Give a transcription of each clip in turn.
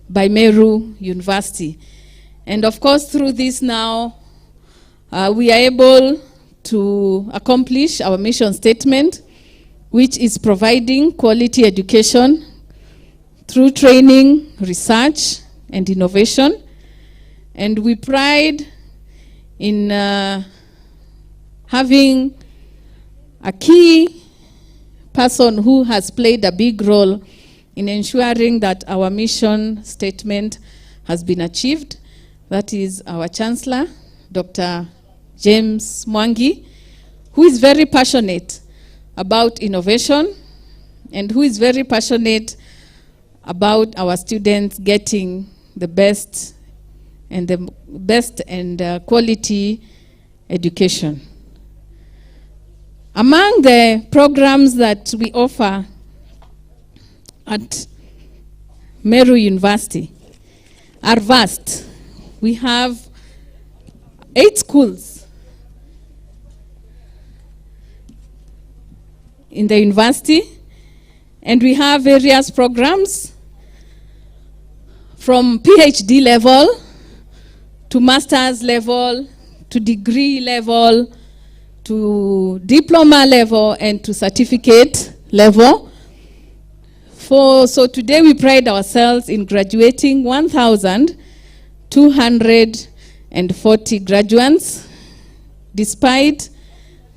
by Meru University. And of course, through this now, we are able to accomplish our mission statement, which is providing quality education through training, research, and innovation. And we pride in having a key person who has played a big role in ensuring that our mission statement has been achieved. That is our Chancellor, Dr. James Mwangi, who is very passionate about innovation and who is very passionate about our students getting the best and quality education. Among the programs that we offer at Meru University are vast. We have 8 schools in the university, and we have various programs from PhD level to master's level to degree level to diploma level and to certificate level. So today we pride ourselves in graduating 1,240 graduates, despite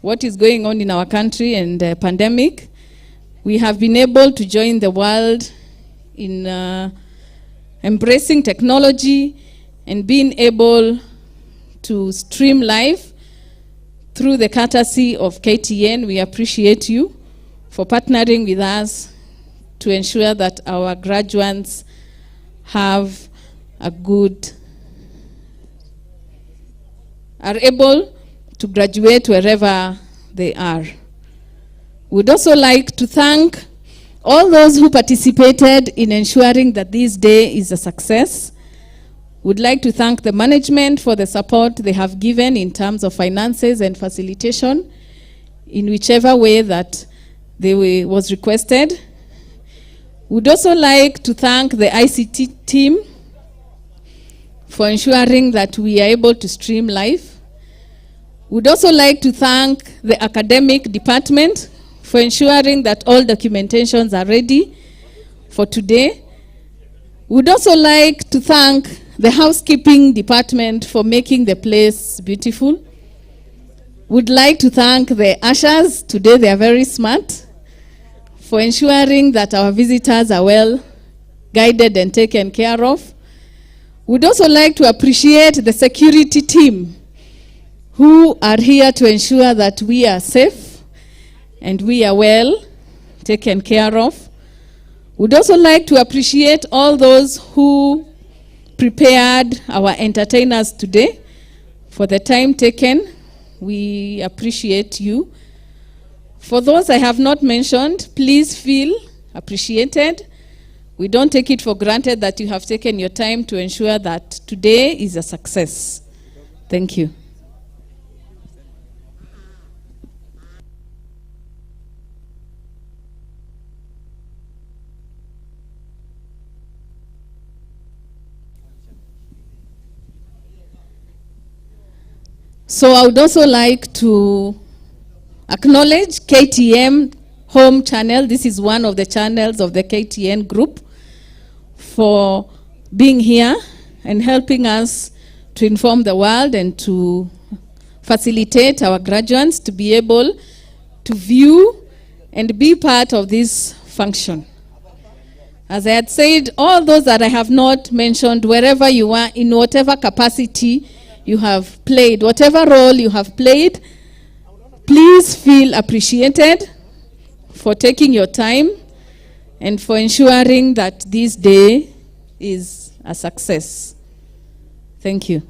what is going on in our country and the pandemic. We have been able to join the world in embracing technology and being able to stream live through the courtesy of KTN. We appreciate you for partnering with us to ensure that our graduates are able to graduate wherever they are. We'd also like to thank all those who participated in ensuring that this day is a success. We'd like to thank the management for the support they have given in terms of finances and facilitation in whichever way that was requested. We'd also like to thank the ICT team for ensuring that we are able to stream live. We'd also like to thank the academic department for ensuring that all documentations are ready for today. We'd also like to thank the housekeeping department for making the place beautiful. We'd like to thank the ushers. Today they are very smart for ensuring that our visitors are well guided and taken care of. We'd also like to appreciate the security team who are here to ensure that we are safe and we are well taken care of. We'd also like to appreciate all those who prepared our entertainers today for the time taken. We appreciate you. For those I have not mentioned, please feel appreciated. We don't take it for granted that you have taken your time to ensure that today is a success. Thank you. So I would also like to acknowledge KTN Home Channel. This is one of the channels of the KTN group for being here and helping us to inform the world and to facilitate our graduates to be able to view and be part of this function. As I had said, all those that I have not mentioned, wherever you are, in whatever capacity you have played, whatever role you have played, please feel appreciated for taking your time and for ensuring that this day is a success. Thank you.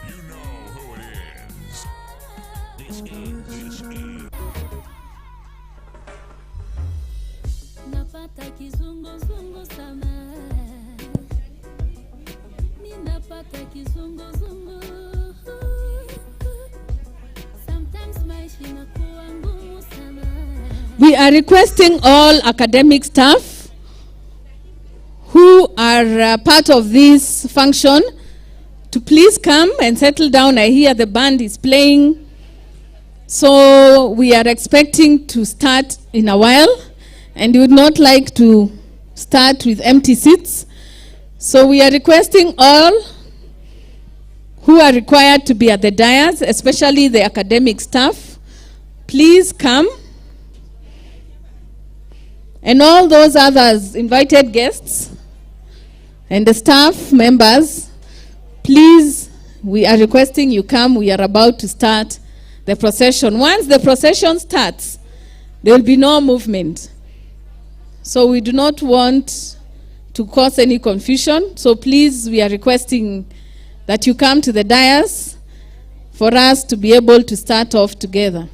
You know who it is. This is We are requesting all academic staff who are part of this function to please come and settle down. I hear the band is playing. So we are expecting to start in a while, and we would not like to start with empty seats. So we are requesting all who are required to be at the dais, especially the academic staff, please come. And all those others, invited guests and the staff members, please, we are requesting you come. We are about to start the procession. Once the procession starts, there will be no movement. So we do not want to cause any confusion. So please, we are requesting that you come to the dais for us to be able to start off together.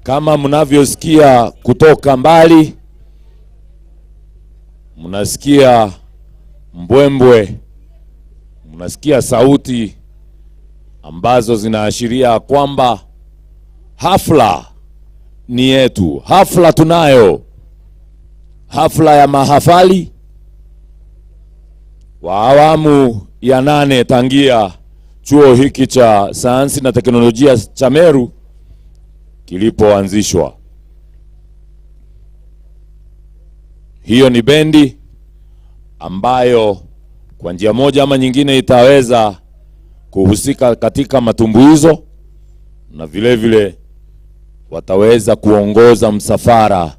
Kama mnavyosikia kutoka mbali, mnasikia mbwembwe, mnasikia sauti ambazo zinaashiria kwamba hafla ni yetu. Hafla tunayo. Hafla ya mahafali wa awamu ya 8 tangia chuo hiki cha sayansi na teknolojia cha Meru kilipoanzishwa. Hiyo ni bendi ambayo kwa njia moja ama nyingine itaweza kuhusika katika matumbuizo, na vile vile wataweza kuongoza msafara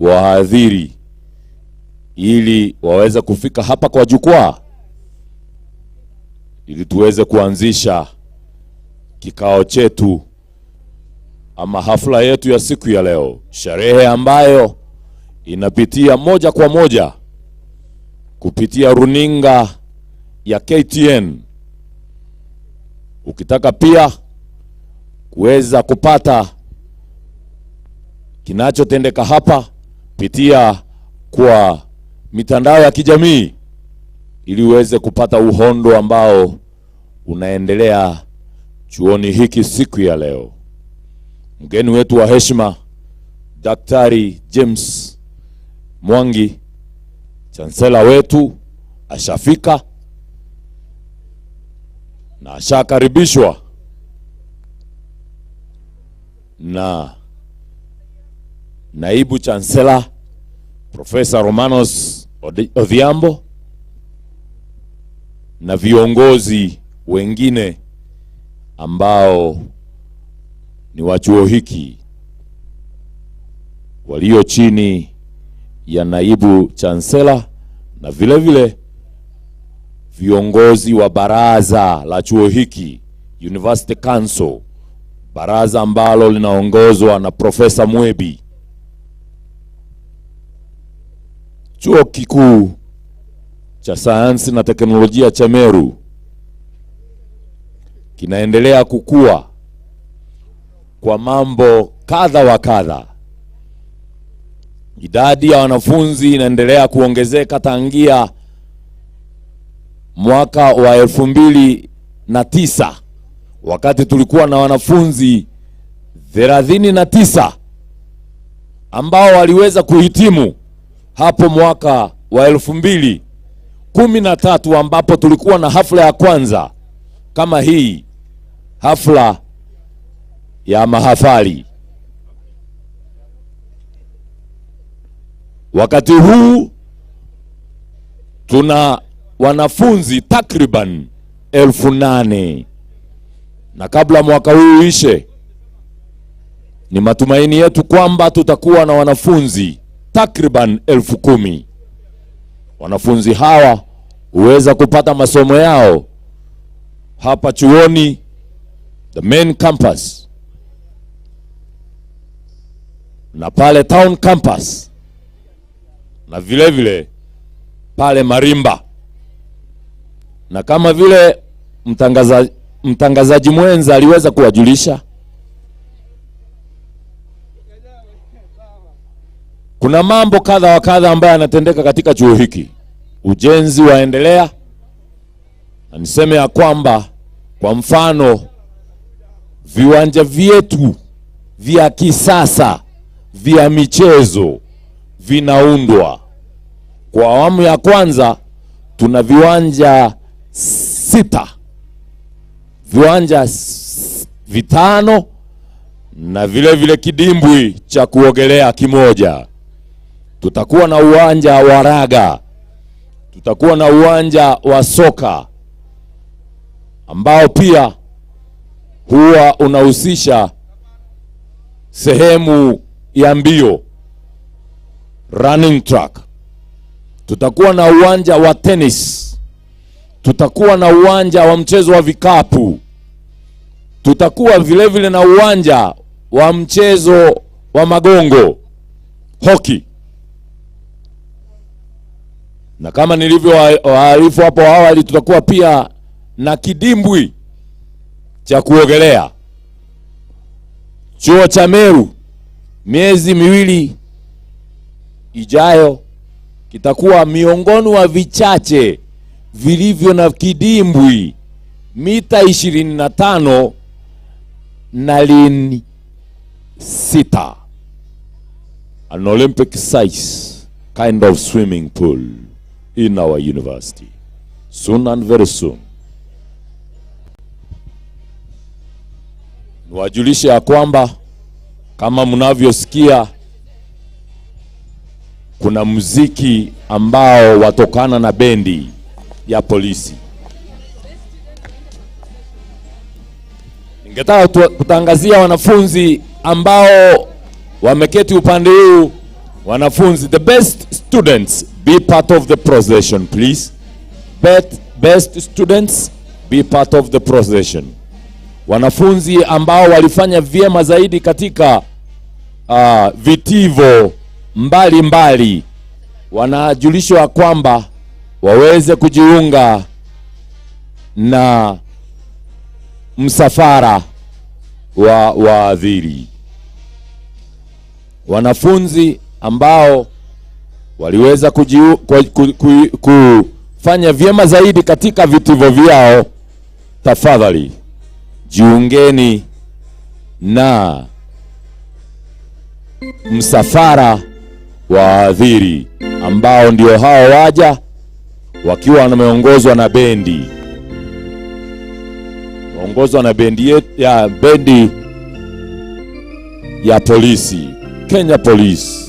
wa wahadhiri ili waweze kufika hapa kwa jukwaa ili tuweze kuanzisha kikao chetu ama hafla yetu ya siku ya leo, sherehe ambayo inapitia moja kwa moja kupitia runinga ya KTN. Ukitaka pia kuweza kupata kinachotendeka hapa, pitia kwa mitandao ya kijamii ili uweze kupata uhondo ambao unaendelea chuoni hiki siku ya leo. Mgeni wetu wa heshima Daktari James Mwangi, Chancellor wetu, ashafika na ashakaribishwa na Naibu Chancellor Professor Romanos Odhiambo na viongozi wengine ambao ni wa chuo hiki walio chini ya Naibu Chancellor, na vile vile viongozi wa baraza la chuo hiki, University Council, baraza ambalo linaongozwa na Professor Mwebi. Chuo kikuu cha sayansi na teknolojia cha Meru kinaendelea kukua kwa mambo kadha wa kadha. Idadi ya wanafunzi inaendelea kuongezeka tangia mwaka wa 2009 wakati tulikuwa na wanafunzi 39 ambao waliweza kuhitimu hapo mwaka wa 2013 ambapo tulikuwa na hafla ya kwanza kama hii, hafla ya mahafali. Wakati huu tuna wanafunzi takriban 8,000, na kabla mwaka huu uishe ni matumaini yetu kwamba tutakuwa na wanafunzi takriban 10,000. Wanafunzi hawa huweza kupata masomo yao hapa chuoni, the main campus, na pale town campus, na vile vile pale Marimba. Na kama vile mtangazaji mwenza aliweza kuwajulisha, kuna mambo kadha wa kadha ambayo yanatendeka katika chuo hiki. Ujenzi waendelea, na niseme ya kwamba kwa mfano viwanja vyetu vya kisasa vya michezo vinaundwa. Kwa awamu ya kwanza tuna viwanja 6, viwanja 5 na vile vile kidimbwi cha kuogelea kimoja. Tutakuwa na uwanja wa raga, tutakuwa na uwanja wa soka ambao pia huwa unahusisha sehemu ya mbio, running track. Tutakuwa na uwanja wa tennis, tutakuwa na uwanja wa mchezo wa vikapu, tutakuwa vile vile na uwanja wa mchezo wa magongo, hockey. Na kama nilivyowaarifu hapo awali, tutakuwa pia na kidimbwi cha kuogelea. Chuo cha Meru miezi miwili ijayo kitakuwa miongoni wa vichache vilivyo na kidimbwi mita 25 na lini 6, an Olympic size kind of swimming pool in our university, soon and very soon. Niwajulishe ya kwamba kama mnavyosikia kuna muziki ambao watokana na bendi ya polisi. Ningetaka kutangazia wanafunzi ambao wameketi upande huu, wanafunzi, the best students be part of the procession please. Best students be part of the procession. Wanafunzi ambao walifanya vyema zaidi katika vitivo mbali wanajulishwa kwamba waweze kujiunga na msafara wa waadhiri. Wanafunzi ambao waliweza kufanya vyema zaidi katika vitivo vyao, tafadhali jiungeni na msafara wa waadhiri ambao ndio hao waja wakiwa wameongozwa na bendi. Waongozwa na bendi ya polisi, Kenya Police.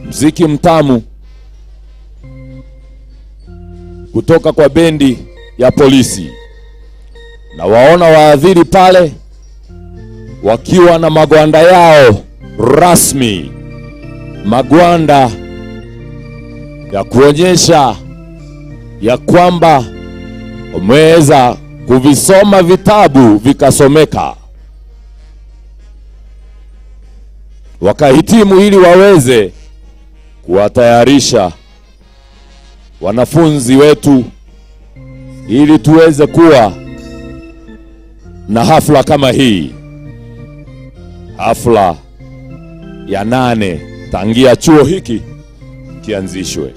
Mziki mtamu kutoka kwa bendi ya polisi. Na waona waadhiri pale wakiwa na magwanda yao rasmi, magwanda ya kuonyesha ya kwamba wameweza kuvisoma vitabu vikasomeka, wakahitimu, ili waweze kuwatayarisha wanafunzi wetu ili tuweze kuwa na hafla kama hii, hafla ya 8 tangia chuo hiki kianzishwe.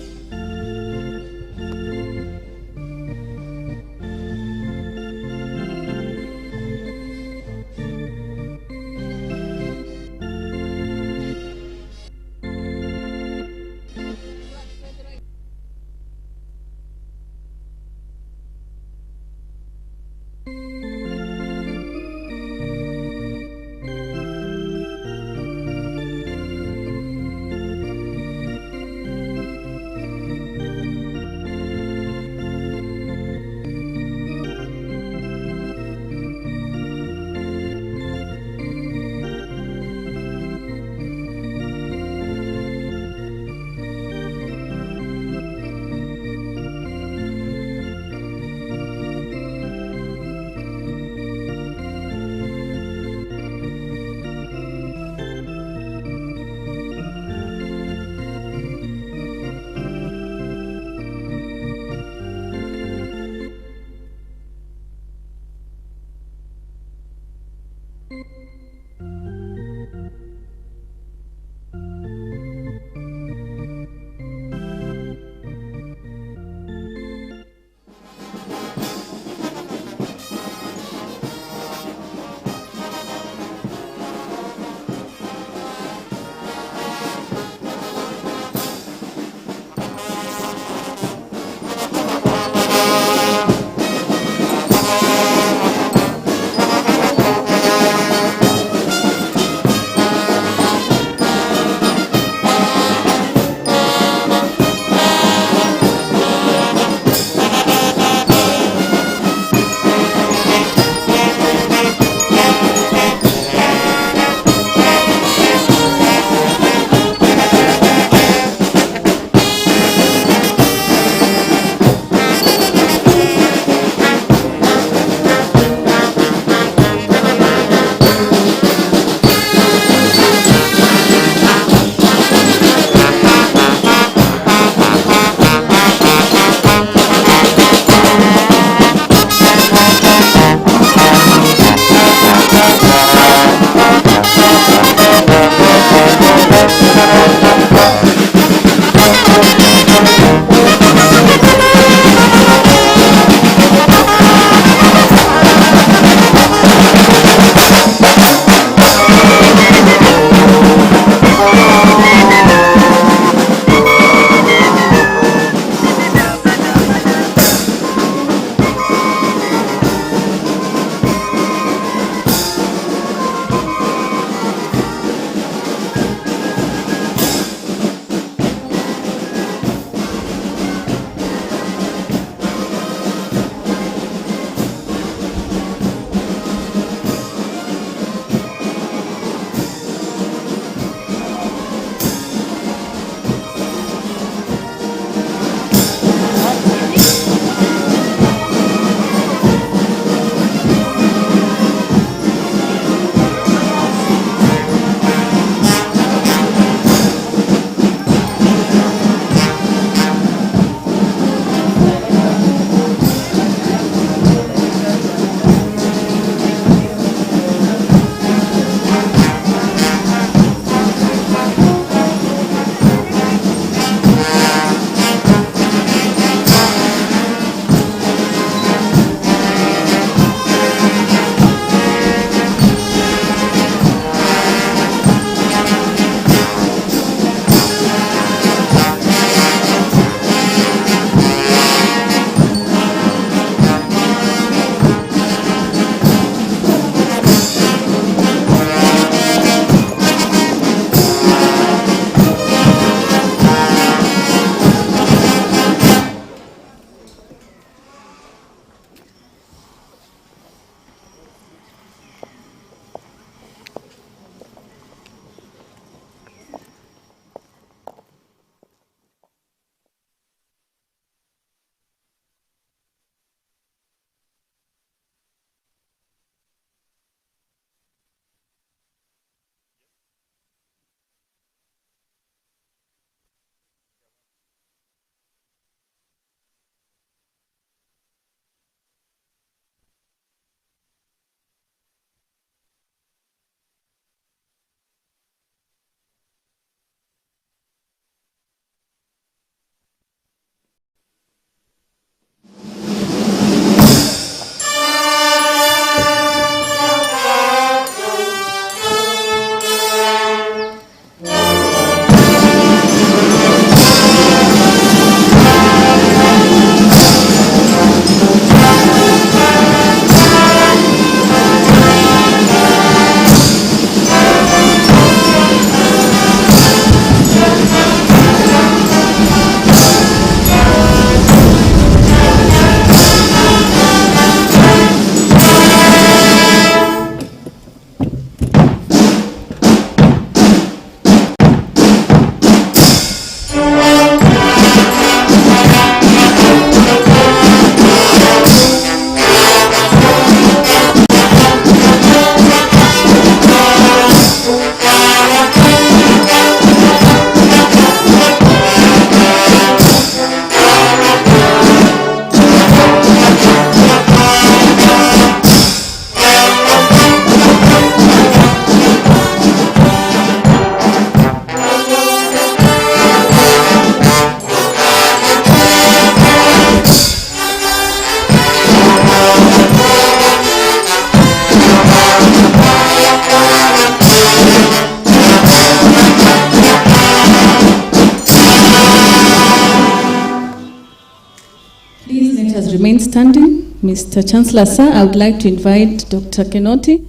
standing. Mr. Chancellor, sir, I would like to invite Dr. Kenoti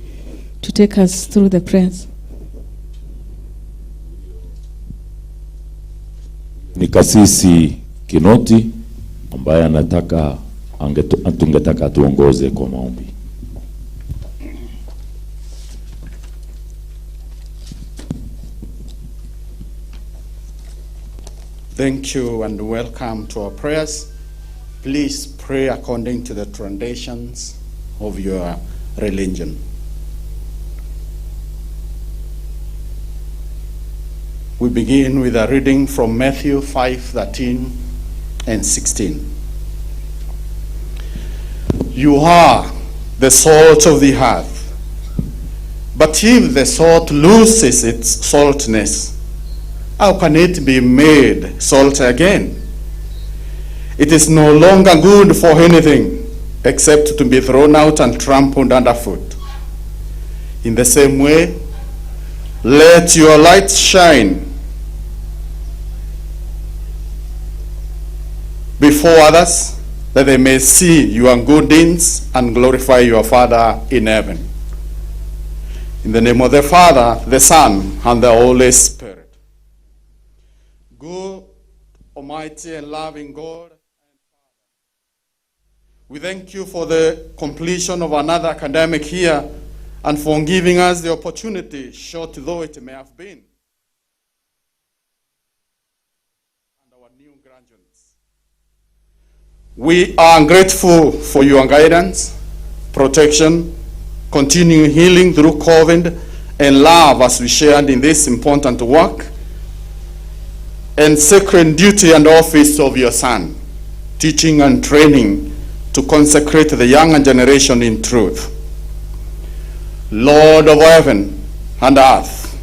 to take us through the prayers. Ni Kasisi Kinoti ambaye tungetaka tuongoze kwa maombi. Thank you and welcome to our prayers. Please pray according to the traditions of your religion. We begin with a reading from Matthew 5:13 and 16. You are the salt of the earth, but if the salt loses its saltness, how can it be made salt again? It is no longer good for anything except to be thrown out and trampled underfoot. In the same way, let your light shine before others, that they may see your good deeds and glorify your Father in heaven. In the name of the Father, the Son, and the Holy Spirit. Good, almighty and loving God, we thank you for the completion of another academic year and for giving us the opportunity, short though it may have been, and our new graduates. We are grateful for your guidance, protection, continuing healing through COVID, and love as we shared in this important work and sacred duty and office of your Son, teaching and training to consecrate the younger generation in truth. Lord of heaven and earth,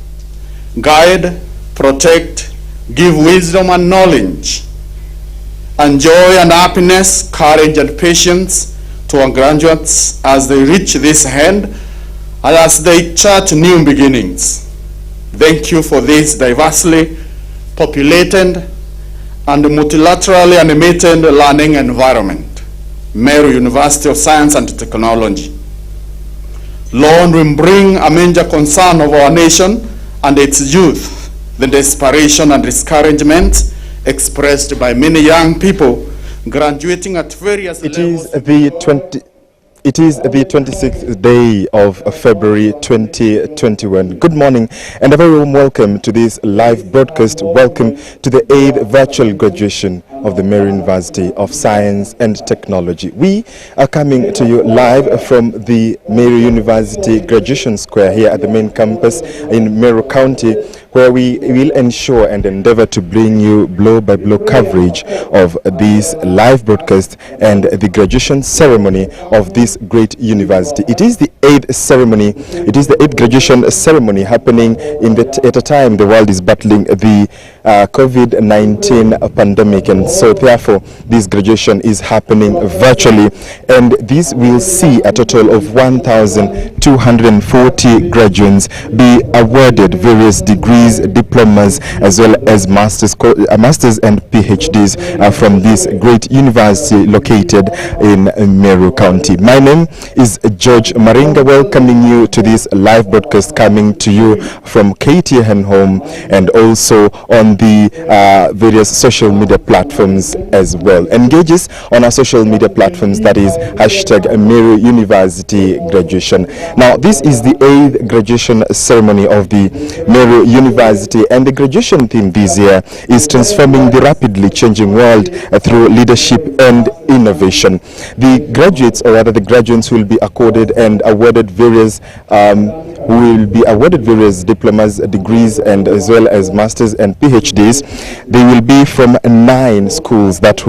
guide, protect, give wisdom and knowledge, and joy and happiness, courage and patience to our graduates as they reach this end and as they chart new beginnings. Thank you for this diversely populated and multilaterally animated learning environment, Meru University of Science and Technology. Lord, we bring a major concern of our nation and its youth, the desperation and discouragement expressed by many young people graduating at various levels. It is the 26th day of February 2021. Good morning and a very warm welcome to this live broadcast. Welcome to the 8th virtual graduation of the Meru University of Science and Technology. We are coming to you live from the Meru University Graduation Square here at the main campus in Meru County, where we will ensure and endeavor to bring you blow-by-blow coverage of this live broadcast and the graduation ceremony of this great university. It is the 8th ceremony, it is the 8th graduation ceremony happening at a time the world is battling the COVID-19 pandemic, and so therefore this graduation is happening virtually, and this will see a total of 1,240 graduates be awarded various degrees, diplomas, as well as masters and PhDs from this great university located in Meru County. My name is George Maringa, welcoming you to this live broadcast coming to you from KTN home and also on the various social media platforms as well. Engage us on our social media platforms, that is #Meru University Graduation. Now, this is the 8th graduation ceremony of the Meru University, and the graduation theme this year is transforming the rapidly changing world through leadership and innovation. The graduates, or rather the graduates, will be accorded and awarded various diplomas, degrees, and as well as masters and PhDs. They will be from 9 schools, that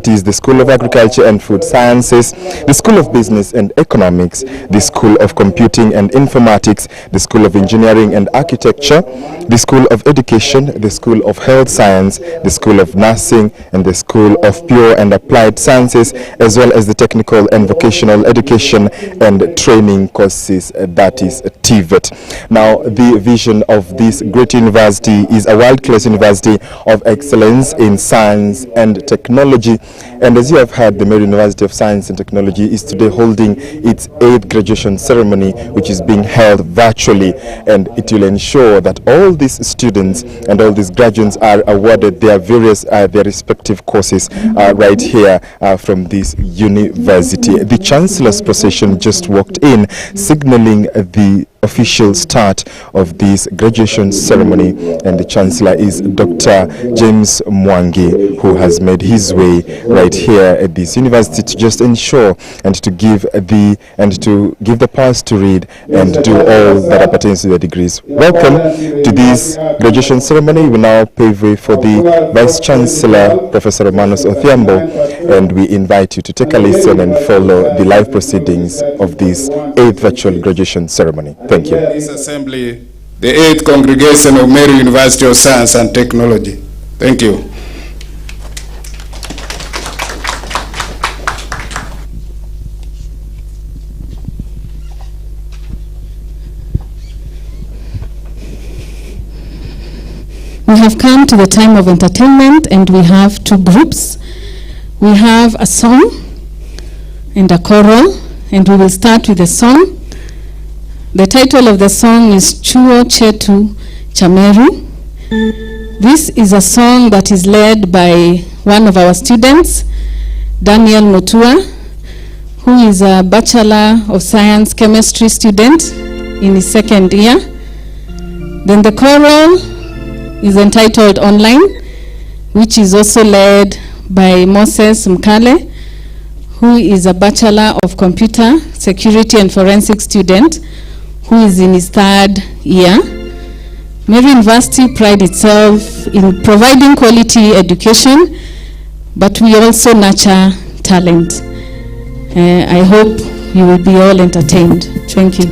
is the School of Agriculture and Food Sciences, the School of Business and Economics, the School of Computing and Informatics, the School of Engineering and Architecture, the School of Education, the School of Health Science, the School of Nursing, and the School of Pure and Applied Sciences, as well as the Technical and Vocational Education and Training courses, that is TVET. TVET. Now, the vision of this great university is a world-class university of excellence in science and technology. And as you have heard, the Meru University of Science and Technology is today holding its 8th graduation ceremony, which is being held virtually, and it will ensure that all these students and all these graduates are awarded their various their respective courses right here from this university. The Chancellor's procession just walked in, signaling the official start of this graduation ceremony, and the Chancellor is Dr. James Mwangi, who has made his way right here at this university to just ensure and to give the pass to read and do all that appertains to the degrees. Welcome to this graduation ceremony. We now pave way for the Vice Chancellor, Professor Romanos Othiambo, and we invite you to take a listen and follow the live proceedings of this 8th virtual graduation ceremony. Thank you. This assembly, the 8th congregation of Meru University of Science and Technology. Thank you. We have come to the time of entertainment, and we have two groups. We have a song and a choral, and we will start with the song. The title of the song is Chuo Chetu cha Meru. This is a song that is led by one of our students, Daniel Mutua, who is a Bachelor of Science Chemistry student in his 2nd year. Then the choral is entitled Online, which is also led by Moses Mkale, who is a Bachelor of Computer Security and Forensic student who is in his 3rd year. Meru University prides itself in providing quality education, but we also nurture talent. I hope you will be all entertained. Thank you.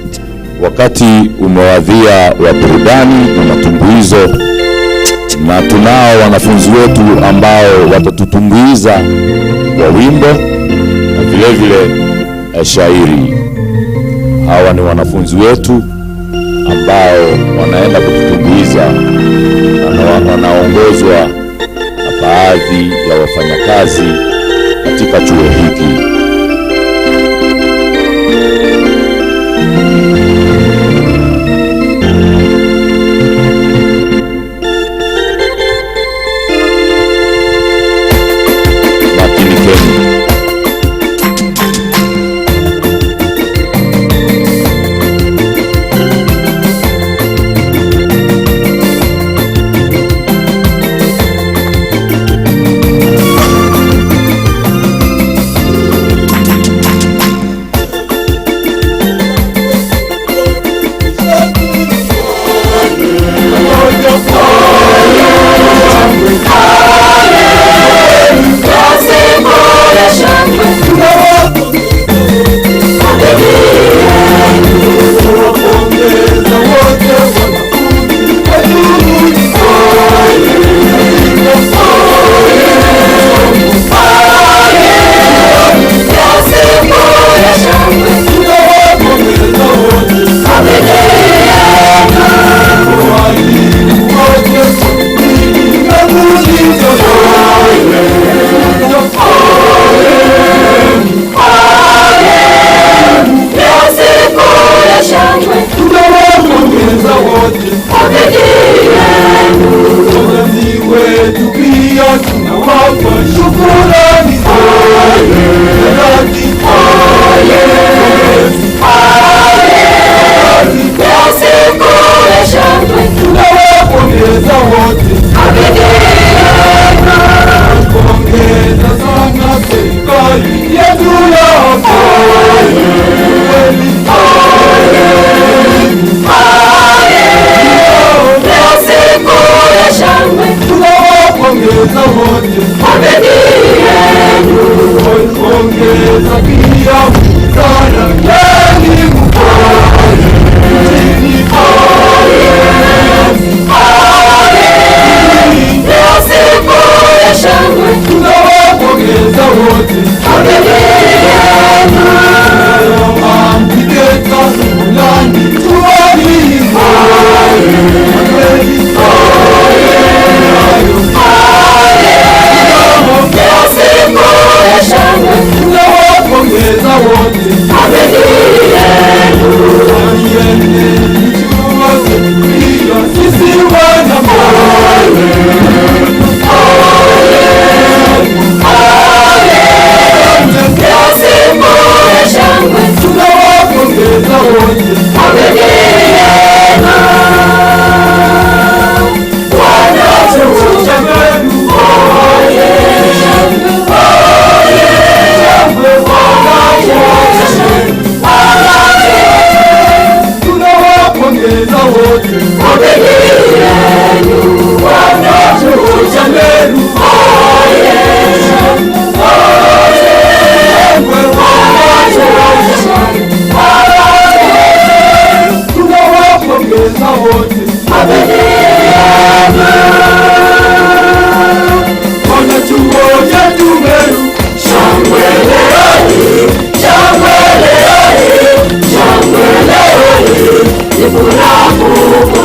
Wakati umewadhia wa burudani na matumbuizo, na tunao wanafunzi wetu ambao watatutumbuiza kwa wimbo na vile vile shairi. Hawa ni wanafunzi wetu ambao wanaenda kututumbuiza na wanaongozwa na baadhi ya wafanyakazi katika chuo hiki. waweza wote. Ona chuo chetu Meru, shangwe leo hii, shangwe leo hii, shangwe leo hii, ni furaha kubwa.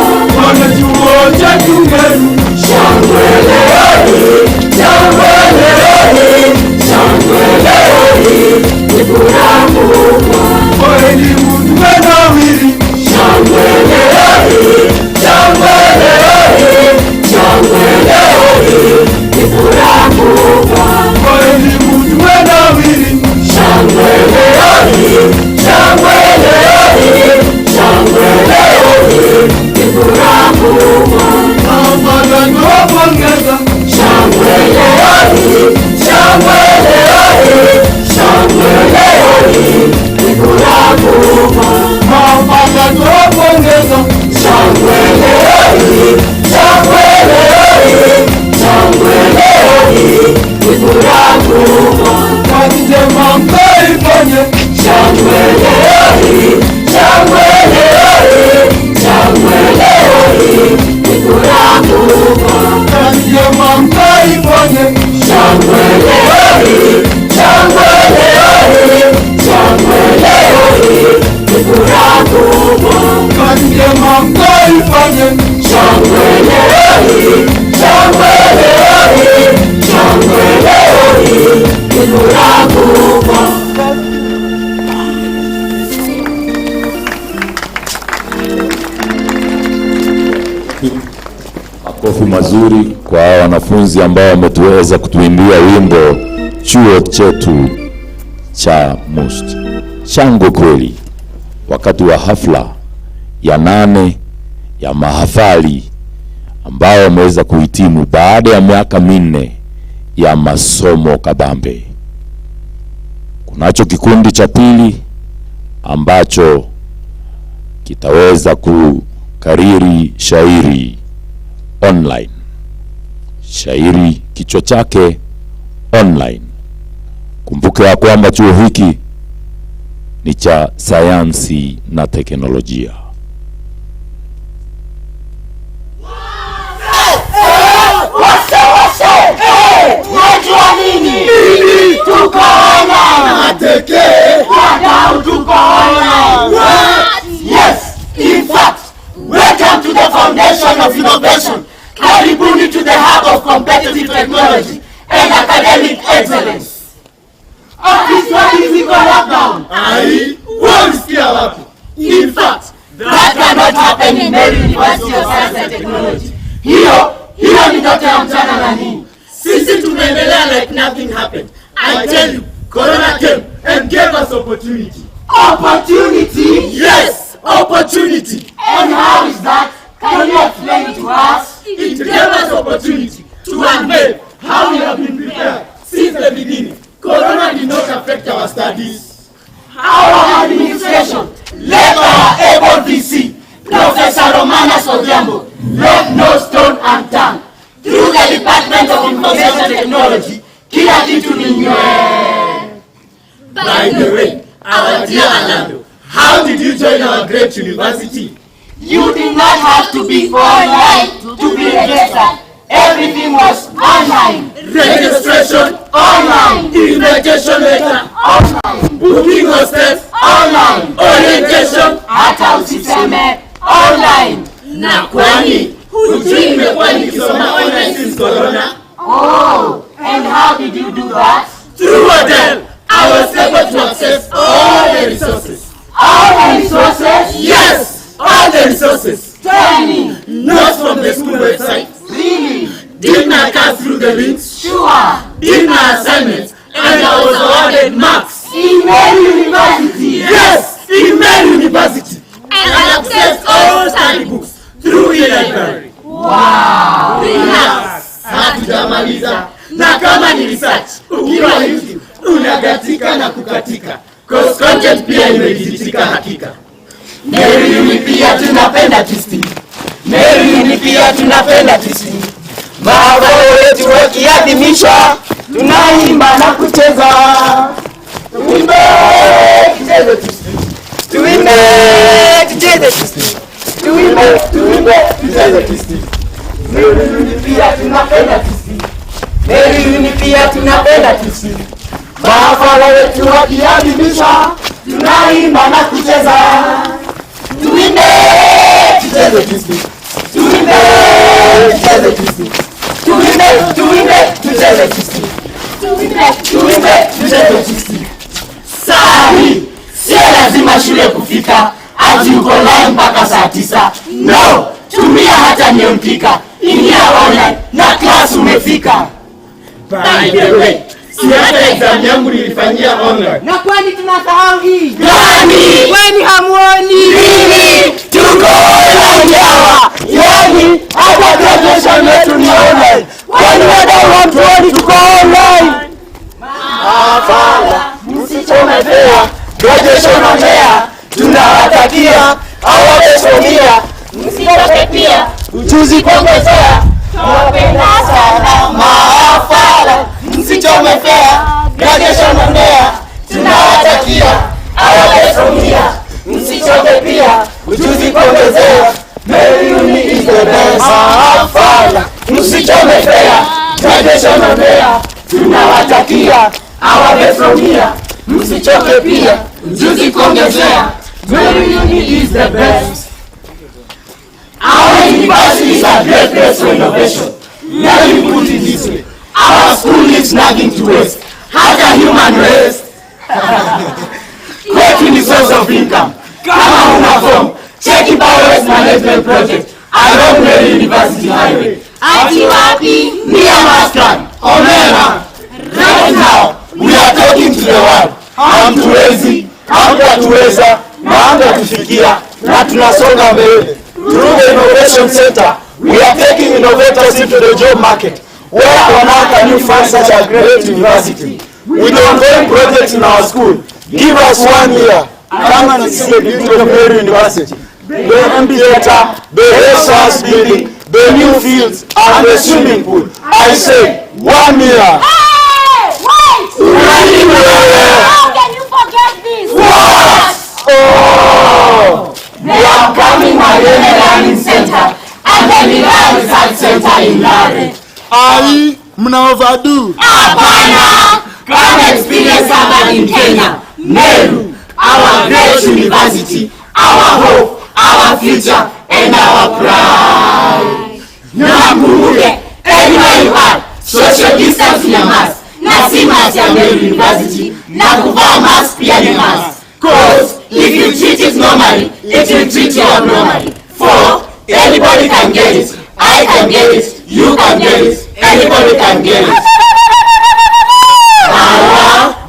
Ona chuo chetu Meru, shangwe leo hii, shangwe leo hii, shangwe leo hii, ni furaha kubwa. Kwa elimu tumenawiri, shangwe leo hii, shangwe leo hii, shangwe leo hii, ni furaha kubwa. Kwa elimu tumenawiri, shangwe leo hii, shangwe leo hii, shangwe leo hii, ni furaha kubwa. Pamoja tunapongeza, shangwe leo hii, shangwe leo hii, shangwe leo hii, ni furaha kubwa. Pamoja tunapongeza, shangwe leo hii, shangwe leo hii, shangwe leo hii, ni furaha kubwa. Kazi njema mkaifanye, shangwe leo hii, shangwe leo hii, shangwe leo hii, ni furaha kubwa. Kazi njema mkaifanye, shangwe leo hii, shangwe leo hii, shangwe leo hii, ni furaha kubwa. Kazi njema mkaifanye, shangwe leo hii, shangwe leo hii, shangwe leo hii, ni furaha kubwa. Makofi mazuri kwa wanafunzi ambao wametuweza kutuimbia wimbo chuo chetu cha MUST. Shangwe kweli wakati wa hafla ya 8 ya mahafali ambao wameweza kuhitimu baada ya miaka 4 ya masomo kabambe. Kunacho kikundi cha pili ambacho kitaweza kukariri shairi online. Shairi kichwa chake online. Kumbuke ya kwamba chuo hiki ni cha sayansi na teknolojia. Wajua nini? Tuko mateke, wadau tuko What? Yes, in fact, welcome to the foundation of innovation. Karibuni to the hub of competitive technology and academic excellence. Office lockdown. In fact, that cannot happen in Meru University of Science and Technology. Hiyo ni ndoto ya mchana na nini? Sisi tumeendelea like nothing happened. I tell you, Corona came and gave us opportunity. Opportunity? Yes, opportunity. And how is that? Can you explain it to us? It gave us opportunity to unveil how we have been prepared since the beginning. Corona did not affect our studies. Our administration, led by our able VC, Professor Romana Sodiambo, left no stone unturned. Through the Department of Information Technology, kila kitu ni nywe. By the way, our dear Alumni, how did you join our great university? You did not have to be online to be registered. Everything was online. Registration online. Invitation letter online. Booking hostels online. Orientation hata usiseme online. Na kwani hujui nimekuwa nikisoma online since Corona? Oh, and how did you do that? Through Adele, I was able to access all the resources. All the resources? Yes, all the resources. Tell me. Not from the school website. Really? Did my class through the links? Sure. Did my assignments, and I was awarded marks. In Meru University? Yes, in Meru University. And I accessed all study books through e-library. Wow. Relax. Hatujamaliza. Na kama ni research, ukiwa YouTube, unagatika na kukatika. Cause content pia imejitika hakika. Meru Uni pia tunapenda twisting. Meru Uni pia tunapenda twisting. Mahafali yetu wakiadhimisha, tunaimba na kucheza. Tuimbe kicheze twisting. Tuimbe kicheze twisting. tuimbe, tucheze kisti. Meru pia tunapenda kisti. Meru pia tunapenda kisti. Mafala wetu wakiadhimisha, tunaimba na kucheza. Tuimbe, tucheze kisti. Tuimbe, tucheze kisti. Tuimbe, tucheze kisti. Tuimbe, tucheze kisti. Sahi, sio lazima shule kufika, ati uko live mpaka saa 9. No, tumia hata neonpika, ingia online na class umefika. By the way, si hata exam yangu nilifanyia online. Na kwani tunasahau hii? Gani? Kwani hamuoni? Nini? Tuko online yawa. Yani, hata graduation yetu ni online. Kwani wadau hatuoni tuko online? Mafala, msichome fea, graduation onea, tunawatakia, awamesomia, msichoke pia, ujuzi kuongezea, tunapenda sana. Mafala, msichome fea, graduation onea, tunawatakia, awamesomia, msichoke pia, ujuzi kuongezea, Meru is the best. Mafala, msichome fea, graduation onea, tunawatakia, awamesomia, msichoke pia, ujuzi kuongezea, Meru is the best. Our university is a great place for innovation. Let me put it this way. Our school is nothing to waste. Hata human waste. Kwetu ni source of income. Kama una form, check it out waste management project along Meru University Highway. Ati wapi? Near Maskan, Omera. Right now, we are talking to the world. Hamtuwezi, hamtatuweza, na hamtatufikia, na tunasonga mbele. Through the Innovation Center, we are taking innovators into the job market, where on earth can you find such a great university? With the ongoing projects in our school, give us 1 year, come and see the beauty of Meru University. The amphitheater, the health science building, the new fields, and the swimming pool. I say, 1 year. How can you forget this? What? Oh! The upcoming Marine Learning Center and the Milan Research Center in Lare. Ai, mna overdo. Apana! Come experience summer in Kenya. Meru, our great university, our hope, our future, and our pride. Na kumbuke, anywhere you are, social distance in your mask. Na si mask ya Meru University, na kuvaa mask pia ni mask. Cause if you treat it normally, it will treat you abnormally. For anybody can get it, I can get it, you can get it, anybody can get it.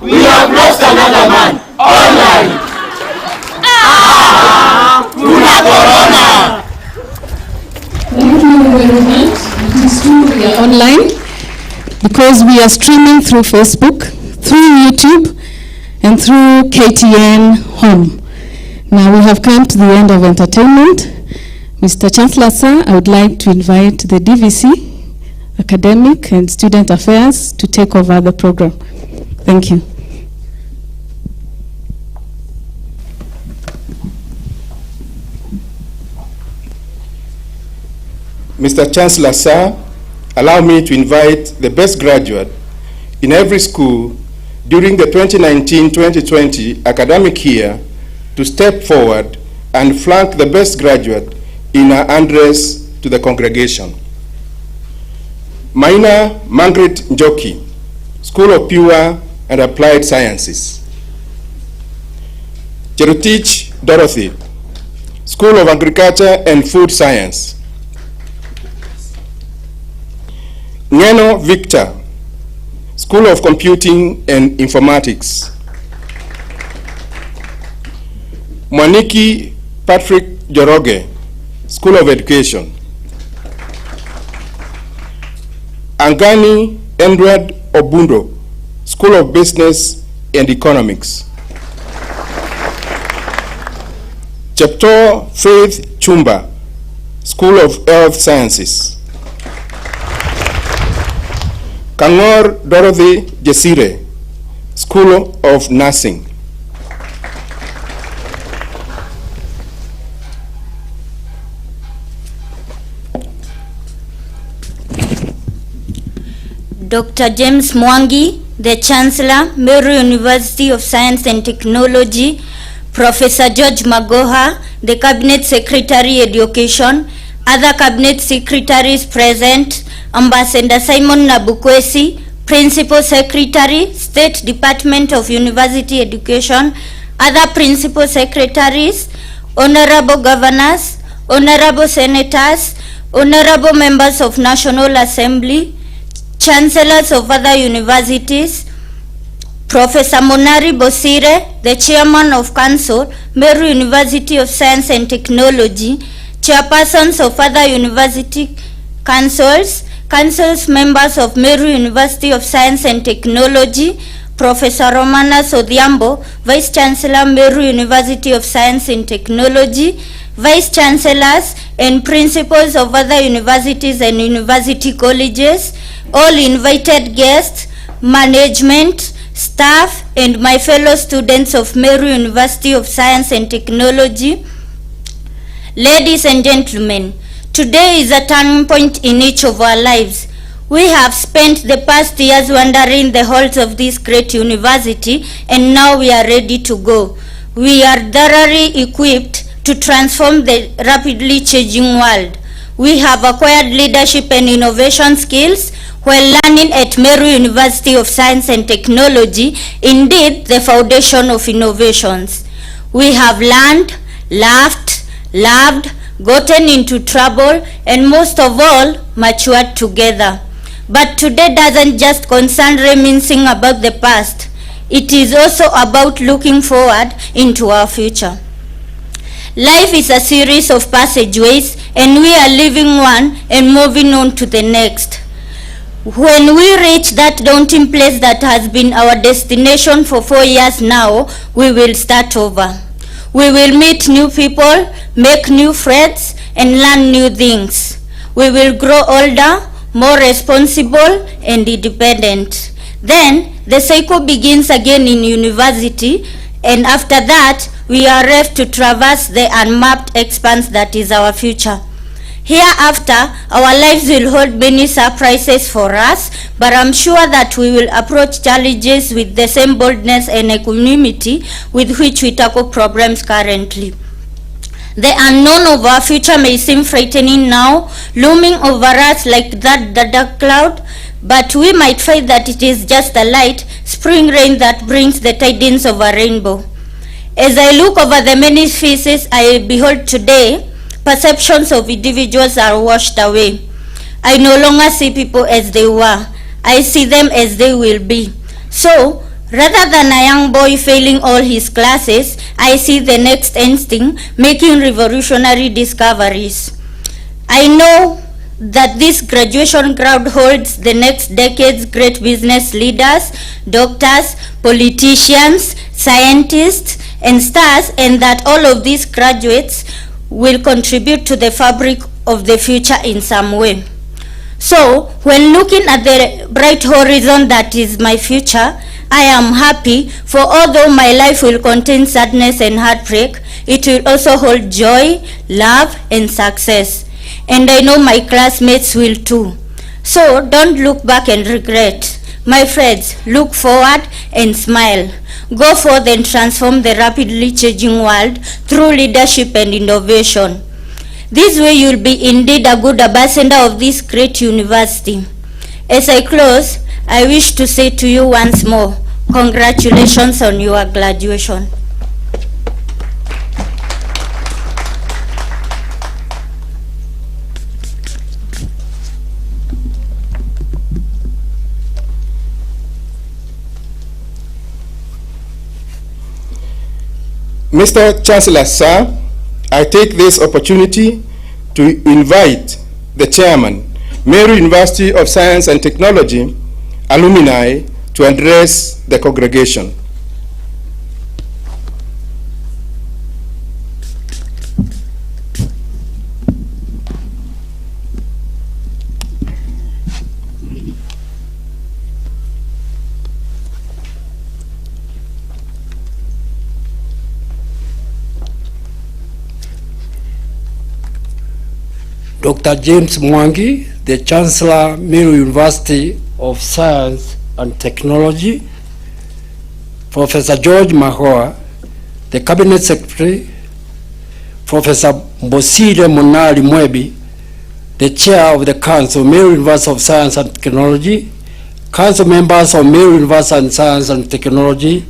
We have lost another man, online. Kuna corona. Thank you very much. It is true we are online because we are streaming through Facebook, through YouTube, and through KTN Home. Now we have come to the end of entertainment. Mr. Chancellor, sir, I would like to invite the DVC, Academic and Student Affairs, to take over the program. Thank you. Mr. Chancellor, sir, allow me to invite the best graduate in every school during the 2019-2020 academic year to step forward and flank the best graduate in an address to the congregation. Maina Margaret Njoki, School of Pure and Applied Sciences. Cherotich Dorothy, School of Agriculture and Food Science. Ngeno Victor, School of Computing and Informatics. Mwaniki Patrick Joroge, School of Education. Angani Edward Obundo, School of Business and Economics. Chepto Faith Chumba, School of Health Sciences. Kangor Dorothy Jesire, School of Nursing. Dr. James Mwangi, the Chancellor, Meru University of Science and Technology, Professor George Magoha, the Cabinet Secretary Education, other Cabinet Secretaries present, Ambassador Simon Nabukwesi, Principal Secretary, State Department of University Education, other Principal Secretaries, Honorable Governors, Honorable Senators, Honorable Members of National Assembly, Chancellors of other universities, Professor Monari Bosire, the Chairman of Council, Meru University of Science and Technology, Chairpersons of other university councils, members of Meru University of Science and Technology, Professor Romana Sodhiambo, Vice Chancellor, Meru University of Science and Technology, Vice Chancellors and Principals of other universities and university colleges, all invited guests, management, staff, and my fellow students of Meru University of Science and Technology. Ladies and gentlemen, today is a turning point in each of our lives. We have spent the past years wandering the halls of this great university, and now we are ready to go. We are thoroughly equipped to transform the rapidly changing world. We have acquired leadership and innovation skills while learning at Meru University of Science and Technology, indeed the foundation of innovations. We have learned, laughed, loved, gotten into trouble, and most of all, matured together. But today doesn't just concern reminiscing about the past. It is also about looking forward into our future. Life is a series of passageways, and we are living one and moving on to the next. When we reach that daunting place that has been our destination for 4 years now, we will start over. We will meet new people, make new friends, and learn new things. We will grow older, more responsible, and independent. Then the cycle begins again in university, and after that, we are left to traverse the unmapped expanse that is our future. Hereafter, our lives will hold many surprises for us, but I'm sure that we will approach challenges with the same boldness and equanimity with which we tackle problems currently. The unknown of our future may seem frightening now, looming over us like that dark cloud, but we might find that it is just a light spring rain that brings the tidings of a rainbow. As I look over the many faces I behold today, perceptions of individuals are washed away. I no longer see people as they were. I see them as they will be. So, rather than a young boy failing all his classes, I see the next Einstein making revolutionary discoveries. I know that this graduation crowd holds the next decade's great business leaders, doctors, politicians, scientists, and stars, and that all of these graduates will contribute to the fabric of the future in some way. So, when looking at the bright horizon that is my future, I am happy, for although my life will contain sadness and heartbreak, it will also hold joy, love, and success. And I know my classmates will too. So, don't look back and regret. My friends, look forward and smile. Go forth and transform the rapidly changing world through leadership and innovation. This way you'll be indeed a good ambassador of this great university. As I close, I wish to say to you once more, congratulations on your graduation. Mr. Chancellor, sir, I take this opportunity to invite the chairman, Meru University of Science and Technology, Alumni, to address the congregation. Dr. James Mwangi, the Chancellor, Meru University of Science and Technology, Professor George Magoha, the Cabinet Secretary, Professor Mbosire Munali Mwebi, the Chair of the Council, Meru University of Science and Technology, Council members of Meru University of Science and Technology,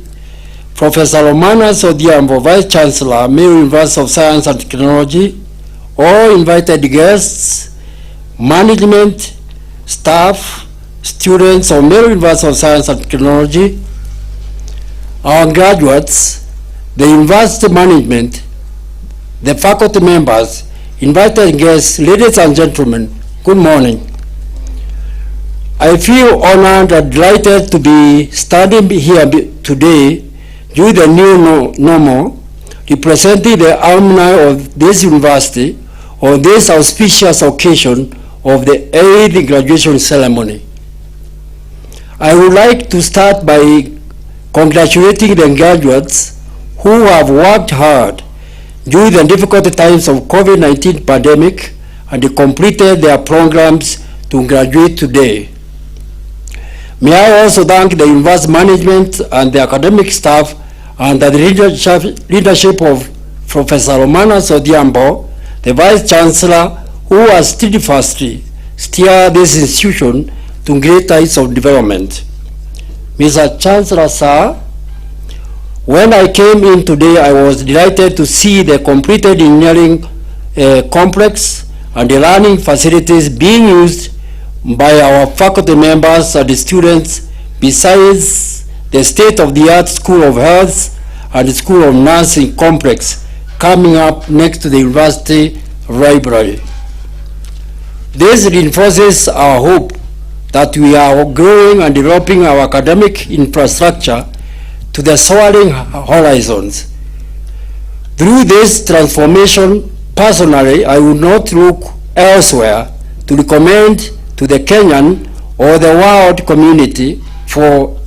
Professor Romana Sodiambo, Vice Chancellor, Meru University of Science and Technology, all invited guests, management, staff, students of Meru University of Science and Technology, our graduates, the university management, the faculty members, invited guests, ladies and gentlemen, good morning. I feel honored and delighted to be standing here today due to the new normal, representing the alumni of this university on this auspicious occasion of the 8th graduation ceremony. I would like to start by congratulating the graduates who have worked hard during the difficult times of COVID-19 pandemic and completed their programs to graduate today. May I also thank the university management and the academic staff under the leadership of Professor Romana Sodiambo, the Vice Chancellor, who has steadfastly steered this institution to great heights of development. Mr. Chancellor, sir, when I came in today, I was delighted to see the completed engineering complex and the learning facilities being used by our faculty members and the students, besides the state-of-the-art School of Health and the School of Nursing complex coming up next to the university library. This reinforces our hope that we are growing and developing our academic infrastructure to the soaring horizons. Through this transformation, personally, I would not look elsewhere to recommend to the Kenyan or the world community for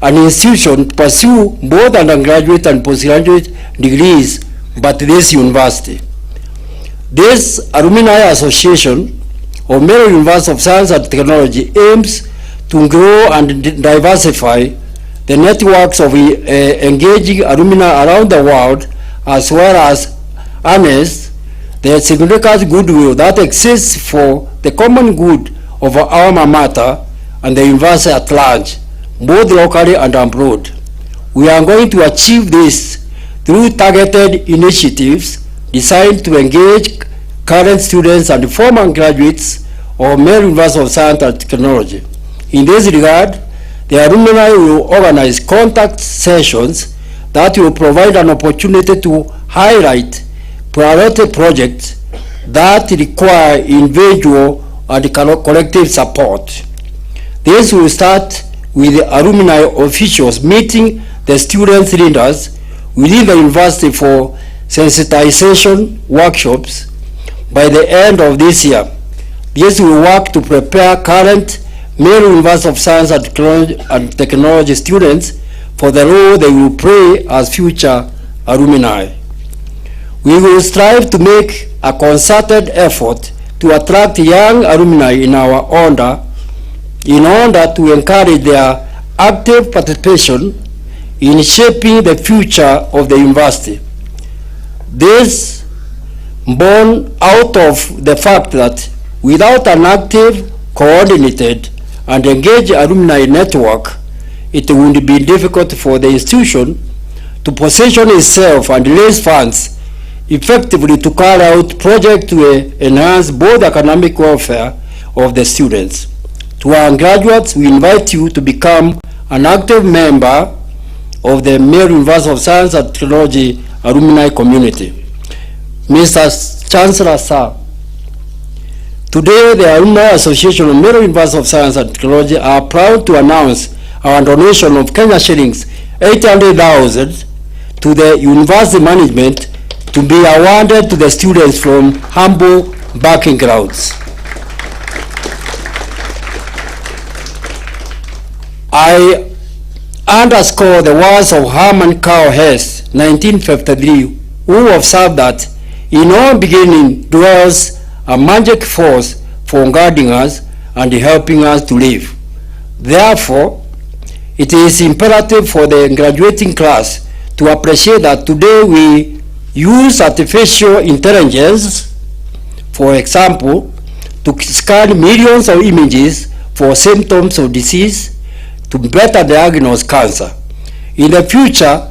an institution to pursue both undergraduate and postgraduate degrees, but this university. This Alumni Association of Meru University of Science and Technology aims to grow and diversify the networks of engaging alumni around the world, as well as harness the significant goodwill that exists for the common good of our alma mater and the university at large, both locally and abroad. We are going to achieve this through targeted initiatives designed to engage current students and former graduates of Meru University of Science and Technology. In this regard, the alumni will organize contact sessions that will provide an opportunity to highlight priority projects that require individual and collective support. This will start with the alumni officials meeting the student leaders within the university for sensitization workshops by the end of this year. This will work to prepare current Meru University of Science and Technology students for the role they will play as future alumni. We will strive to make a concerted effort to attract young alumni in our order in order to encourage their active participation in shaping the future of the university. This born out of the fact that without an active, coordinated, and engaged alumni network, it would be difficult for the institution to position itself and raise funds effectively to carry out projects to enhance both academic welfare of the students. To our graduates, we invite you to become an active member of the Meru University of Science and Technology alumni community. Mr. Chancellor, sir, today the Alumni Association of Meru University of Science and Technology are proud to announce our donation of Kenya shillings 800,000 to the university management to be awarded to the students from humble backgrounds. I underscore the words of Herman Carl Hess, 1953, who observed that in all beginning dwells a magic force for guiding us and helping us to live. Therefore, it is imperative for the graduating class to appreciate that today we use artificial intelligence, for example, to scan millions of images for symptoms of disease to better diagnose cancer. In the future,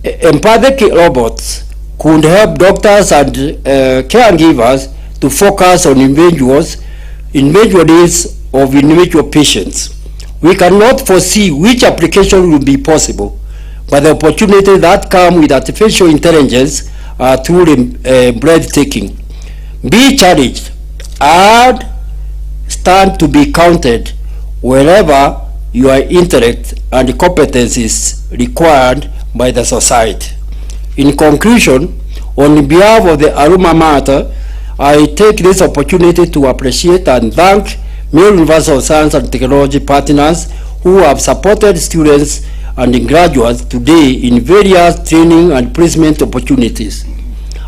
empathic robots could help doctors and caregivers to focus on individual needs of individual patients. We cannot foresee which application will be possible, but the opportunities that come with artificial intelligence are truly breathtaking. Be challenged and stand to be counted wherever your intellect and competence is required by the society. In conclusion, on behalf of the alma mater, I take this opportunity to appreciate and thank Meru University of Science and Technology partners who have supported students and graduates today in various training and placement opportunities.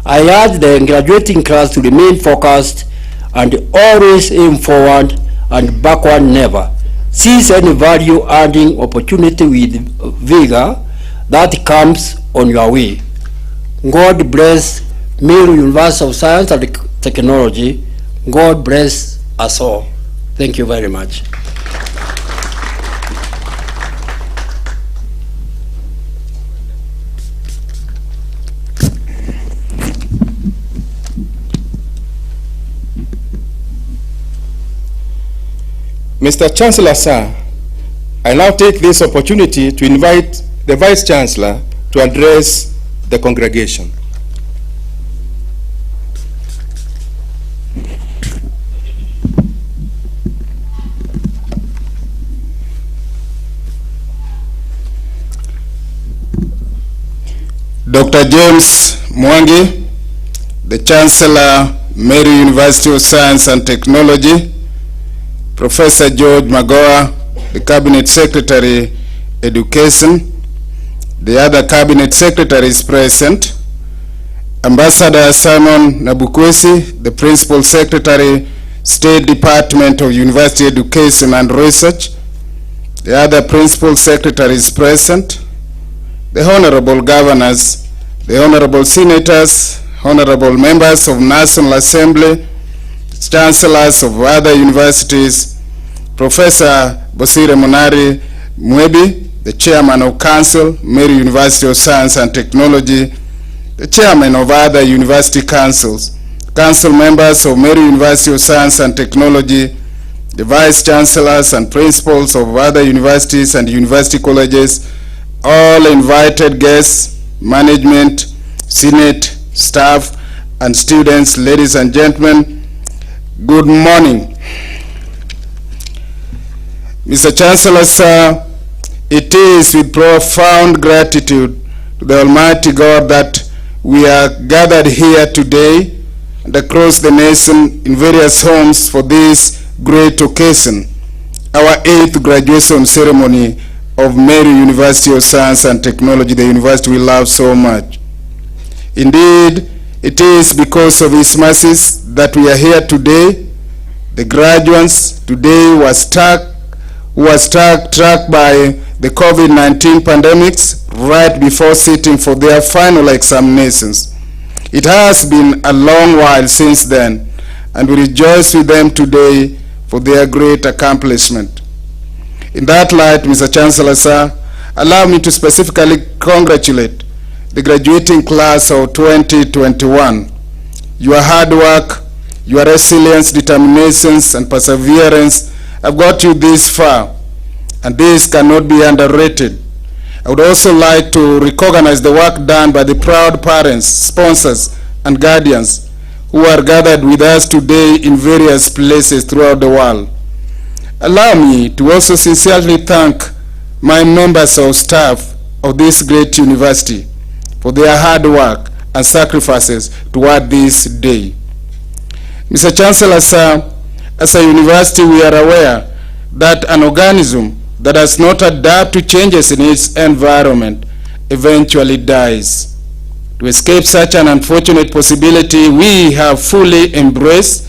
I urge the graduating class to remain focused and always aim forward and backward never. Seize any value-adding opportunity with vigor that comes on your way. God bless Meru University of Science and Technology. God bless us all. Thank you very much. Mr. Chancellor, sir, I now take this opportunity to invite the Vice Chancellor to address the congregation. Dr. James Mwangi, the Chancellor, Meru University of Science and Technology, Professor George Magoha, the Cabinet Secretary, Education, the other Cabinet Secretaries present, Ambassador Simon Nabukwesi, the Principal Secretary, State Department of University Education and Research, the other Principal Secretaries present, the Honorable Governors, the Honorable Senators, Honorable Members of National Assembly, Chancellors of other universities, Professor Bosire Munari Mwebi, the Chairman of Council, Meru University of Science and Technology, the Chairman of other university councils, Council members of Meru University of Science and Technology, the Vice Chancellors and Principals of other universities and university colleges, all invited guests, management, Senate, staff, and students, ladies and gentlemen, good morning. Mr. Chancellor, sir, it is with profound gratitude to the Almighty God that we are gathered here today and across the nation in various homes for this great occasion, our 8th graduation ceremony of Meru University of Science and Technology, the university we love so much. Indeed, it is because of His mercies that we are here today. The graduates today were struck by the COVID-19 pandemics right before sitting for their final examinations. It has been a long while since then, and we rejoice with them today for their great accomplishment. In that light, Mr. Chancellor, sir, allow me to specifically congratulate the graduating class of 2021. Your hard work, your resilience, determinations, and perseverance have got you this far, and this cannot be underrated. I would also like to recognize the work done by the proud parents, sponsors, and guardians who are gathered with us today in various places throughout the world. Allow me to also sincerely thank my members of staff of this great university for their hard work and sacrifices toward this day. Mr. Chancellor, sir, as a university, we are aware that an organism that does not adapt to changes in its environment eventually dies. To escape such an unfortunate possibility, we have fully embraced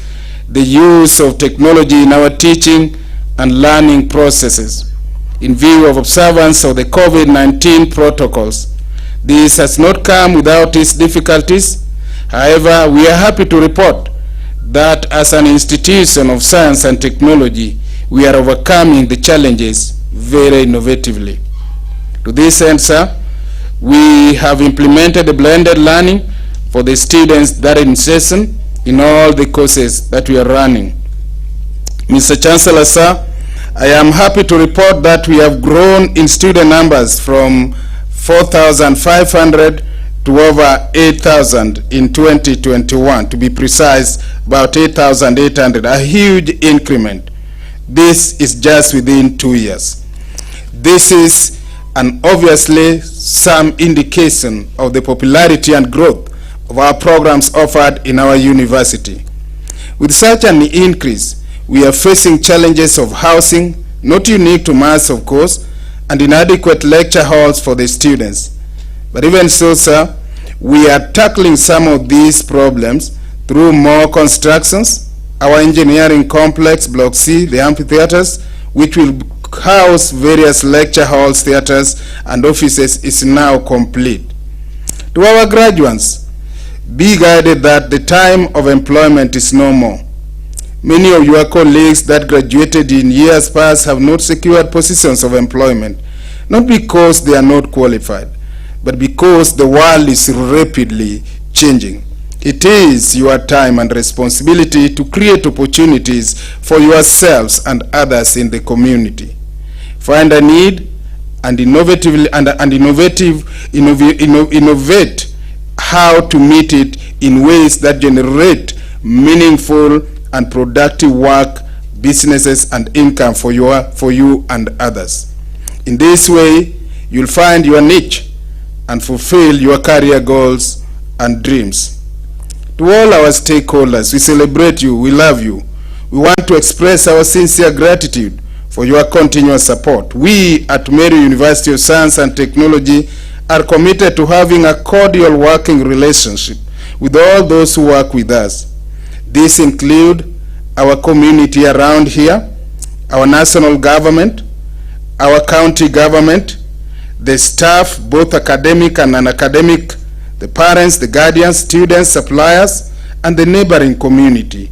the use of technology in our teaching and learning processes in view of observance of the COVID-19 protocols. This has not come without its difficulties. However, we are happy to report that as an institution of science and technology, we are overcoming the challenges very innovatively. To this end, sir, we have implemented a blended learning for the students that are in session in all the courses that we are running. Mr. Chancellor, sir, I am happy to report that we have grown in student numbers from 4,500 to over 8,000 in 2021, to be precise, about 8,800, a huge increment. This is just within 2 years. This is obviously some indication of the popularity and growth of our programs offered in our university. With such an increase, we are facing challenges of housing, not unique to maths, of course, and inadequate lecture halls for the students. But even so, sir, we are tackling some of these problems through more constructions. Our engineering complex, Block C, the amphitheaters, which will house various lecture halls, theaters, and offices, is now complete. To our graduates, be guided that the time of employment is no more. Many of your colleagues that graduated in years past have not secured positions of employment, not because they are not qualified, but because the world is rapidly changing. It is your time and responsibility to create opportunities for yourselves and others in the community. Find a need and innovate how to meet it in ways that generate meaningful and productive work, businesses, and income for you and others. In this way, you'll find your niche and fulfill your career goals and dreams. To all our stakeholders, we celebrate you, we love you. We want to express our sincere gratitude for your continuous support. We at Meru University of Science and Technology are committed to having a cordial working relationship with all those who work with us. These include our community around here, our national government, our county government, the staff, both academic and non-academic, the parents, the guardians, students, suppliers, and the neighboring community.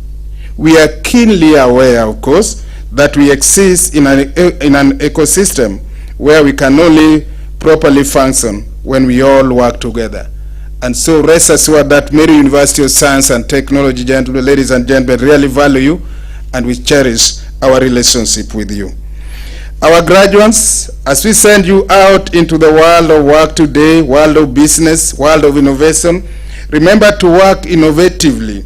We are keenly aware, of course, that we exist in an ecosystem where we can only properly function when we all work together. And so rest assured that Meru University of Science and Technology, gentlemen, ladies and gentlemen, really value you, and we cherish our relationship with you. Our graduates, as we send you out into the world of work today, world of business, world of innovation, remember to work innovatively.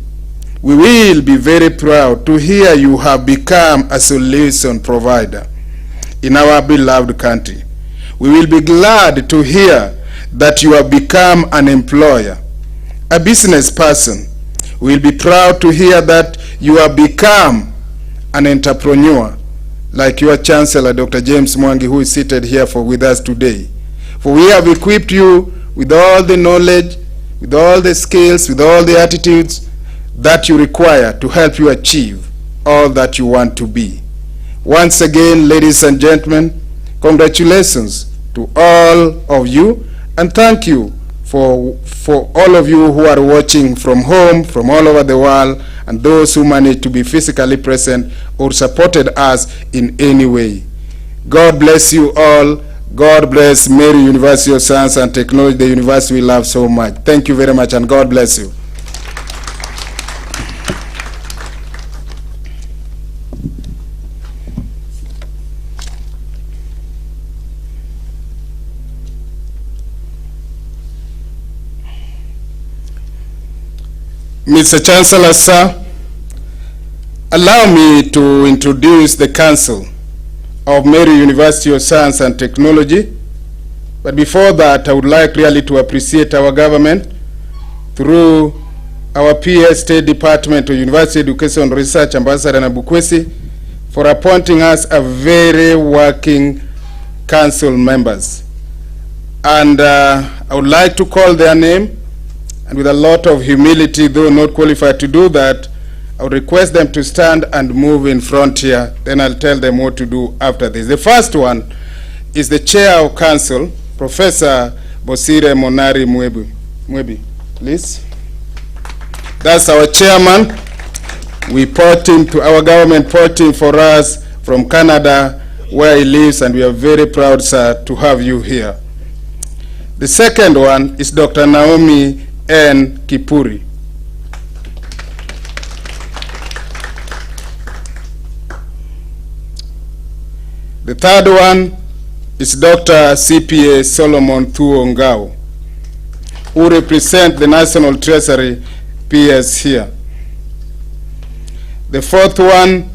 We will be very proud to hear you have become a solution provider in our beloved country. We will be glad to hear that you have become an employer, a business person. We will be proud to hear that you have become an entrepreneur, like your Chancellor, Dr. James Mwangi, who is seated here with us today. For we have equipped you with all the knowledge, with all the skills, with all the attitudes that you require to help you achieve all that you want to be. Once again, ladies and gentlemen, congratulations to all of you, and thank you for all of you who are watching from home, from all over the world, and those who managed to be physically present or supported us in any way. God bless you all. God bless Meru University of Science and Technology, the university we love so much. Thank you very much, and God bless you. Mr. Chancellor, sir, allow me to introduce the Council of Meru University of Science and Technology. But before that, I would like really to appreciate our government through our PS State Department of University Education and Research, Ambassador Nabukwesi, for appointing us a very working council members. And I would like to call their name, and with a lot of humility, though not qualified to do that, I would request them to stand and move in front here, then I'll tell them what to do after this. The first one is the Chair of Council, Professor Bosire Monari Mwebi, please. That's our chairman. We port him to, our government port him for us from Canada, where he lives, and we are very proud, sir, to have you here. The second one is Dr. Naomi N. Kipuri. The third one is Dr. CPA Solomon Thuongao, who represent the National Treasury PS here. The fourth one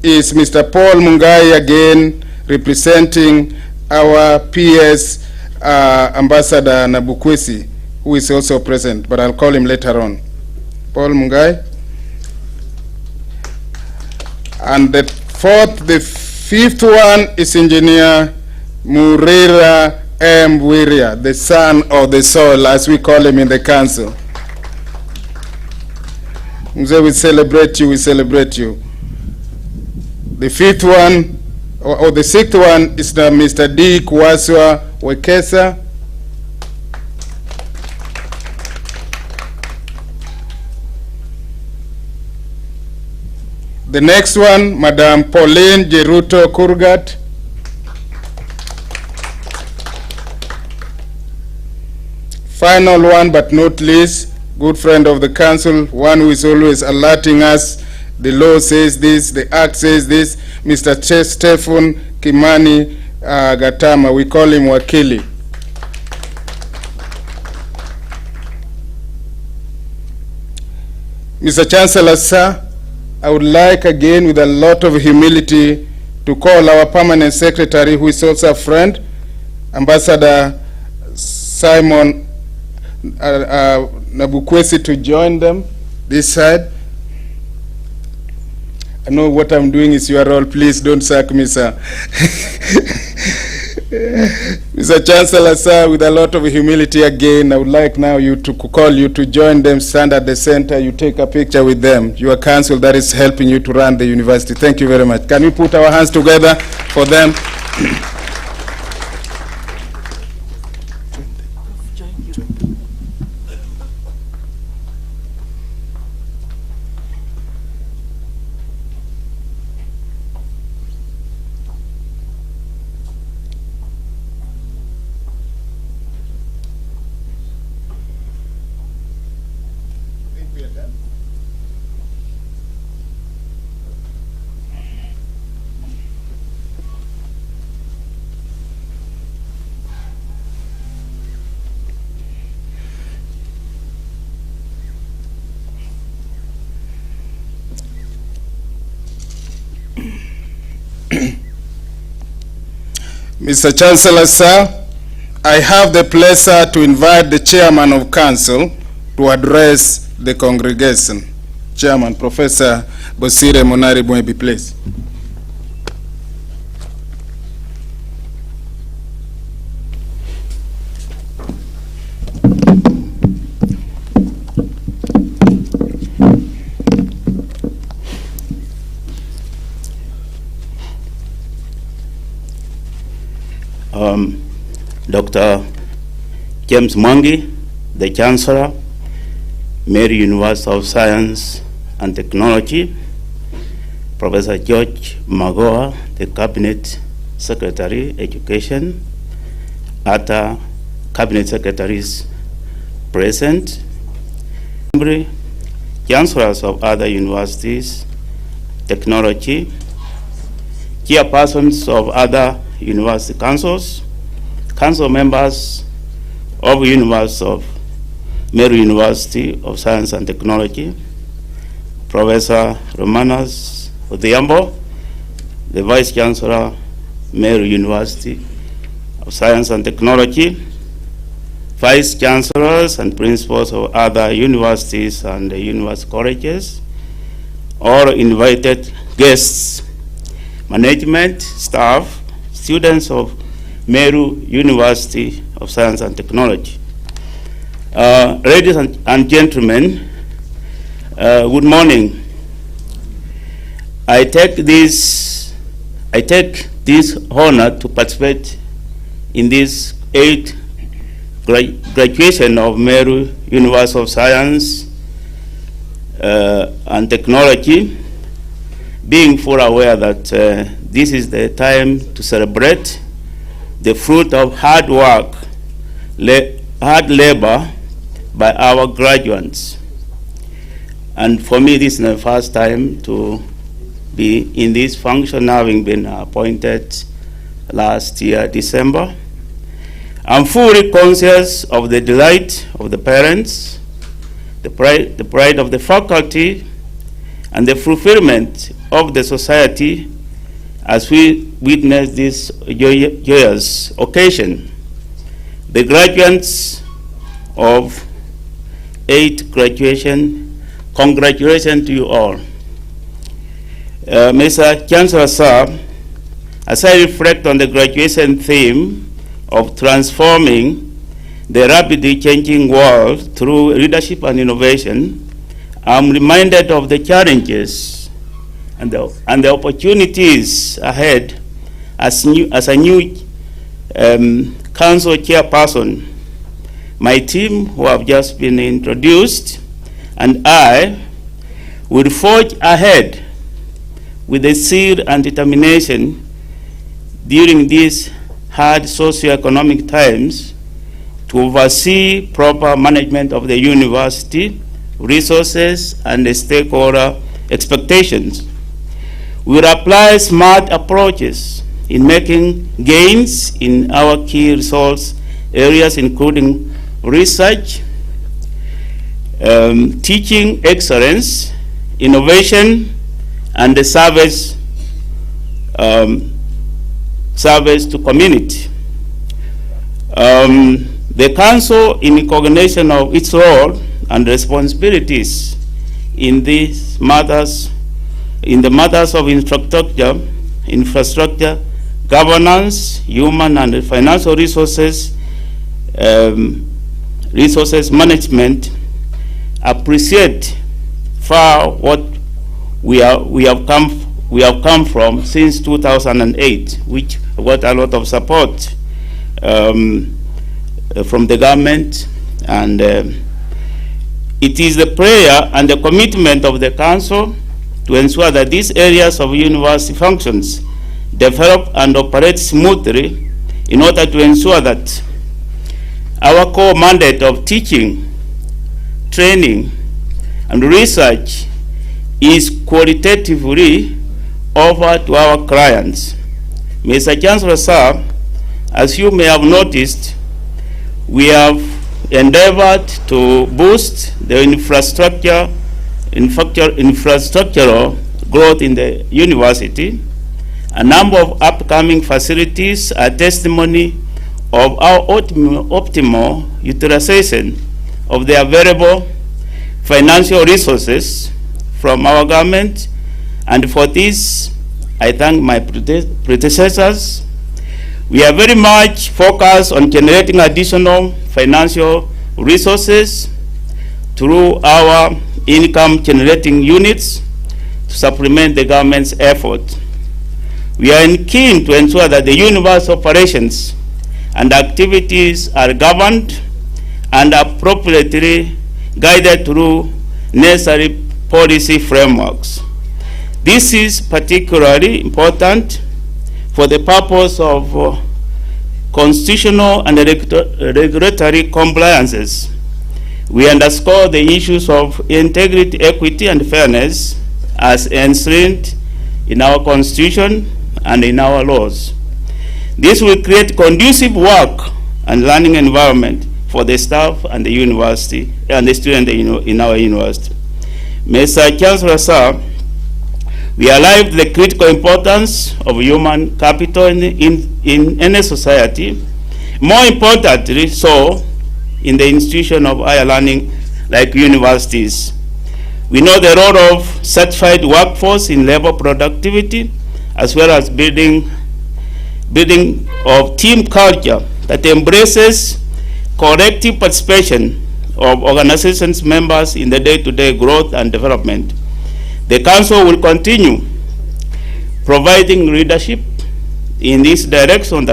is Mr. Paul Mungai, again representing our PS Ambassador Nabukwesi, who is also present, but I'll call him later on. Paul Mungai. And the fifth one is Engineer Murira M. Wiria, the son of the soil, as we call him in the council. Mzee, we celebrate you, we celebrate you. The fifth one, or the sixth one, is Mr. D. Kuwaswa Wekesa. The next one, Madam Pauline Jeruto Kurgat. Final one, but not least, good friend of the council, one who is always alerting us. The law says this, the act says this, Mr. Stephen Kimani Gatama. We call him Wakili. Mr. Chancellor, sir, I would like again, with a lot of humility, to call our permanent secretary, who is also a friend, Ambassador Simon Nabukwesi, to join them this side. I know what I'm doing is your role. Please don't sack me, sir. Mr. Chancellor, sir, with a lot of humility again, I would like now you to call you to join them, stand at the center, you take a picture with them, your council that is helping you to run the university. Thank you very much. Can we put our hands together for them? Mr. Chancellor, sir, I have the pleasure to invite the Chairman of Council to address the congregation. Chairman, Professor Bosire Monari Mwebi, please. Dr. James Mwangi, the Chancellor, Meru University of Science and Technology, Professor George Magoha, the Cabinet Secretary, Education, other Cabinet Secretaries present, Chancellors of other universities, technology, chairpersons of other university councils, council members of University of Meru University of Science and Technology, Professor Romanas Odhiambo, the Vice Chancellor, Meru University of Science and Technology, Vice Chancellors and Principals of other universities and university colleges, all invited guests, management, staff, students of Meru University of Science and Technology. Ladies and gentlemen, good morning. I take this honor to participate in this 8th graduation of Meru University of Science and Technology, being fully aware that this is the time to celebrate the fruit of hard work, hard labor by our graduates. And for me, this is the first time to be in this function, having been appointed last year, December. I'm fully conscious of the delight of the parents, the pride of the faculty, and the fulfillment of the society as we witness this joyous occasion. The graduates of 8th graduation, congratulations to you all. Mr. Chancellor, sir, as I reflect on the graduation theme of transforming the rapidly changing world through leadership and innovation, I'm reminded of the challenges and the opportunities ahead as a new council chairperson. My team, who have just been introduced, and I will forge ahead with the zeal and determination during these hard socioeconomic times to oversee proper management of the university, resources, and the stakeholder expectations. We will apply smart approaches in making gains in our key resource areas, including research, teaching excellence, innovation, and the service to community. The council, in recognition of its role and responsibilities in these matters, in the matters of infrastructure, governance, human and financial resources, resources management, appreciate far what we have come from since 2008, which got a lot of support from the government, and it is the prayer and the commitment of the council to ensure that these areas of university functions develop and operate smoothly in order to ensure that our core mandate of teaching, training, and research is qualitatively offered to our clients. Mr. Chancellor, sir, as you may have noticed, we have endeavored to boost the infrastructural growth in the university. A number of upcoming facilities are testimony of our optimal utilization of the available financial resources from our government, and for this I thank my predecessors. We are very much focused on generating additional financial resources through our income generating units to supplement the government's effort. We are keen to ensure that the university operations and activities are governed and appropriately guided through necessary policy frameworks. This is particularly important for the purpose of constitutional and regulatory compliances. We underscore the issues of integrity, equity, and fairness as enshrined in our Constitution and in our laws. This will create conducive work and learning environment for the staff and the university and the students in our university. Mr. Chancellor, sir, we realize the critical importance of human capital in any society, more importantly so in the institution of higher learning like universities. We know the role of certified workforce in labor productivity, as well as building of team culture that embraces collective participation of organizations members in the day-to-day growth and development. The council will continue providing leadership in this direction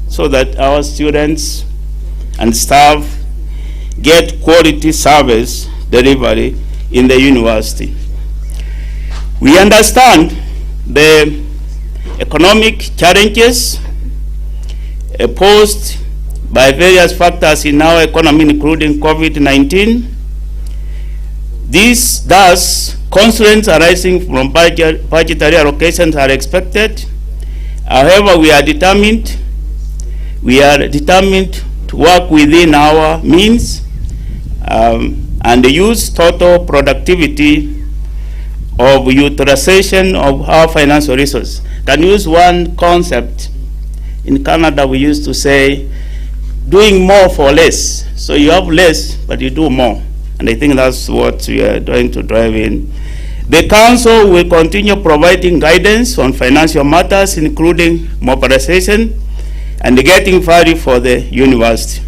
so that our students and staff get quality service delivery in the university. We understand the economic challenges posed by various factors in our economy, including COVID-19. Thus, constraints arising from budgetary allocations are expected. However, we are determined to work within our means and use total productivity of utilization of our financial resources. Can use one concept. In Canada, we used to say, doing more for less. So you have less, but you do more. And I think that's what we are trying to drive in. The Council will continue providing guidance on financial matters, including mobilization and getting value for the university.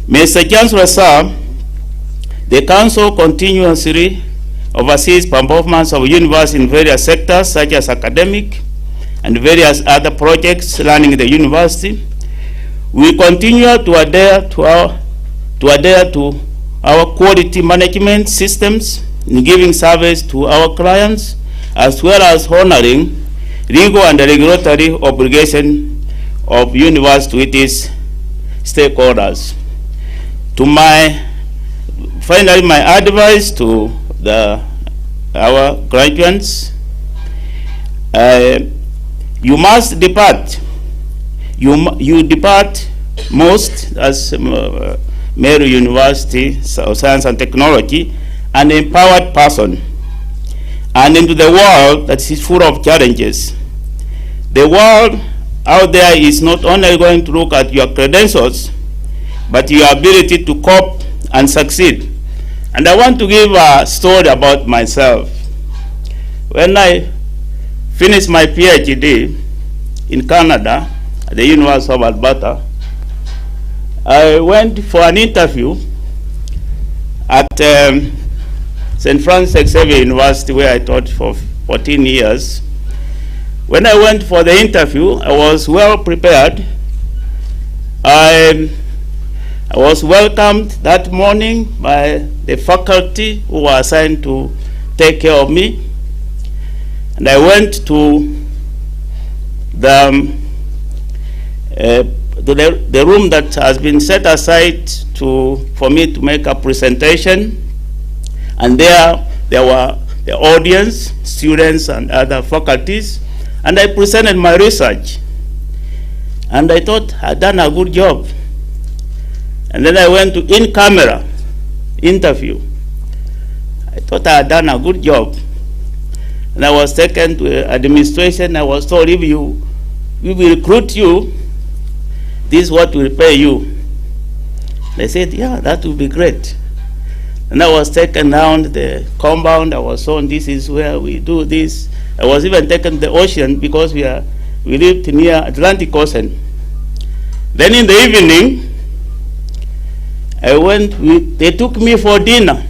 Mr. Chancellor, sir, the Council continuously oversees performance of university in various sectors, such as academic and various other projects running the university. We continue to adhere to our quality management systems in giving service to our clients, as well as honoring legal and regulatory obligation of university with its stakeholders. Finally, my advice to our graduates: you must depart. You depart most as Meru University of Science and Technology, an empowered person, and into the world that is full of challenges. The world out there is not only going to look at your credentials, but your ability to cope and succeed. And I want to give a story about myself. When I finished my PhD in Canada at the University of Alberta, I went for an interview at St. Francis Xavier University, where I taught for 14 years. When I went for the interview, I was well prepared. I was welcomed that morning by the faculty who were assigned to take care of me. And I went to the room that has been set aside for me to make a presentation. And there were the audience, students and other faculties. And I presented my research. And I thought I'd done a good job. And then I went to in-camera interview. I thought I had done a good job. And I was taken to administration. I was told, if we will recruit you, this is what will pay you. They said, yeah, that would be great. And I was taken down the compound. I was shown, this is where we do this. I was even taken to the ocean because we lived near Atlantic Ocean. Then in the evening, they took me for dinner.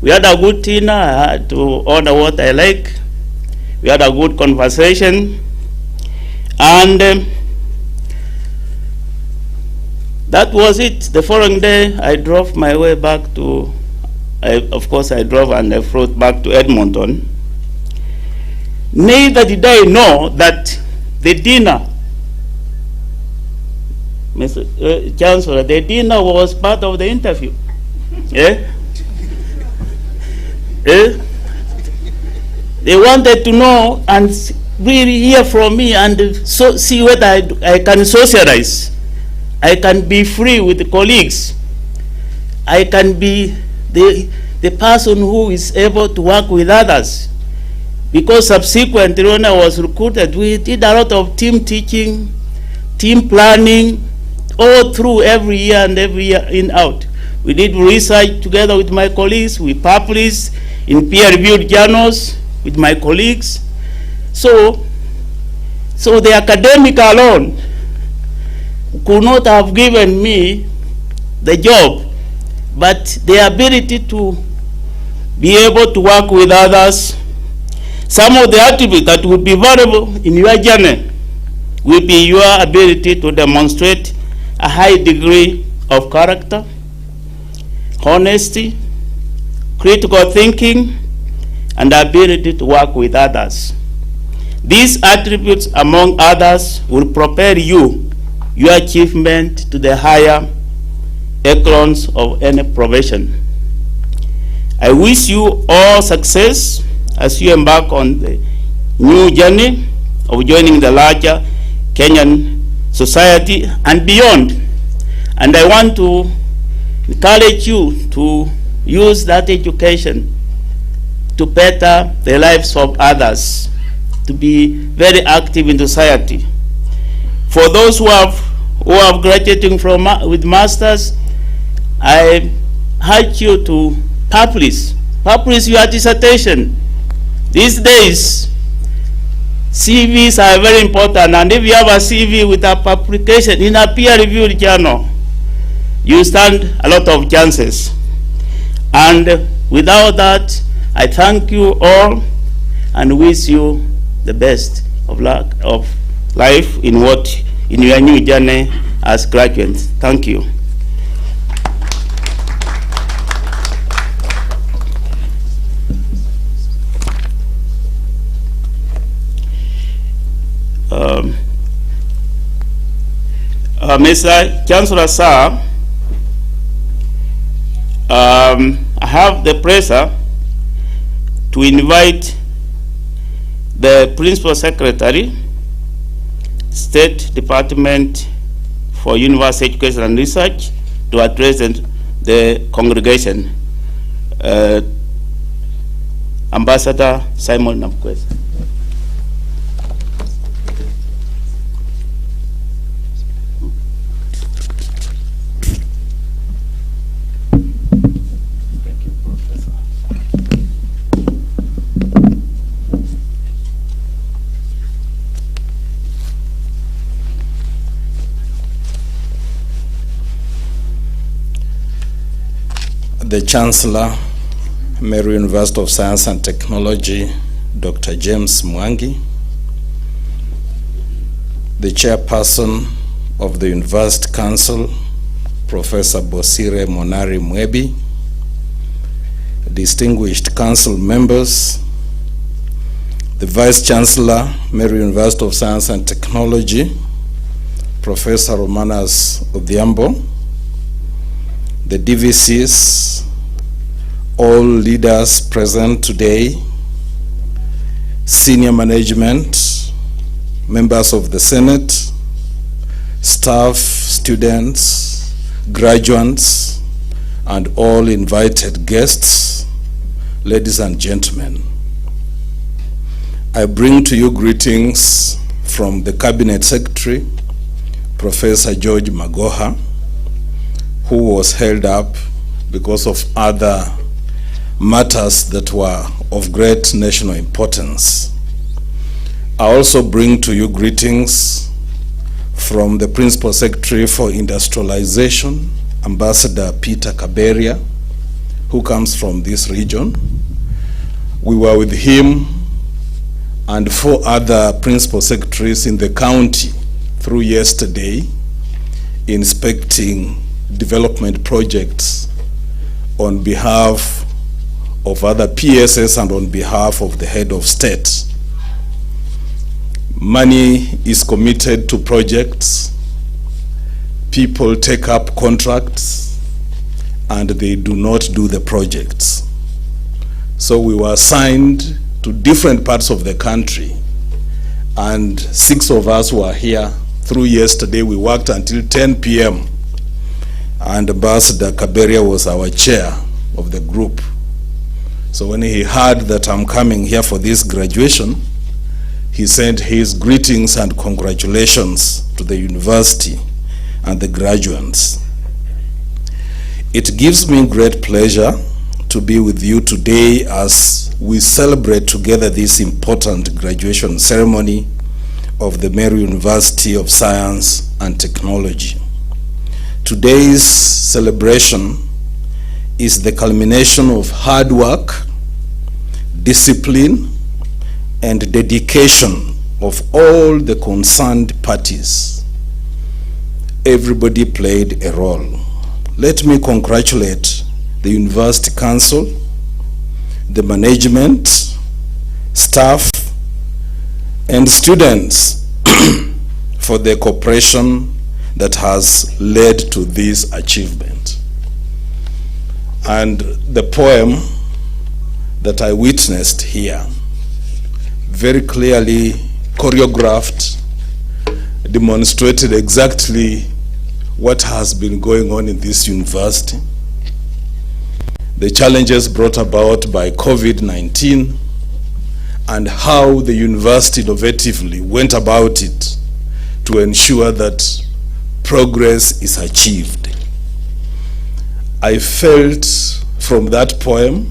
We had a good dinner. I had to order what I like. We had a good conversation. And that was it. The following day, I drove my way back of course, I drove and I flew back to Edmonton. Neither did I know that the dinner, Mr. Chancellor, the dinner was part of the interview. Yeah? They wanted to know and really hear from me and see whether I can socialize. I can be free with the colleagues. I can be the person who is able to work with others. Because subsequently, when I was recruited, we did a lot of team teaching, team planning, all through every year and every year in out. We did research together with my colleagues. We published in peer-reviewed journals with my colleagues. So the academic alone could not have given me the job, but the ability to be able to work with others, Some of the attributes that will be valuable in your journey will be your ability to demonstrate a high degree of character, honesty, critical thinking, and ability to work with others. These attributes, among others, will propel your achievement to the higher echelons of any profession. I wish you all success as you embark on the new journey of joining the larger Kenyan society and beyond. And I want to encourage you to use that education to better the lives of others, to be very active in society. For those who have graduating from with masters, I urge you to publish your dissertation. These days, CVs are very important, and if you have a CV with a publication in a peer-reviewed journal, you stand a lot of chances. And without that, I thank you all and wish you the best of luck of life in your new journey as graduates. Thank you. Mr. Chancellor, sir, I have the pleasure to invite the Principal Secretary, State Department for University Education and Research, to address the congregation. Ambassador Simon Namkwesa. The Chancellor, Meru University of Science and Technology, Dr. James Mwangi, the Chairperson of the University Council, Professor Bosire Monari Mwebi, distinguished council members, the Vice Chancellor, Meru University of Science and Technology, Professor Romanas Odhiambo, the DVCs, all leaders present today, senior management, members of the Senate, staff, students, graduates, and all invited guests, ladies and gentlemen. I bring to you greetings from the Cabinet Secretary, Professor George Magoha, who was held up because of other matters that were of great national importance. I also bring to you greetings from the Principal Secretary for Industrialization, Ambassador Peter Kaberia, who comes from this region. We were with him and 4 other Principal Secretaries in the county through yesterday, inspecting development projects on behalf of other PSS and on behalf of the head of state. Money is committed to projects, people take up contracts, and they do not do the projects. So we were assigned to different parts of the country, and 6 of us were here through yesterday. We worked until 10 p.m. and Ambassador Kaberia was our chair of the group. So when he heard that I'm coming here for this graduation, he sent his greetings and congratulations to the university and the graduates. It gives me great pleasure to be with you today as we celebrate together this important graduation ceremony of the Meru University of Science and Technology. Today's celebration is the culmination of hard work, discipline, and dedication of all the concerned parties. Everybody played a role. Let me congratulate the University Council, the management, staff, and students for their cooperation that has led to this achievement. And the poem that I witnessed here, very clearly choreographed, demonstrated exactly what has been going on in this university, the challenges brought about by COVID-19, and how the university innovatively went about it to ensure that progress is achieved. I felt from that poem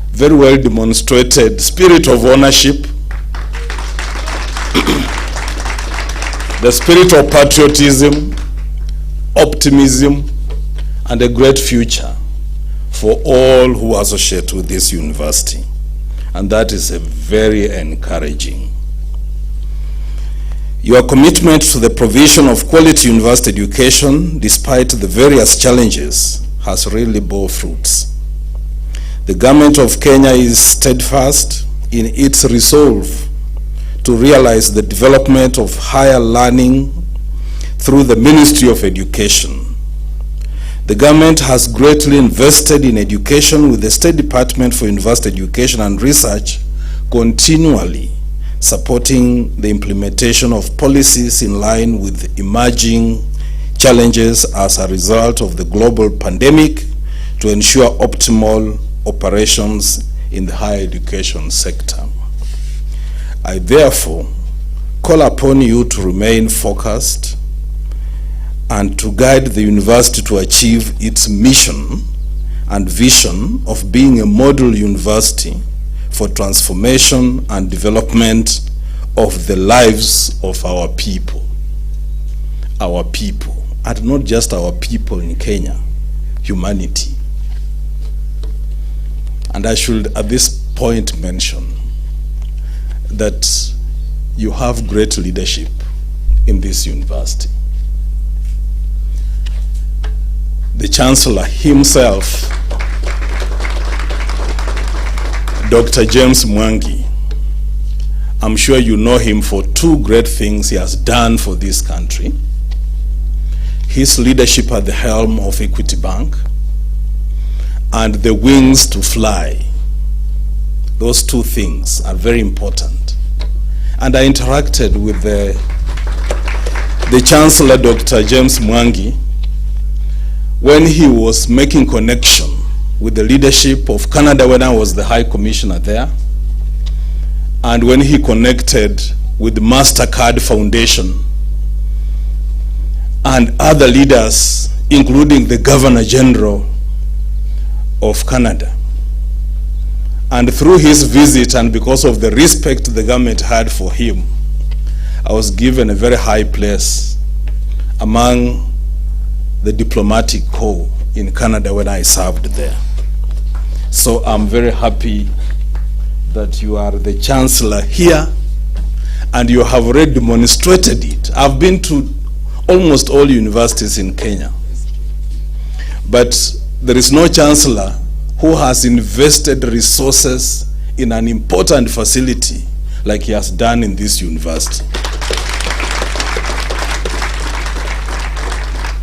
very well demonstrated spirit of ownership, the spirit of patriotism, optimism, and a great future for all who associate with this university. And that is very encouraging. Your commitment to the provision of quality university education, despite the various challenges, has really bore fruits. The government of Kenya is steadfast in its resolve to realize the development of higher learning through the Ministry of Education. The government has greatly invested in education, with the State Department for University Education and Research continually supporting the implementation of policies in line with emerging challenges as a result of the global pandemic to ensure optimal operations in the higher education sector. I therefore call upon you to remain focused and to guide the university to achieve its mission and vision of being a model university for transformation and development of the lives of our people, and not just our people in Kenya, humanity. And I should at this point mention that you have great leadership in this university. The Chancellor himself, Dr. James Mwangi, I'm sure you know him for two great things he has done for this country. His leadership at the helm of Equity Bank and the wings to fly. Those two things are very important. And I interacted with the Chancellor, Dr. James Mwangi, when he was making connection with the leadership of Canada when I was the High Commissioner there, and when he connected with the MasterCard Foundation and other leaders, including the Governor General of Canada. And through his visit, and because of the respect the government had for him, I was given a very high place among the diplomatic corps in Canada when I served there. So I'm very happy that you are the Chancellor here, and you have already demonstrated it. I've been to almost all universities in Kenya, but there is no Chancellor who has invested resources in an important facility like he has done in this university.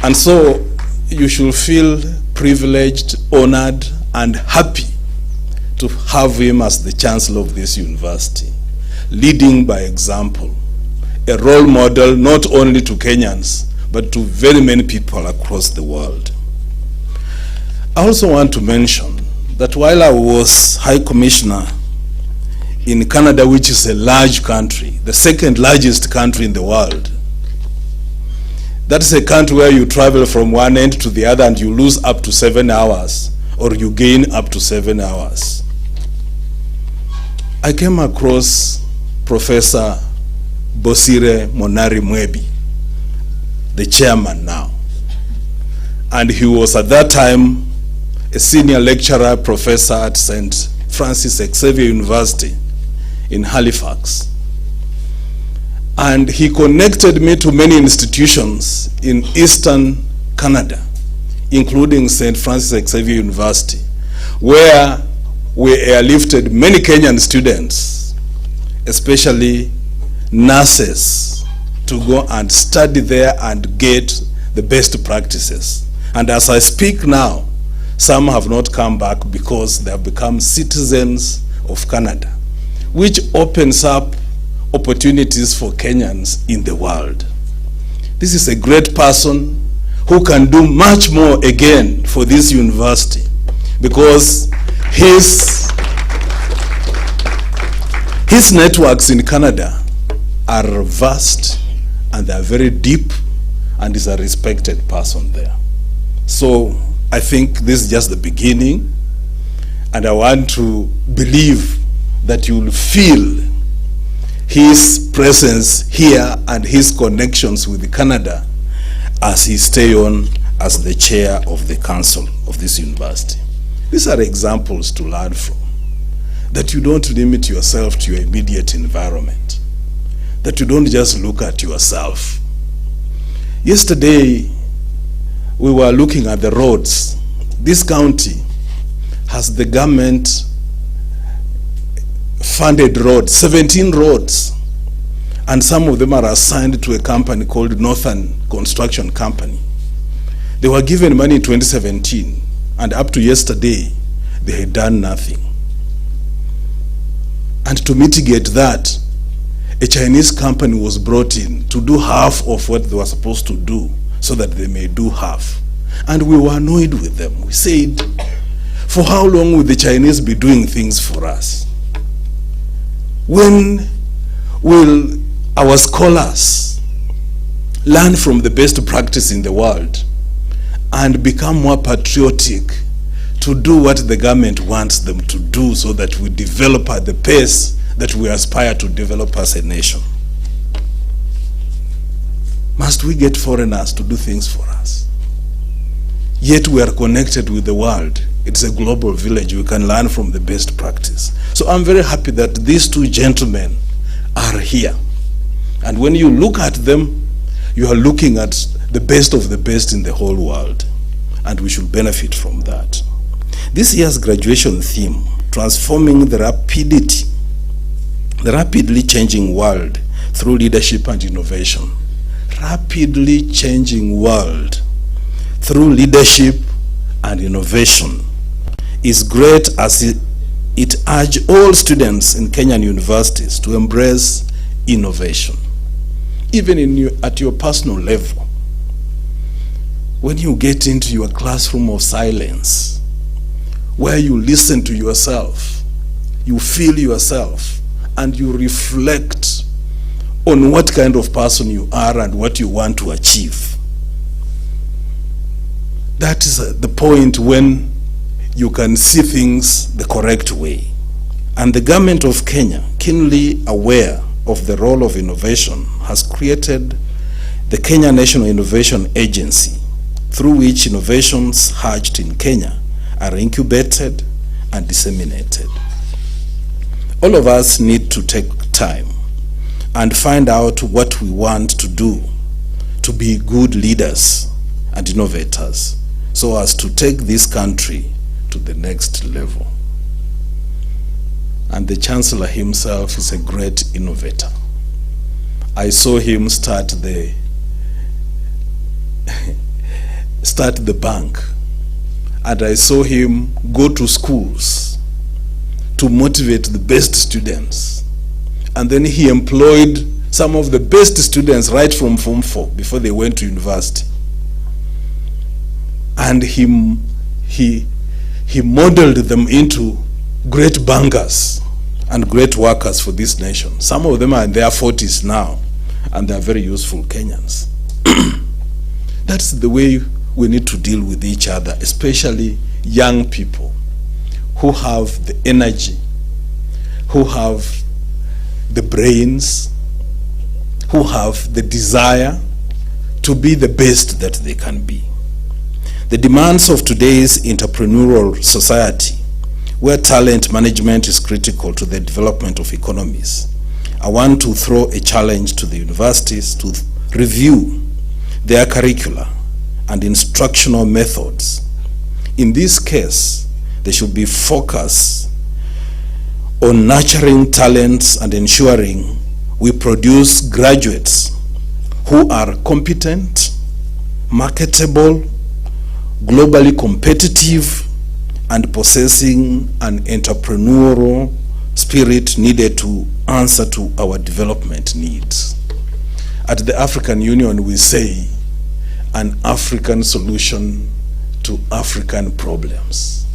And so you should feel privileged, honored, and happy to have him as the Chancellor of this university, leading by example, a role model not only to Kenyans, but to very many people across the world. I also want to mention that while I was High Commissioner in Canada, which is a large country, the second largest country in the world, that is a country where you travel from one end to the other and you lose up to 7 hours, or you gain up to 7 hours. I came across Professor Bosire Monari Mwebi, the chairman now. And he was at that time a senior lecturer professor at St. Francis Xavier University in Halifax. And he connected me to many institutions in Eastern Canada, including St. Francis Xavier University, where we airlifted many Kenyan students, especially nurses, to go and study there and get the best practices. And as I speak now, some have not come back because they have become citizens of Canada, which opens up opportunities for Kenyans in the world. This is a great person who can do much more again for this university, because his networks in Canada are vast and they are very deep, and is a respected person there. So I think this is just the beginning, and I want to believe that you will feel his presence here and his connections with Canada as he stay on as the chair of the council of this university. These are examples to learn from, that you don't limit yourself to your immediate environment, that you don't just look at yourself. Yesterday, we were looking at the roads. This county has the government funded roads, 17 roads, and some of them are assigned to a company called Northern Construction Company. They were given money in 2017, and up to yesterday, they had done nothing. And to mitigate that, a Chinese company was brought in to do half of what they were supposed to do, so that they may do half. And we were annoyed with them. We said, for how long will the Chinese be doing things for us? When will our scholars learn from the best practice in the world and become more patriotic to do what the government wants them to do, so that we develop at the pace that we aspire to develop as a nation? Must we get foreigners to do things for us? Yet we are connected with the world. It's a global village. We can learn from the best practice. So I'm very happy that these two gentlemen are here. And when you look at them, you are looking at the best of the best in the whole world. And we should benefit from that. This year's graduation theme, transforming the rapidly changing world through leadership and innovation. Rapidly changing world through leadership and innovation is great, as it urges all students in Kenyan universities to embrace innovation, even at your personal level. When you get into your classroom of silence, where you listen to yourself, you feel yourself, and you reflect on what kind of person you are and what you want to achieve. That is the point when you can see things the correct way. And the government of Kenya, keenly aware of the role of innovation, has created the Kenya National Innovation Agency, through which innovations hatched in Kenya are incubated and disseminated. All of us need to take time and find out what we want to do to be good leaders and innovators, so as to take this country to the next level. And the Chancellor himself is a great innovator. I saw him start the bank, and I saw him go to schools to motivate the best students. And then he employed some of the best students right from Form 4 before they went to university. And he modeled them into great bankers and great workers for this nation. Some of them are in their 40s now, and they are very useful Kenyans. That's the way we need to deal with each other, especially young people who have the energy, who have the brains, who have the desire to be the best that they can be. The demands of today's entrepreneurial society where talent management is critical to the development of economies, I want to throw a challenge to the universities to review their curricula and instructional methods. In this case, there should be focus on nurturing talents and ensuring we produce graduates who are competent, marketable, globally competitive, and possessing an entrepreneurial spirit needed to answer to our development needs. At the African Union, we say an African solution to African problems.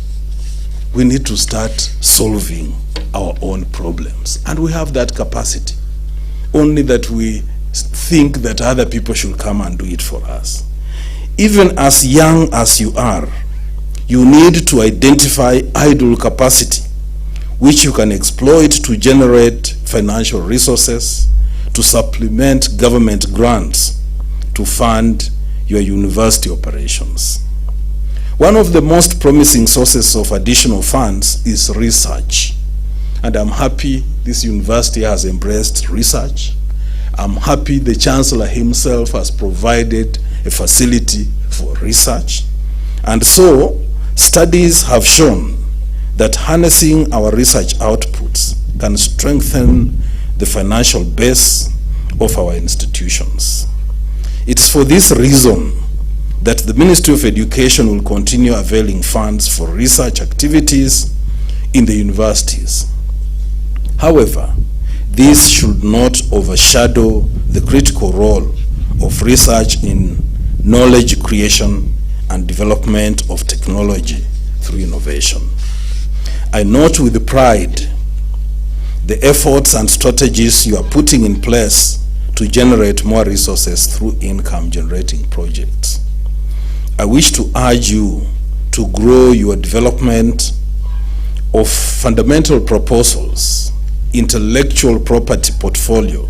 We need to start solving our own problems, and we have that capacity. Only that we think that other people should come and do it for us. Even as young as you are, you need to identify idle capacity which you can exploit to generate financial resources, to supplement government grants, to fund your university operations. One of the most promising sources of additional funds is research. And I'm happy this university has embraced research. I'm happy the Chancellor himself has provided a facility for research. And so, studies have shown that harnessing our research outputs can strengthen the financial base of our institutions. It's for this reason that the Ministry of Education will continue availing funds for research activities in the universities. However, this should not overshadow the critical role of research in knowledge creation and development of technology through innovation. I note with pride the efforts and strategies you are putting in place to generate more resources through income-generating projects. I wish to urge you to grow your development of fundamental proposals, intellectual property portfolio,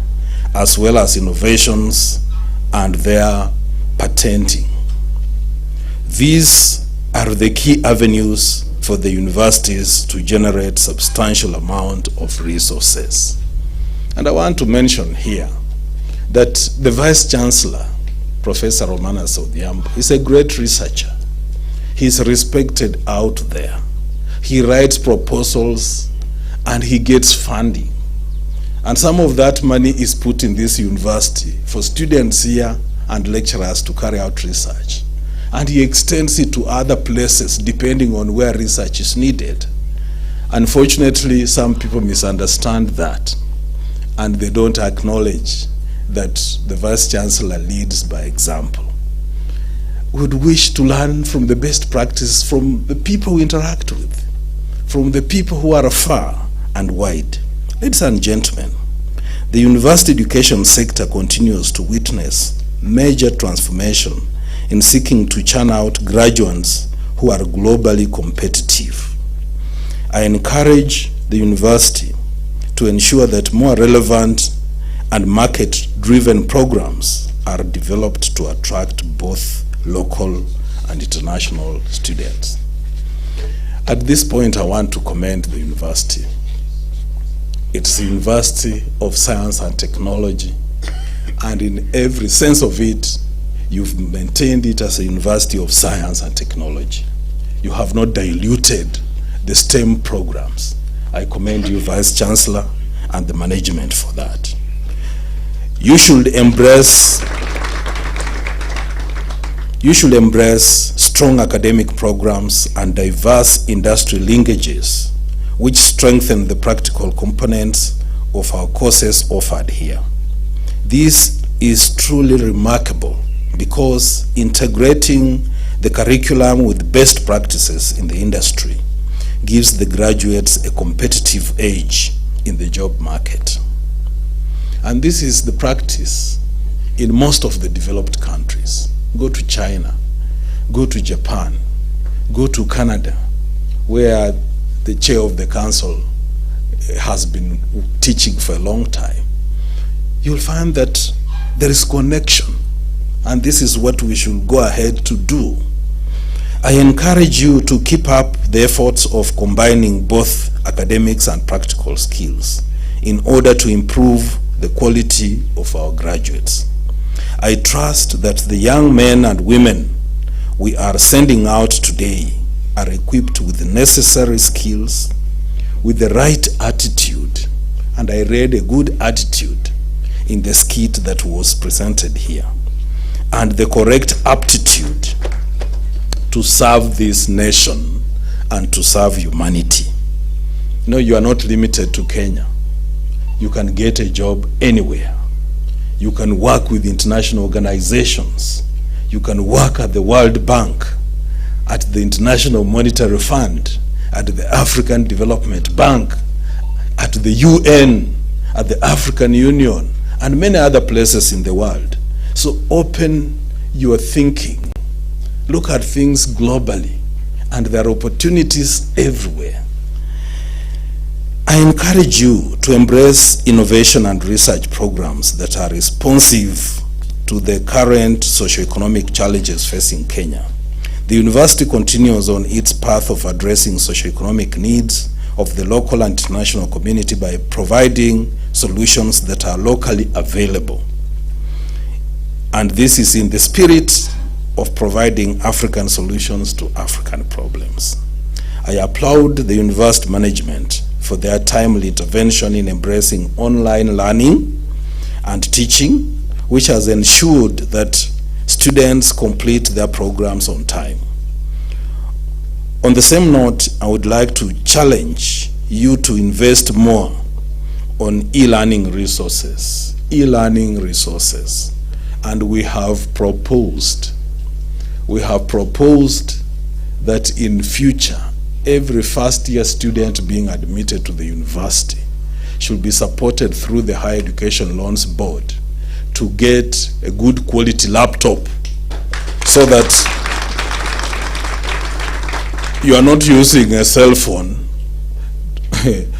as well as innovations and their patenting. These are the key avenues for the universities to generate substantial amount of resources. And I want to mention here that the Vice Chancellor, Professor Romana Sodiambo, is a great researcher. He's respected out there. He writes proposals and he gets funding. And some of that money is put in this university for students here and lecturers to carry out research. And he extends it to other places depending on where research is needed. Unfortunately, some people misunderstand that and they don't acknowledge that the Vice Chancellor leads by example. We would wish to learn from the best practices from the people we interact with, from the people who are far and wide. Ladies and gentlemen, the university education sector continues to witness major transformation in seeking to churn out graduates who are globally competitive. I encourage the university to ensure that more relevant and market-driven programs are developed to attract both local and international students. At this point, I want to commend the university. It's the University of Science and Technology, and in every sense of it, you've maintained it as a University of Science and Technology. You have not diluted the STEM programs. I commend you, Vice Chancellor, and the management for that. You should embrace strong academic programs and diverse industry linkages which strengthen the practical components of our courses offered here. This is truly remarkable because integrating the curriculum with best practices in the industry gives the graduates a competitive edge in the job market. And this is the practice in most of the developed countries. Go to China, go to Japan, go to Canada, where the chair of the council has been teaching for a long time. You'll find that there is connection, and this is what we should go ahead to do. I encourage you to keep up the efforts of combining both academics and practical skills in order to improve the quality of our graduates. I trust that the young men and women we are sending out today are equipped with the necessary skills, with the right attitude, and I read a good attitude in the skit that was presented here, and the correct aptitude to serve this nation and to serve humanity. No, you are not limited to Kenya. You can get a job anywhere. You can work with international organizations. You can work at the World Bank, at the International Monetary Fund, at the African Development Bank, at the UN, at the African Union, and many other places in the world. So open your thinking. Look at things globally, and there are opportunities everywhere. I encourage you to embrace innovation and research programs that are responsive to the current socioeconomic challenges facing Kenya. The university continues on its path of addressing socioeconomic needs of the local and international community by providing solutions that are locally available. And this is in the spirit of providing African solutions to African problems. I applaud the university management for their timely intervention in embracing online learning and teaching, which has ensured that students complete their programs on time. On the same note, I would like to challenge you to invest more on e-learning resources. E-learning resources. And we have proposed that in future, every first-year student being admitted to the university should be supported through the Higher Education Loans Board to get a good quality laptop, so that you are not using a cell phone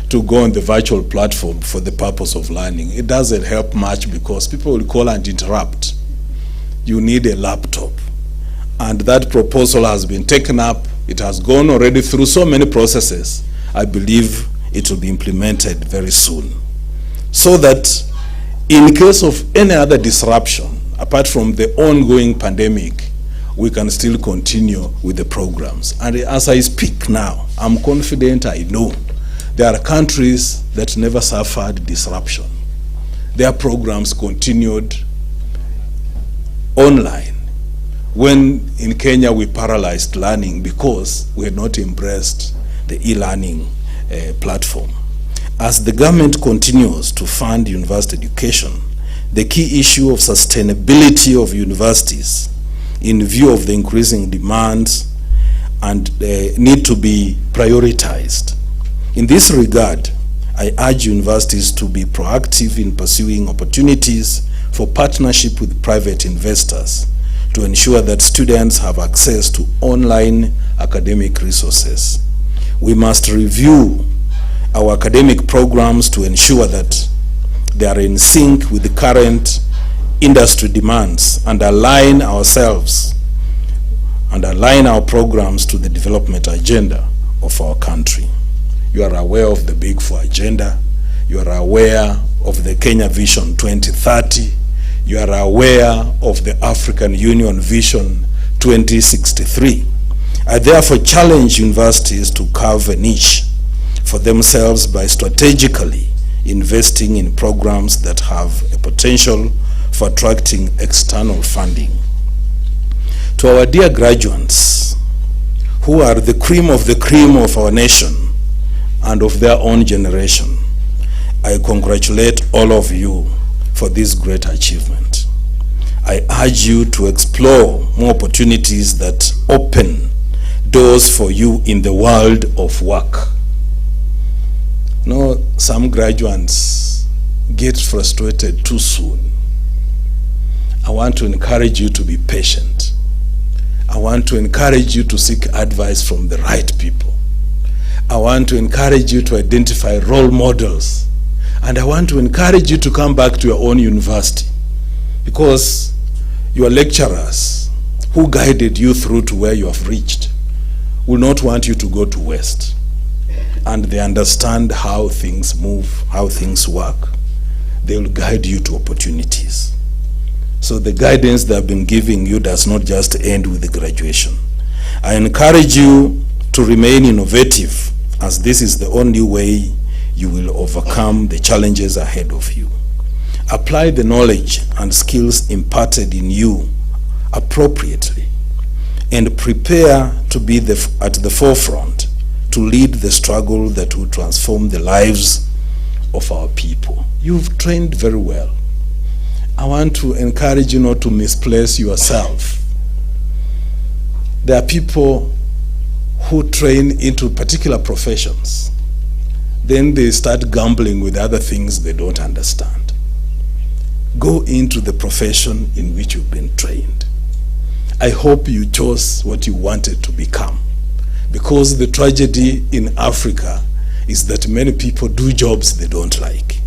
to go on the virtual platform for the purpose of learning. It doesn't help much because people will call and interrupt. You need a laptop. And that proposal has been taken up. It has gone already through so many processes. I believe it will be implemented very soon, so that in case of any other disruption, apart from the ongoing pandemic, we can still continue with the programs. And as I speak now, I'm confident, I know, there are countries that never suffered disruption. Their programs continued online. When in Kenya we paralyzed learning because we had not embraced the e-learning platform. As the government continues to fund university education, the key issue of sustainability of universities in view of the increasing demands and need to be prioritized. In this regard, I urge universities to be proactive in pursuing opportunities for partnership with private investors to ensure that students have access to online academic resources. We must review our academic programs to ensure that they are in sync with the current industry demands and align ourselves and align our programs to the development agenda of our country. You are aware of the Big Four agenda. You are aware of the Kenya Vision 2030. You are aware of the African Union Vision 2063. I therefore challenge universities to carve a niche for themselves by strategically investing in programs that have a potential for attracting external funding. To our dear graduates, who are the cream of our nation and of their own generation, I congratulate all of you for this great achievement. I urge you to explore more opportunities that open doors for you in the world of work. No, some graduates get frustrated too soon. I want to encourage you to be patient. I want to encourage you to seek advice from the right people. I want to encourage you to identify role models. And I want to encourage you to come back to your own university, because your lecturers who guided you through to where you have reached will not want you to go to West. And they understand how things move, how things work. They will guide you to opportunities. So the guidance they have been giving you does not just end with the graduation. I encourage you to remain innovative, as this is the only way you will overcome the challenges ahead of you. Apply the knowledge and skills imparted in you appropriately, and prepare to be at the forefront to lead the struggle that will transform the lives of our people. You've trained very well. I want to encourage you not to misplace yourself. There are people who train into particular professions. Then they start gambling with other things they don't understand. Go into the profession in which you've been trained. I hope you chose what you wanted to become, because the tragedy in Africa is that many people do jobs they don't like.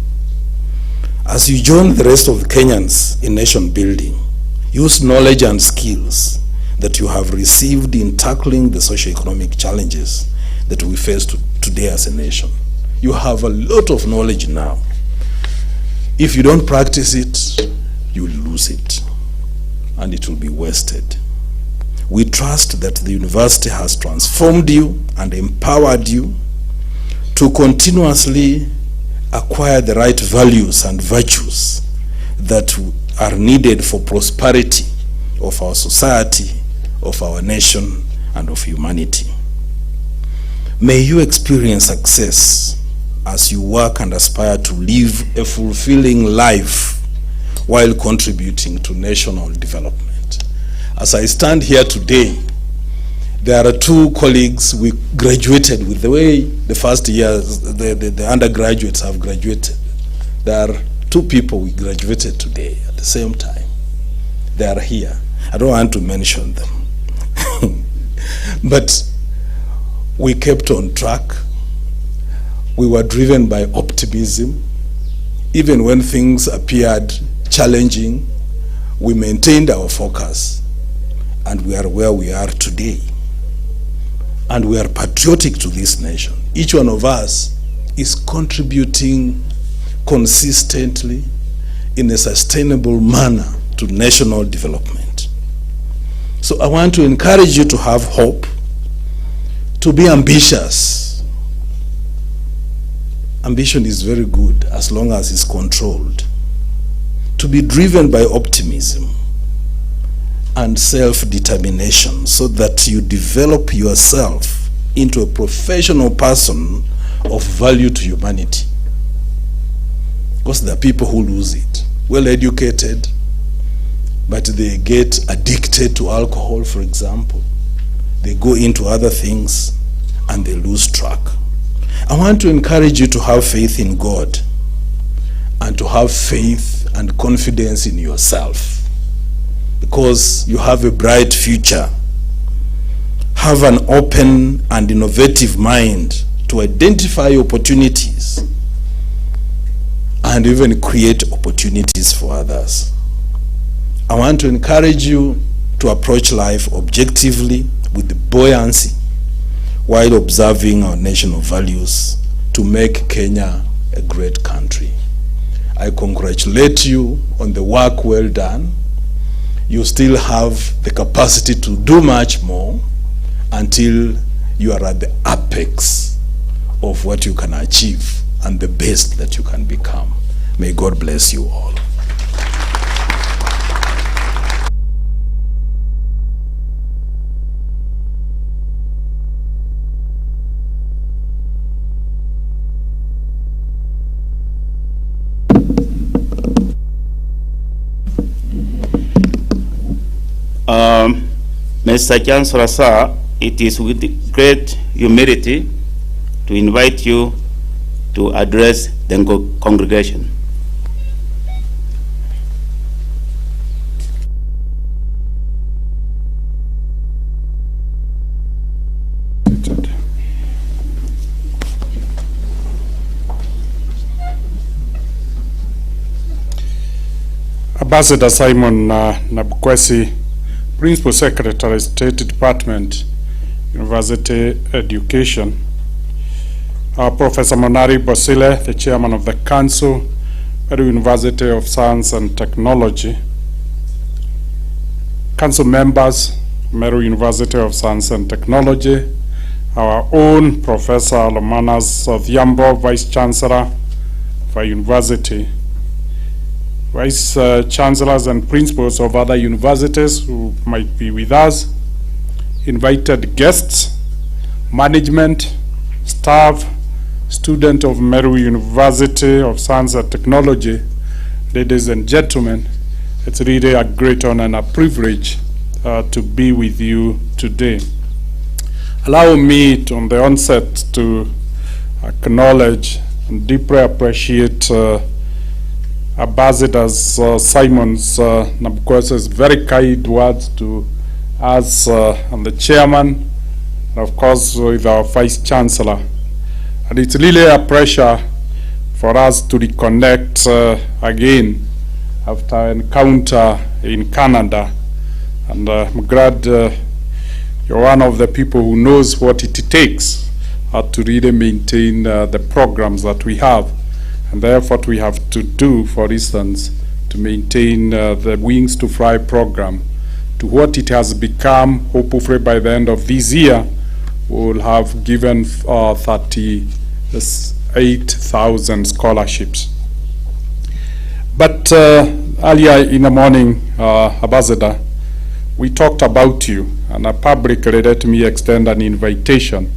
As you join the rest of the Kenyans in nation building, use knowledge and skills that you have received in tackling the socio-economic challenges that we face today as a nation. You have a lot of knowledge now. If you don't practice it, you will lose it, and it will be wasted. We trust that the university has transformed you and empowered you to continuously acquire the right values and virtues that are needed for prosperity of our society, of our nation, and of humanity. May you experience success as you work and aspire to live a fulfilling life while contributing to national development. As I stand here today, there are two colleagues we graduated with. The way the first years, the undergraduates have graduated, there are two people we graduated today at the same time. They are here. I don't want to mention them. But we kept on track. We were driven by optimism. Even when things appeared challenging, we maintained our focus, and we are where we are today. And we are patriotic to this nation. Each one of us is contributing consistently in a sustainable manner to national development. So I want to encourage you to have hope, to be ambitious. Ambition is very good as long as it's controlled. To be driven by optimism and self-determination, so that you develop yourself into a professional person of value to humanity. Because there are people who lose it. Well-educated, but they get addicted to alcohol, for example. They go into other things and they lose track. I want to encourage you to have faith in God and to have faith and confidence in yourself, because you have a bright future. Have an open and innovative mind to identify opportunities and even create opportunities for others. I want to encourage you to approach life objectively with buoyancy while observing our national values to make Kenya a great country. I congratulate you on the work well done. You still have the capacity to do much more until you are at the apex of what you can achieve and the best that you can become. May God bless you all. Mr. Chancellor, sir, it is with great humility to invite you to address the congregation. Ambassador Simon Nabukwesi, Principal Secretary, State Department, University Education. Professor Monari Bosile, the Chairman of the Council, Meru University of Science and Technology. Council members, Meru University of Science and Technology, our own Professor Lomanas Odhiambo, Vice Chancellor of our university, Vice Chancellors and Principals of other universities who might be with us, invited guests, management, staff, student of Meru University of Science and Technology, ladies and gentlemen, it's really a great honor and a privilege to be with you today. Allow me to, on the onset, to acknowledge and deeply appreciate Ambassador Simon's Nabukwase's very kind words to us and the chairman, and of course with our Vice Chancellor. And it's really a pleasure for us to reconnect again after an encounter in Canada. And I'm glad you're one of the people who knows what it takes to really maintain the programs that we have and the effort we have to do, for instance, to maintain the Wings to Fly program to what it has become. Hopefully by the end of this year, we'll have given 38,000 scholarships. But earlier in the morning, Ambassador, we talked about you, and publicly let me extend an invitation.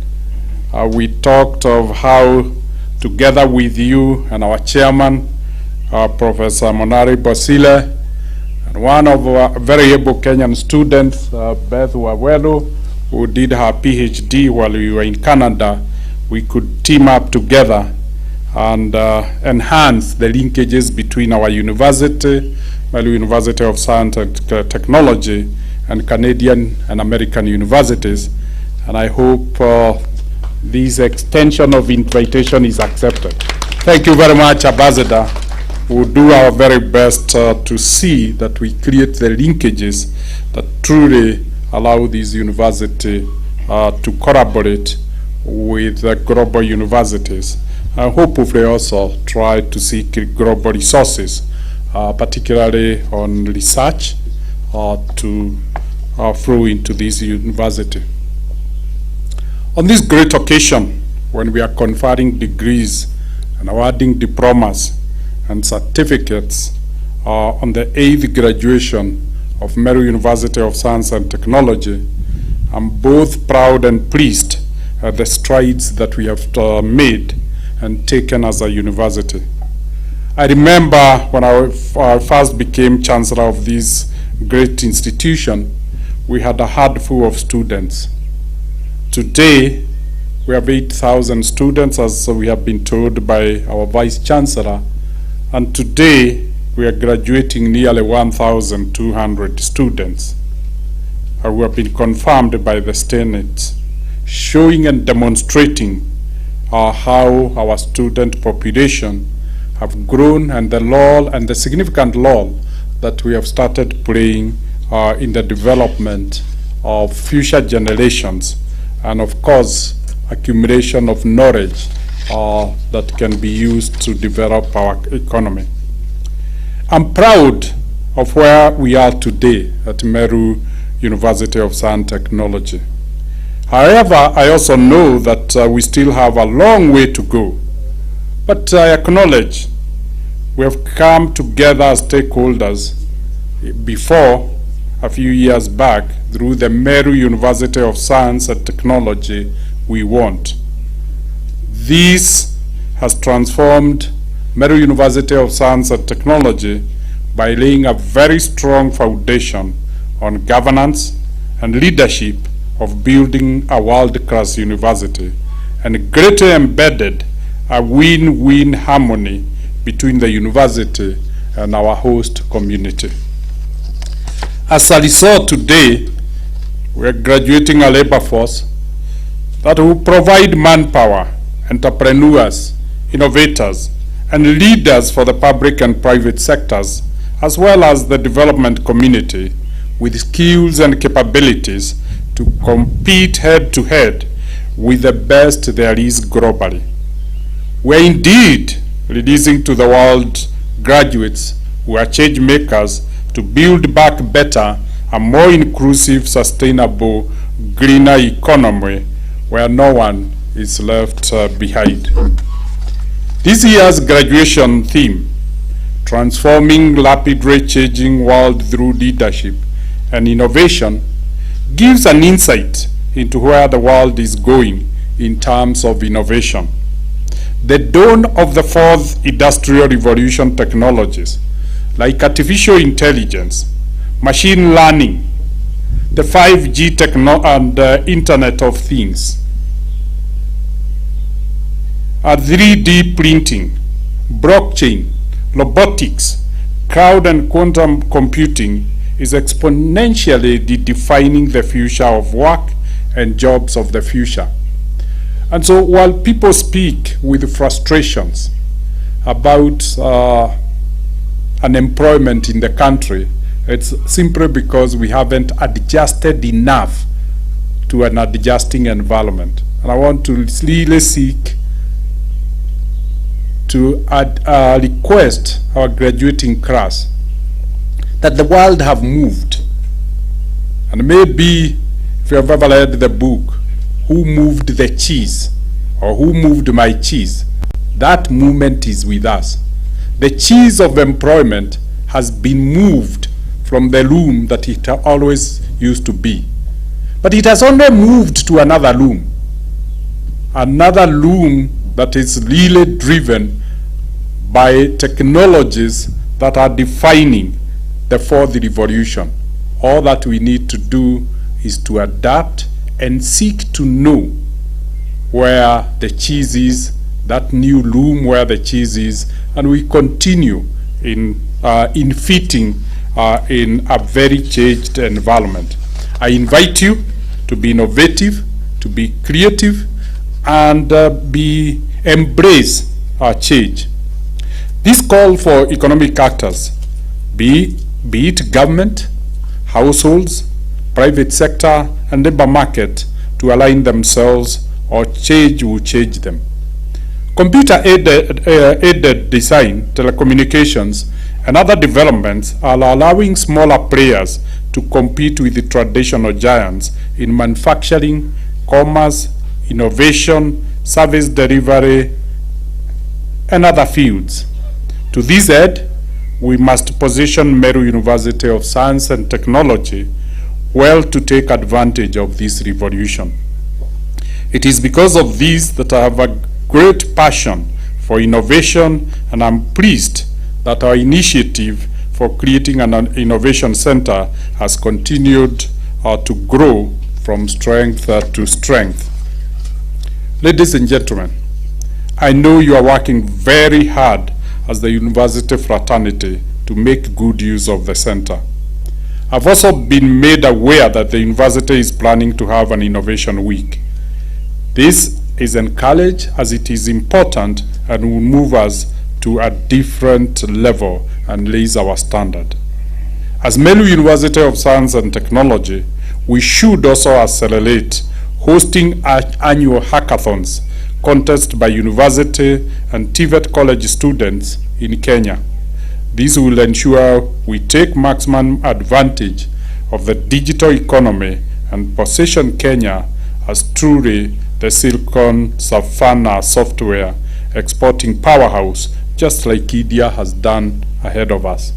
We talked of how, together with you and our chairman, Professor Monari Bosile, and one of our very able Kenyan students, Beth Wawelo, who did her PhD while we were in Canada, we could team up together and enhance the linkages between our university, Meru University of Science and Technology, and Canadian and American universities. And I hope this extension of invitation is accepted. Thank you very much, Ambassador. We'll do our very best to see that we create the linkages that truly allow this university to collaborate with the global universities. And hopefully also try to seek global resources, particularly on research, to flow into this university. On this great occasion, when we are conferring degrees and awarding diplomas and certificates on the 8th graduation of Meru University of Science and Technology, I'm both proud and pleased at the strides that we have made and taken as a university. I remember when I first became Chancellor of this great institution, we had a handful of students. Today, we have 8,000 students, as we have been told by our Vice Chancellor, and today we are graduating nearly 1,200 students who have been confirmed by the Senate, showing and demonstrating how our student population have grown and the role and the significant role that we have started playing in the development of future generations, and of course accumulation of knowledge that can be used to develop our economy. I'm proud of where we are today at Meru University of Science and Technology. However, I also know that we still have a long way to go. But I acknowledge we have come together as stakeholders before, a few years back, through the Meru University of Science and Technology we want. This has transformed Meru University of Science and Technology by laying a very strong foundation on governance and leadership of building a world-class university, and greatly embedded a win-win harmony between the university and our host community. As a result, today, we are graduating a labor force that will provide manpower, entrepreneurs, innovators, and leaders for the public and private sectors, as well as the development community, with skills and capabilities to compete head-to-head with the best there is globally. We're indeed releasing to the world graduates who are change makers to build back better, a more inclusive, sustainable, greener economy where no one is left behind. This year's graduation theme, Transforming Rapidly Changing World Through Leadership and Innovation, gives an insight into where the world is going in terms of innovation. The dawn of the fourth industrial revolution technologies, like artificial intelligence, machine learning, the 5G and Internet of Things, 3D printing, blockchain, robotics, cloud and quantum computing is exponentially defining the future of work and jobs of the future. And so while people speak with frustrations about unemployment in the country, it's simply because we haven't adjusted enough to an adjusting environment. And I want to really seek to request our graduating class that the world have moved. And maybe if you have ever read the book, Who Moved the Cheese, or Who Moved My Cheese, that movement is with us. The cheese of employment has been moved from the loom that it always used to be. But it has only moved to another loom that is really driven by technologies that are defining the fourth revolution. All that we need to do is to adapt and seek to know where the cheese is, that new loom where the cheese is, and we continue in fitting in a very changed environment. I invite you to be innovative, to be creative, and embrace change. This call for economic actors, be it government, households, private sector, and labor market, to align themselves, or change will change them. Computer-aided design, telecommunications, and other developments are allowing smaller players to compete with the traditional giants in manufacturing, commerce, innovation, service delivery, and other fields. To this end, we must position Meru University of Science and Technology well to take advantage of this revolution. It is because of this that I have a great passion for innovation, and I'm pleased that our initiative for creating an innovation center has continued to grow from strength to strength. Ladies and gentlemen, I know you are working very hard as the university fraternity to make good use of the center. I've also been made aware that the university is planning to have an innovation week. This is encouraged as it is important and will move us to a different level and raise our standard. As Meru University of Science and Technology, we should also accelerate hosting annual hackathons, contests by university and TVET college students in Kenya. This will ensure we take maximum advantage of the digital economy and position Kenya as truly the Silicon Savannah software exporting powerhouse, just like India has done ahead of us.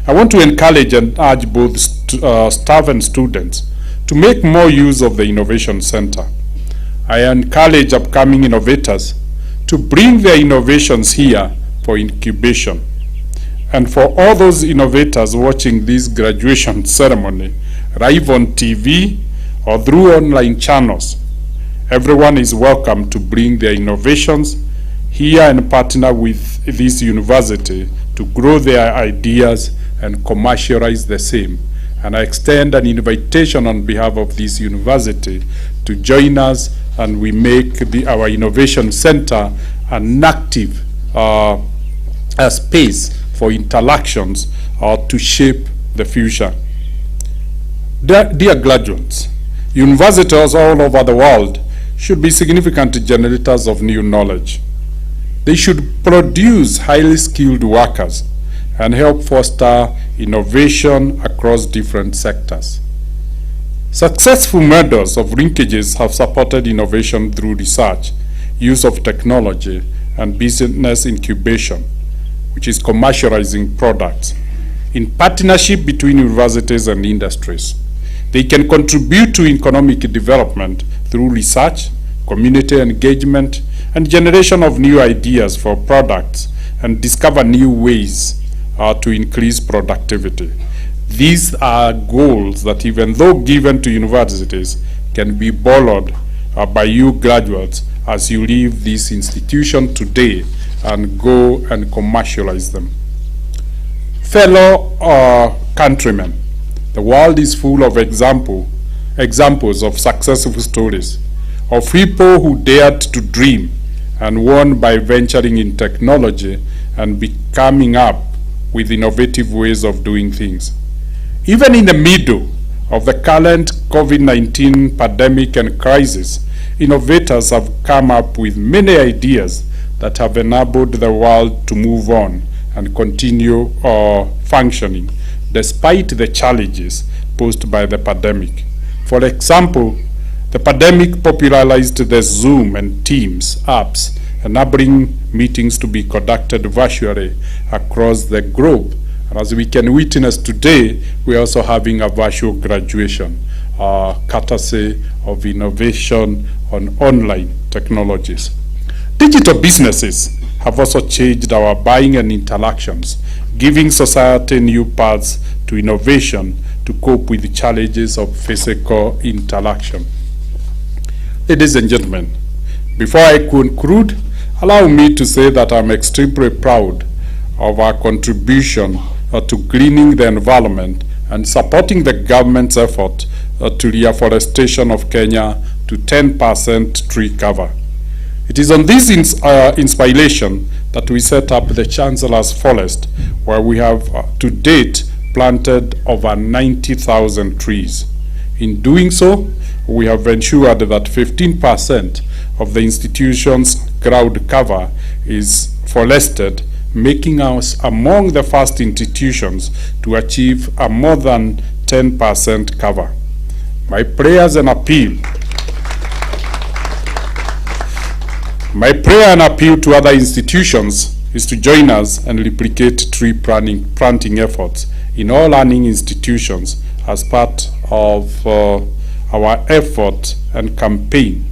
I want to encourage and urge both staff and students to make more use of the Innovation Center. I encourage upcoming innovators to bring their innovations here for incubation. And for all those innovators watching this graduation ceremony live on TV or through online channels, everyone is welcome to bring their innovations here and partner with this university to grow their ideas and commercialize the same. And I extend an invitation on behalf of this university to join us, and we make our Innovation Center an active space for interactions to shape the future. Dear graduates, Universities all over the world should be significant generators of new knowledge. They should produce highly skilled workers and help foster innovation across different sectors. Successful models of linkages have supported innovation through research, use of technology, and business incubation, which is commercializing products, in partnership between universities and industries. They can contribute to economic development through research, community engagement, and generation of new ideas for products, and discover new ways to increase productivity. These are goals that, even though given to universities, can be borrowed by you graduates as you leave this institution today and go and commercialize them. Fellow countrymen, the world is full of examples of successful stories of people who dared to dream and won by venturing in technology and coming up with innovative ways of doing things. Even in the middle of the current COVID-19 pandemic and crisis, innovators have come up with many ideas that have enabled the world to move on and continue functioning despite the challenges posed by the pandemic. For example, the pandemic popularized the Zoom and Teams apps, enabling meetings to be conducted virtually across the globe. And as we can witness today, we are also having a virtual graduation, courtesy of innovation on online technologies. Digital businesses have also changed our buying and interactions, giving society new paths to innovation to cope with the challenges of physical interaction. Ladies and gentlemen, before I conclude, allow me to say that I'm extremely proud of our contribution to greening the environment and supporting the government's effort to reforestation of Kenya to 10% tree cover. It is on this inspiration that we set up the Chancellor's Forest, where we have to date planted over 90,000 trees. In doing so, we have ensured that 15% of the institution's ground cover is forested, making us among the first institutions to achieve a more than 10% cover. My prayers and appeal to other institutions is to join us and replicate tree planting efforts in all learning institutions as part of our effort and campaign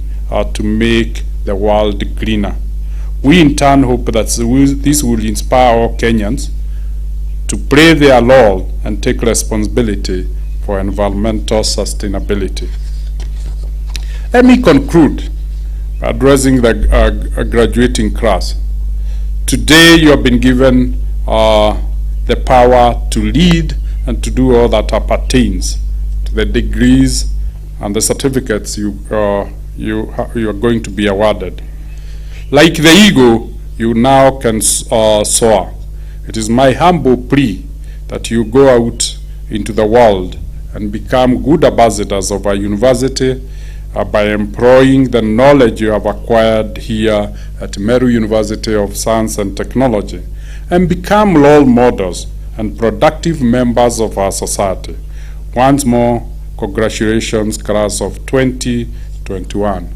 to make the world greener. We in turn hope that this will inspire all Kenyans to play their role and take responsibility for environmental sustainability. Let me conclude by addressing the graduating class. Today you have been given the power to lead and to do all that pertains to the degrees and the certificates you are going to be awarded. Like the eagle, you now can soar. It is my humble plea that you go out into the world and become good ambassadors of our university by employing the knowledge you have acquired here at Meru University of Science and Technology, and become role models and productive members of our society. Once more, congratulations, class of 2021.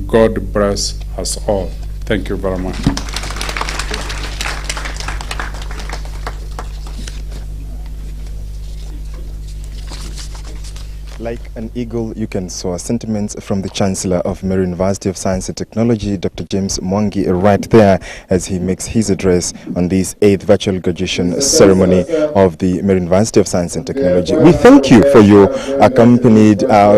God bless us all. Thank you very much. Like an eagle, you can soar. Sentiments from the Chancellor of Meru University of Science and Technology, Dr. James Mwangi, right there as he makes his address on this 8th virtual graduation ceremony of the Meru University of Science and Technology. We thank you for your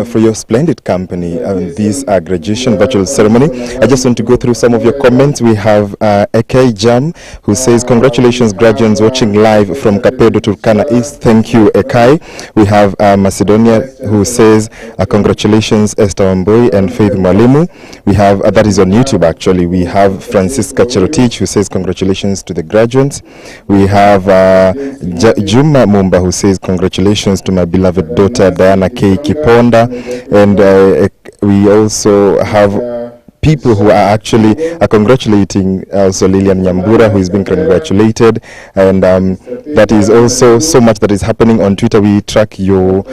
for your splendid company on this graduation virtual ceremony. I just want to go through some of your comments. We have Eke Jam, who says, congratulations graduates watching live from Kapedo, Turkana East. Thank you, Ekai. We have Macedonia, who who says, congratulations Esther Wambui and Faith Mwalimu. We have, that is on YouTube actually, we have Francisca Cherotich who says congratulations to the graduates. We have Juma Mumba who says congratulations to my beloved daughter Diana K. Kiponda. And we also have people who are actually congratulating also Lilian Nyambura, who is being congratulated, and that is also so much that is happening on Twitter. We track your,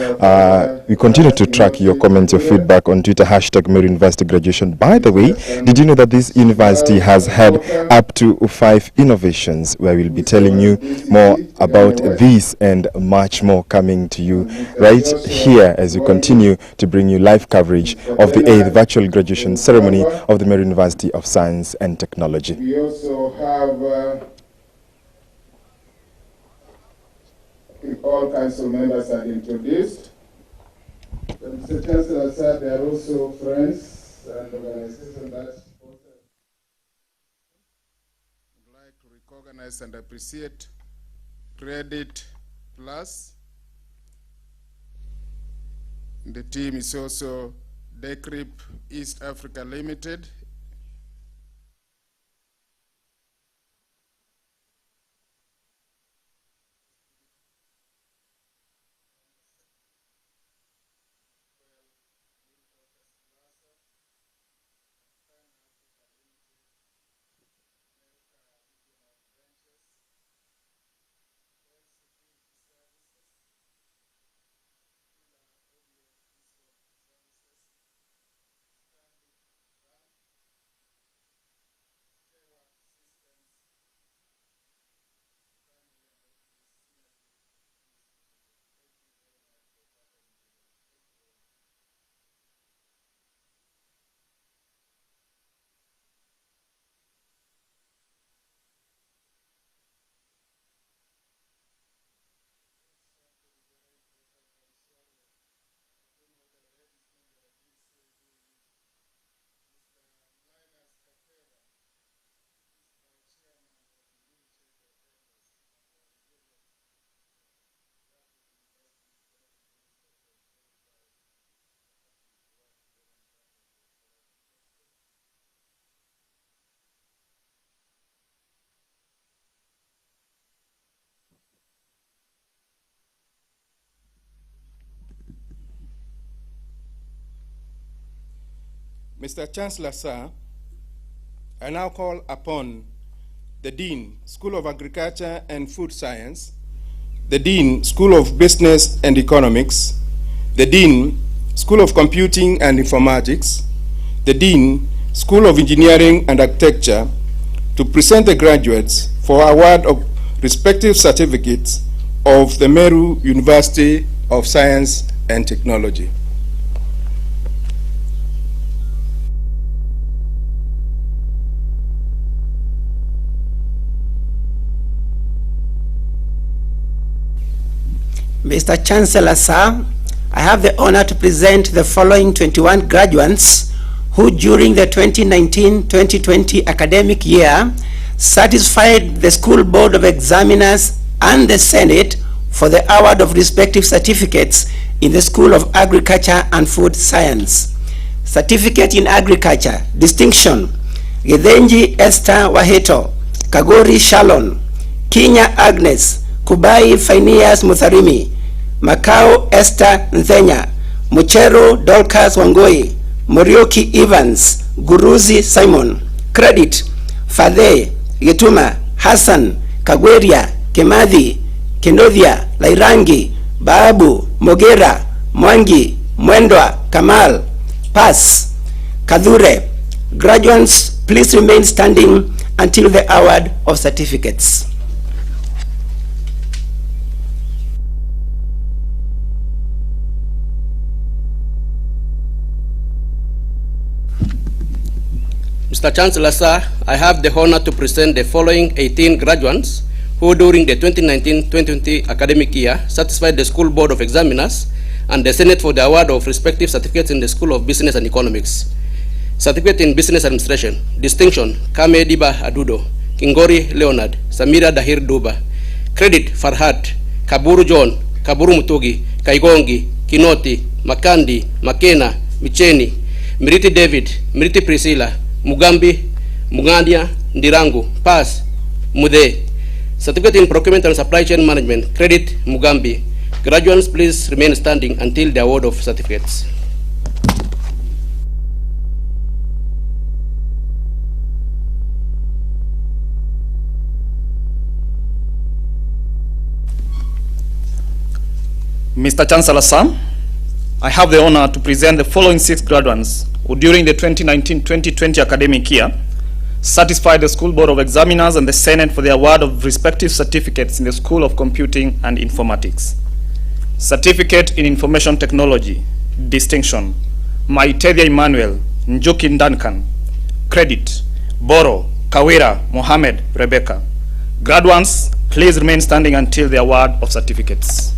we continue to track your comments, your feedback on Twitter, hashtag Meru University graduation. By the way, did you know that this university has had up to 5 innovations, where we'll be telling you more about this and much more coming to you right here as we continue to bring you live coverage of the 8th virtual graduation ceremony of the Meru University of Science and Technology. We also have all council members are introduced. Mr. Chancellor said there are also friends and organizations that would like to recognize and appreciate Credit Plus. The team is also Decrip East Africa Limited. Mr. Chancellor, sir, I now call upon the Dean, School of Agriculture and Food Science, the Dean, School of Business and Economics, the Dean, School of Computing and Informatics, the Dean, School of Engineering and Architecture, to present the graduates for award of respective certificates of the Meru University of Science and Technology. Mr. Chancellor, sir, I have the honor to present the following 21 graduates who during the 2019-2020 academic year satisfied the School Board of Examiners and the Senate for the award of respective certificates in the School of Agriculture and Food Science. Certificate in Agriculture, Distinction, Githenji Esther Waheto, Kagori Shalon, Kinya Agnes, Kubai Phineas Mutharimi, Makao Esther Nthenya, Muchero Dorcas Wangoi, Morioki Evans, Guruzi Simon. Credit, Fadhe, Getuma, Hassan, Kagweria, Kemadhi, Kenodia, Lairangi, Babu, Mogera, Mwangi, Mwendwa, Kamal. Pass, Kadhure. Graduates, please remain standing until the award of certificates. Mr. Chancellor, sir, I have the honor to present the following 18 graduates who during the 2019-2020 academic year satisfied the School Board of Examiners and the Senate for the award of respective certificates in the School of Business and Economics. Certificate in Business Administration, Distinction, Kame Diba Adudo, Kingori Leonard, Samira Dahir Duba. Credit, Farhat, Kaburu John, Kaburu Mutugi, Kaigongi, Kinoti, Makandi, Makena, Micheni, Miriti David, Miriti Priscilla, Mugambi, Mugandia, Ndirangu, Pass, Mude. Certificate in Procurement and Supply Chain Management, Credit, Mugambi. Graduates, please remain standing until the award of certificates. Mr. Chancellor, sir, I have the honor to present the following 6 graduates who during the 2019-2020 academic year satisfied the School Board of Examiners and the Senate for the award of respective certificates in the School of Computing and Informatics. Certificate in Information Technology, Distinction, Maitethia Emmanuel, Njuki Duncan. Credit, Boro, Kawira, Mohammed, Rebecca. Graduates, please remain standing until the award of certificates.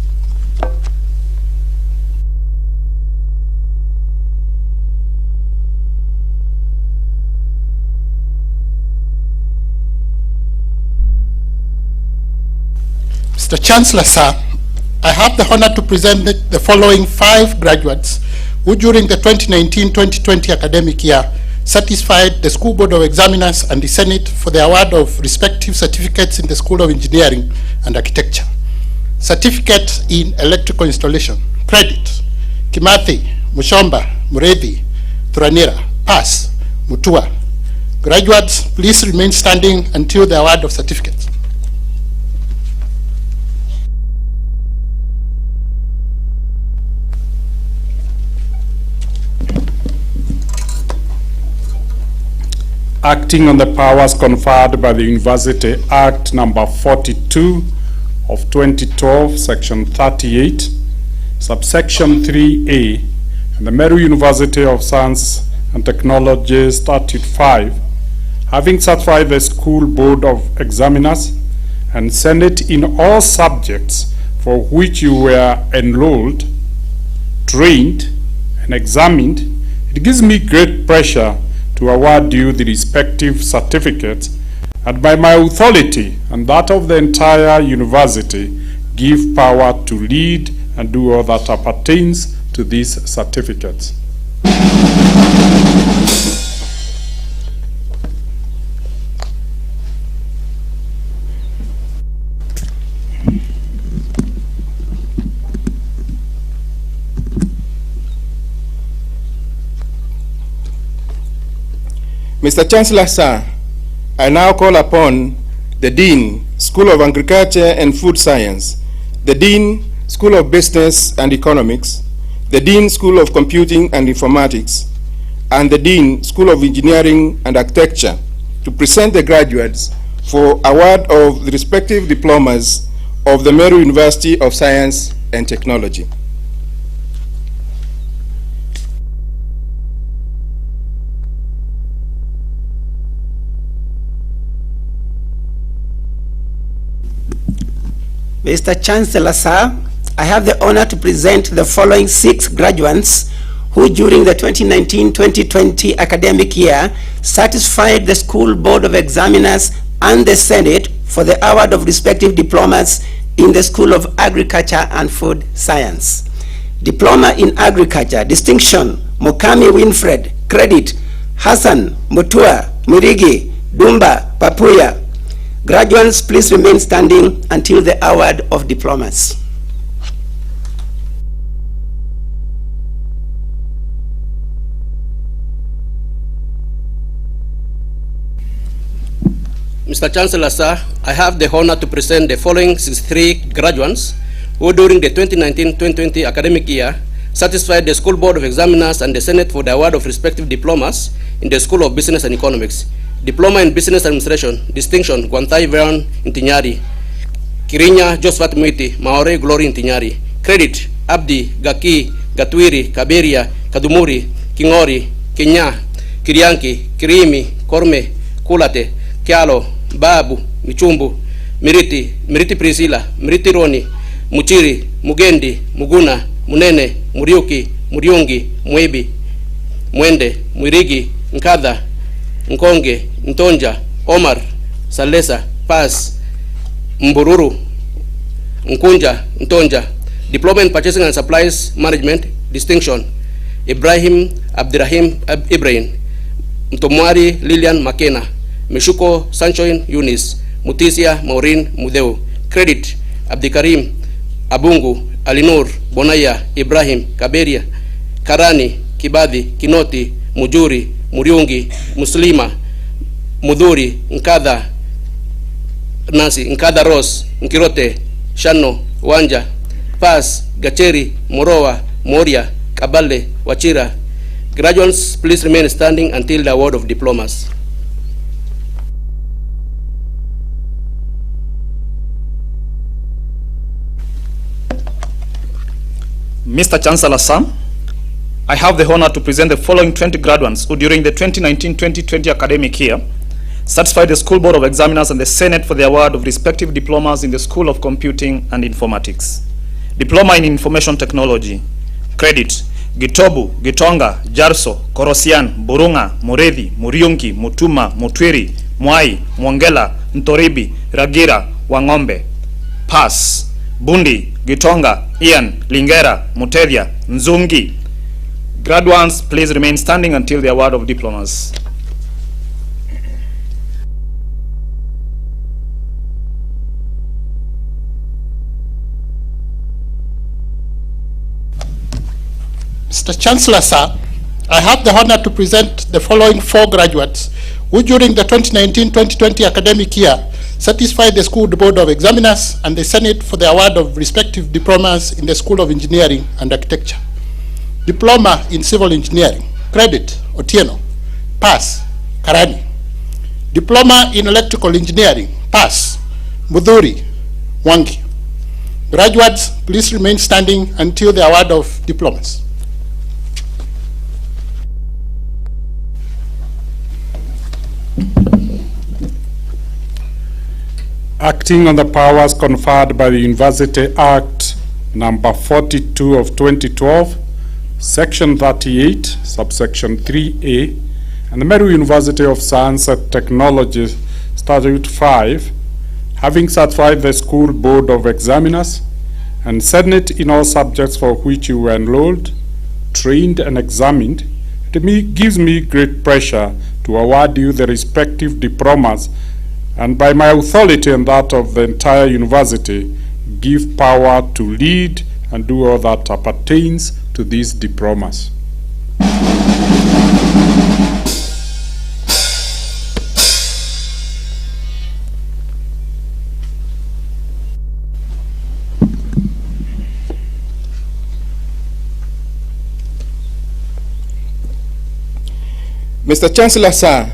Mr. Chancellor, sir, I have the honor to present the following 5 graduates who during the 2019-2020 academic year satisfied the School Board of Examiners and the Senate for the award of respective certificates in the School of Engineering and Architecture. Certificate in Electrical Installation. Credit, Kimathi, Mushomba, Murethi, Thuranira, Pass, Mutua. Graduates, please remain standing until the award of certificates. Acting on the powers conferred by the University Act number 42 of 2012, section 38, subsection 3A, and the Meru University of Science and Technology Statute 5, having certified the School Board of Examiners and Senate in all subjects for which you were enrolled, trained, and examined, it gives me great pleasure to award you the respective certificates, and by my authority and that of the entire university, give power to lead and do all that appertains to these certificates. Mr. Chancellor, sir, I now call upon the Dean, School of Agriculture and Food Science, the Dean, School of Business and Economics, the Dean, School of Computing and Informatics, and the Dean, School of Engineering and Architecture to present the graduates for award of the respective diplomas of the Meru University of Science and Technology. Mr. Chancellor, sir, I have the honor to present the following 6 graduates who during the 2019-2020 academic year satisfied the School Board of Examiners and the Senate for the award of respective diplomas in the School of Agriculture and Food Science. Diploma in Agriculture, Distinction, Mukami Winfred. Credit, Hassan, Mutua, Murigi, Dumba, Papuya. Graduates, please remain standing until the award of diplomas. Mr. Chancellor, sir, I have the honor to present the following 63 graduates who during the 2019-2020 academic year satisfied the School Board of Examiners and the Senate for the award of respective diplomas in the School of Business and Economics. Diploma in Business Administration, Distinction, Guantai Veron Intinyari, Kirinya Josephat Mwiti, Maore Glory Intinyari. Credit, Abdi, Gaki, Gatwiri, Kaberia, Kadumuri, Kingori, Kenya, Kirianki, Kirimi, Korme, Kulate, Kialo, Babu, Michumbu, Miriti Priscilla, Miriti Roni, Muchiri, Mugendi, Muguna, Munene, Muriuki, Muriungi, Mwebi, Mwende, Mwirigi, Nkadha, Nkonge, Ntonja, Omar, Salesa, Paz, Mbururu, Nkunja, Ntonja. Diploma in Purchasing and Supplies Management, distinction, Ibrahim Abdirahim Ibrahim, Mtomwari Lilian Makena, Mishuko Sanchoin Yunis, Mutisia Maureen Mudeu. Credit, Abdikarim Abungu, Alinur, Bonaya, Ibrahim, Kaberia, Karani, Kibadhi, Kinoti, Mujuri, Muriungi, Muslima, Mudhuri, Nkadha, Nancy, Nkadha Rose, Nkirote, Shano, Wanja, Paz, Gacheri, Morowa, Moria, Kabale, Wachira. Graduates, please remain standing until the award of diplomas. Mr. Chancellor, sir, I have the honor to present the following 20 graduates who during the 2019-2020 academic year satisfied the School Board of Examiners and the Senate for the award of respective diplomas in the School of Computing and Informatics. Diploma in Information Technology. Credit, Gitobu, Gitonga, Jarso, Korosian, Burunga, Murethi, Muriungi, Mutuma, Mutwiri, Mwai, Mwongela, Ntoribi, Ragira, Wangombe. Pass, Bundi, Gitonga, Ian, Lingera, Muteria, Nzungi. Graduates, please remain standing until the award of diplomas. Mr. Chancellor, sir, I have the honor to present the following 4 graduates who during the 2019-2020 academic year satisfied the School Board of Examiners and the Senate for the award of respective diplomas in the School of Engineering and Architecture. Diploma in Civil Engineering. Credit, Otieno. Pass, Karani. Diploma in Electrical Engineering. Pass, Mudhuri, Wangi. Graduates, please remain standing until the award of diplomas. Acting on the powers conferred by the University Act number 42 of 2012, Section 38, subsection 3A, and the Meru University of Science and Technology, Statute 5, having certified the School Board of Examiners and Senate in all subjects for which you were enrolled, trained, and examined, it gives me great pleasure to award you the respective diplomas, and by my authority and that of the entire university, give power to lead and do all that appertains to these diplomas. Mr. Chancellor, sir,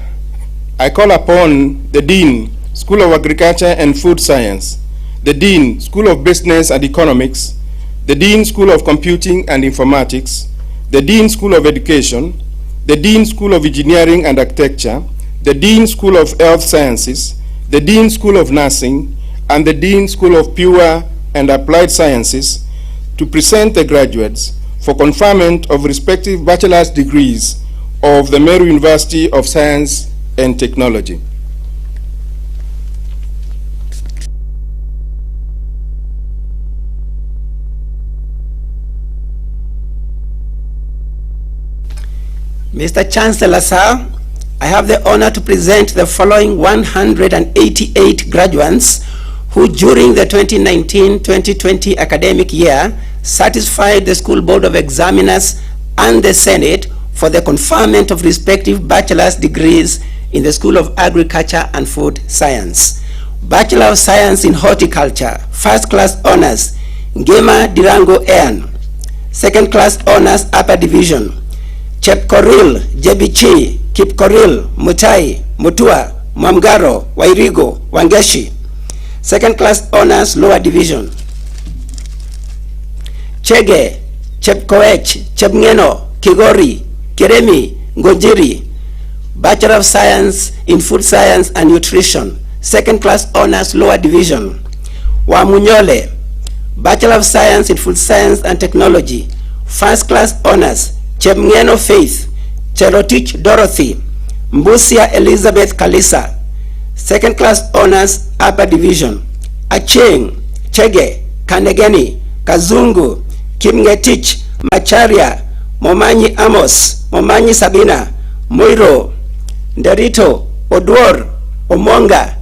I call upon the Dean, School of Agriculture and Food Science, the Dean, School of Business and Economics, the Dean, School of Computing and Informatics, the Dean, School of Education, the Dean, School of Engineering and Architecture, the Dean, School of Health Sciences, the Dean, School of Nursing, and the Dean, School of Pure and Applied Sciences to present the graduates for conferment of respective bachelor's degrees of the Meru University of Science and Technology. Mr. Chancellor, sir, I have the honor to present the following 188 graduates who during the 2019-2020 academic year satisfied the School Board of Examiners and the Senate for the conferment of respective bachelor's degrees in the School of Agriculture and Food Science. Bachelor of Science in Horticulture, First Class Honors, Ngema Dirango Ean. Second Class Honors, Upper Division, Chepkoril, Jebichi, Kipkoril, Mutai, Mutua, Mwamgaro, Wairigo, Wangeshi. Second Class Honors, Lower Division, Chege, Chepkoech, Chepngeno, Kigori, Keremi, Ngonjiri. Bachelor of Science in Food Science and Nutrition, Second Class Honors, Lower Division, Wamunyole. Bachelor of Science in Food Science and Technology, First Class Honors, Chepngeno Faith, Cherotich Dorothy, Mbusia Elizabeth Kalisa. Second Class Honors, Upper Division, Acheng, Chege, Kanegeni, Kazungu, Kimngetich, Mach Macharia, Momanyi Amos, Momanyi Sabina, Moiro, Nderito, Odwor, Omonga,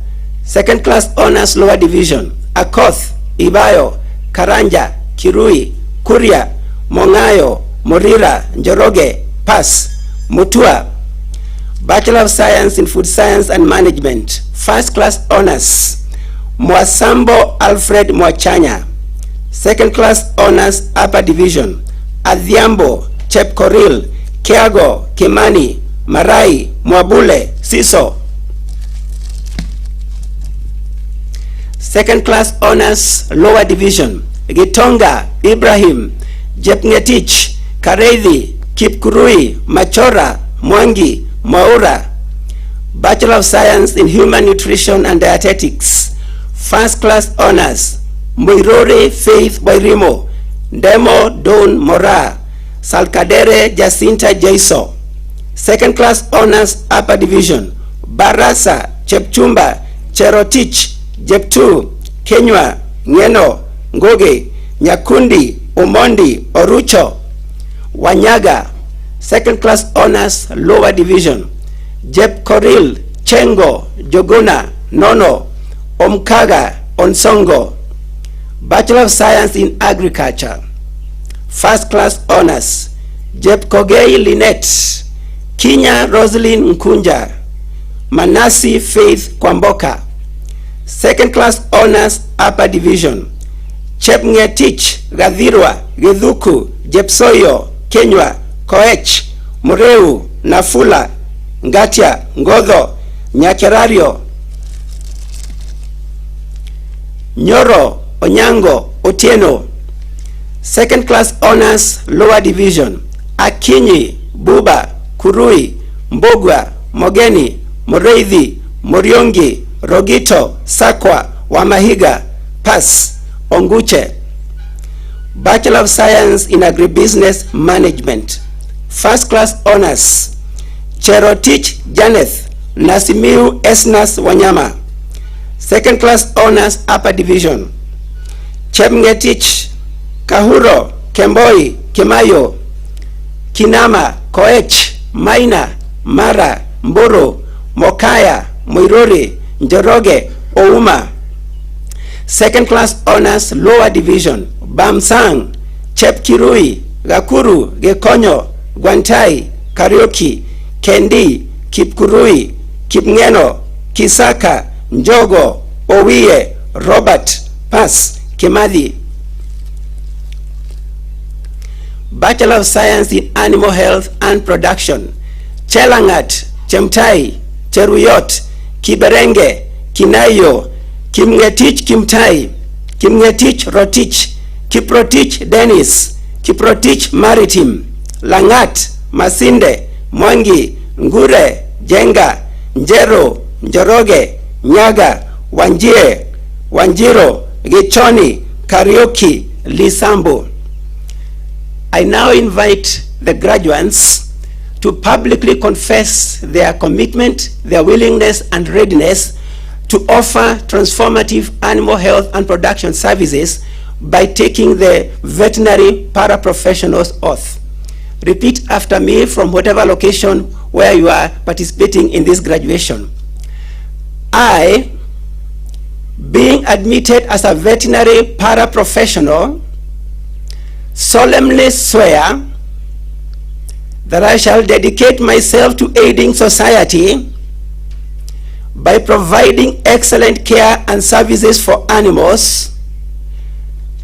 second class honors lower division, Akoth, Ibayo, Karanja, Kirui, Kuria, Mongayo, Morira, Njoroge, Pass, Mutua, Bachelor of Science in Food Science and Management, first class honors, Mwasambo Alfred Mwachanya, second class honors upper division, Adhiambo, Chepkoril, Kiago, Kimani, Marai, Mwabule, Siso. Second class honors lower division, Gitonga, Ibrahim, Jepngetich, Kareithi, Kipkurui, Machora, Mwangi, Maura. Bachelor of Science in Human Nutrition and Dietetics, first class honors, Muirore Faith Wairimo, Demo Don Mora, Salkadere Jacinta Jaiso. Second class honors upper division, Barasa, Chepchumba, Cherotich, Jeptu, Kenywa, Ngeno, Ngoge, Nyakundi, Umondi, Orucho. Wanyaga, second class honors lower division, Jep Koril, Chengo, Joguna, Nono, Omkaga, Onsongo. Bachelor of Science in Agriculture, first class honors, Jep Kogei Lynette, Kinya Rosalyn Nkunja, Manasi Faith Kwamboka. Second class honors upper division, Chepngetich, Gathirwa, Githuku, Jepsoyo, Kenywa, Koech, Mureu, Nafula, Ngatia, Ngodho, Nyakerario, Nyoro, Onyango, Otieno. Second class honors lower division, Akinyi, Buba, Kurui, Mbogwa, Mogeni, Moreithi, Moriongi, Rogito, Sakwa, Wamahiga, Pass, Onguche. Bachelor of Science in Agribusiness Management, first class honors, Cherotich Janeth, Nasimiu Esnas Wanyama. Second class honors upper division, Chepngetich, Kahuro, Kemboi, Kimayo, Kinama, Koech, Maina, Mara, Mburu, Mokaya, Muirori, Njoroge, Ouma. Second class honors lower division, Bamsang, Chepkirui, Gakuru, Gekonyo, Gwantai, Karioki, Kendi, Kipkurui, Kipngeno, Kisaka, Njogo, Owie, Robert, Pass, Kimathi. Bachelor of Science in Animal Health and Production, Chelangat, Chemtai, Cheruyot, Kiberenge, Kinayo, Kimngetich Kimtai, Kimngetich Rotich, Kiprotich Dennis, Kiprotich Maritime, Langat, Masinde, Mwangi, Ngure, Jenga, Njero, Njoroge, Nyaga, Wanjie, Wanjiro, Gichoni, Karioki, Lisambo. I now invite the graduates to publicly confess their commitment, their willingness and readiness to offer transformative animal health and production services by taking the veterinary paraprofessional's oath. Repeat after me from whatever location where you are participating in this graduation. I, being admitted as a veterinary paraprofessional, solemnly swear that I shall dedicate myself to aiding society by providing excellent care and services for animals,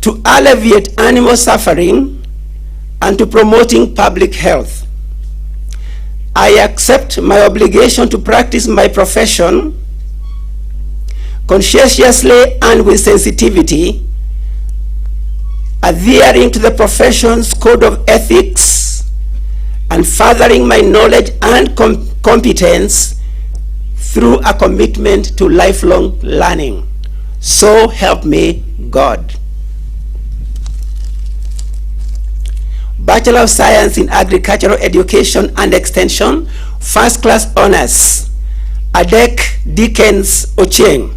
to alleviate animal suffering, and to promoting public health. I accept my obligation to practice my profession conscientiously and with sensitivity, adhering to the profession's code of ethics and furthering my knowledge and competence through a commitment to lifelong learning. So help me God. Bachelor of Science in Agricultural Education and Extension, first class honors, Adek Dickens Ochieng,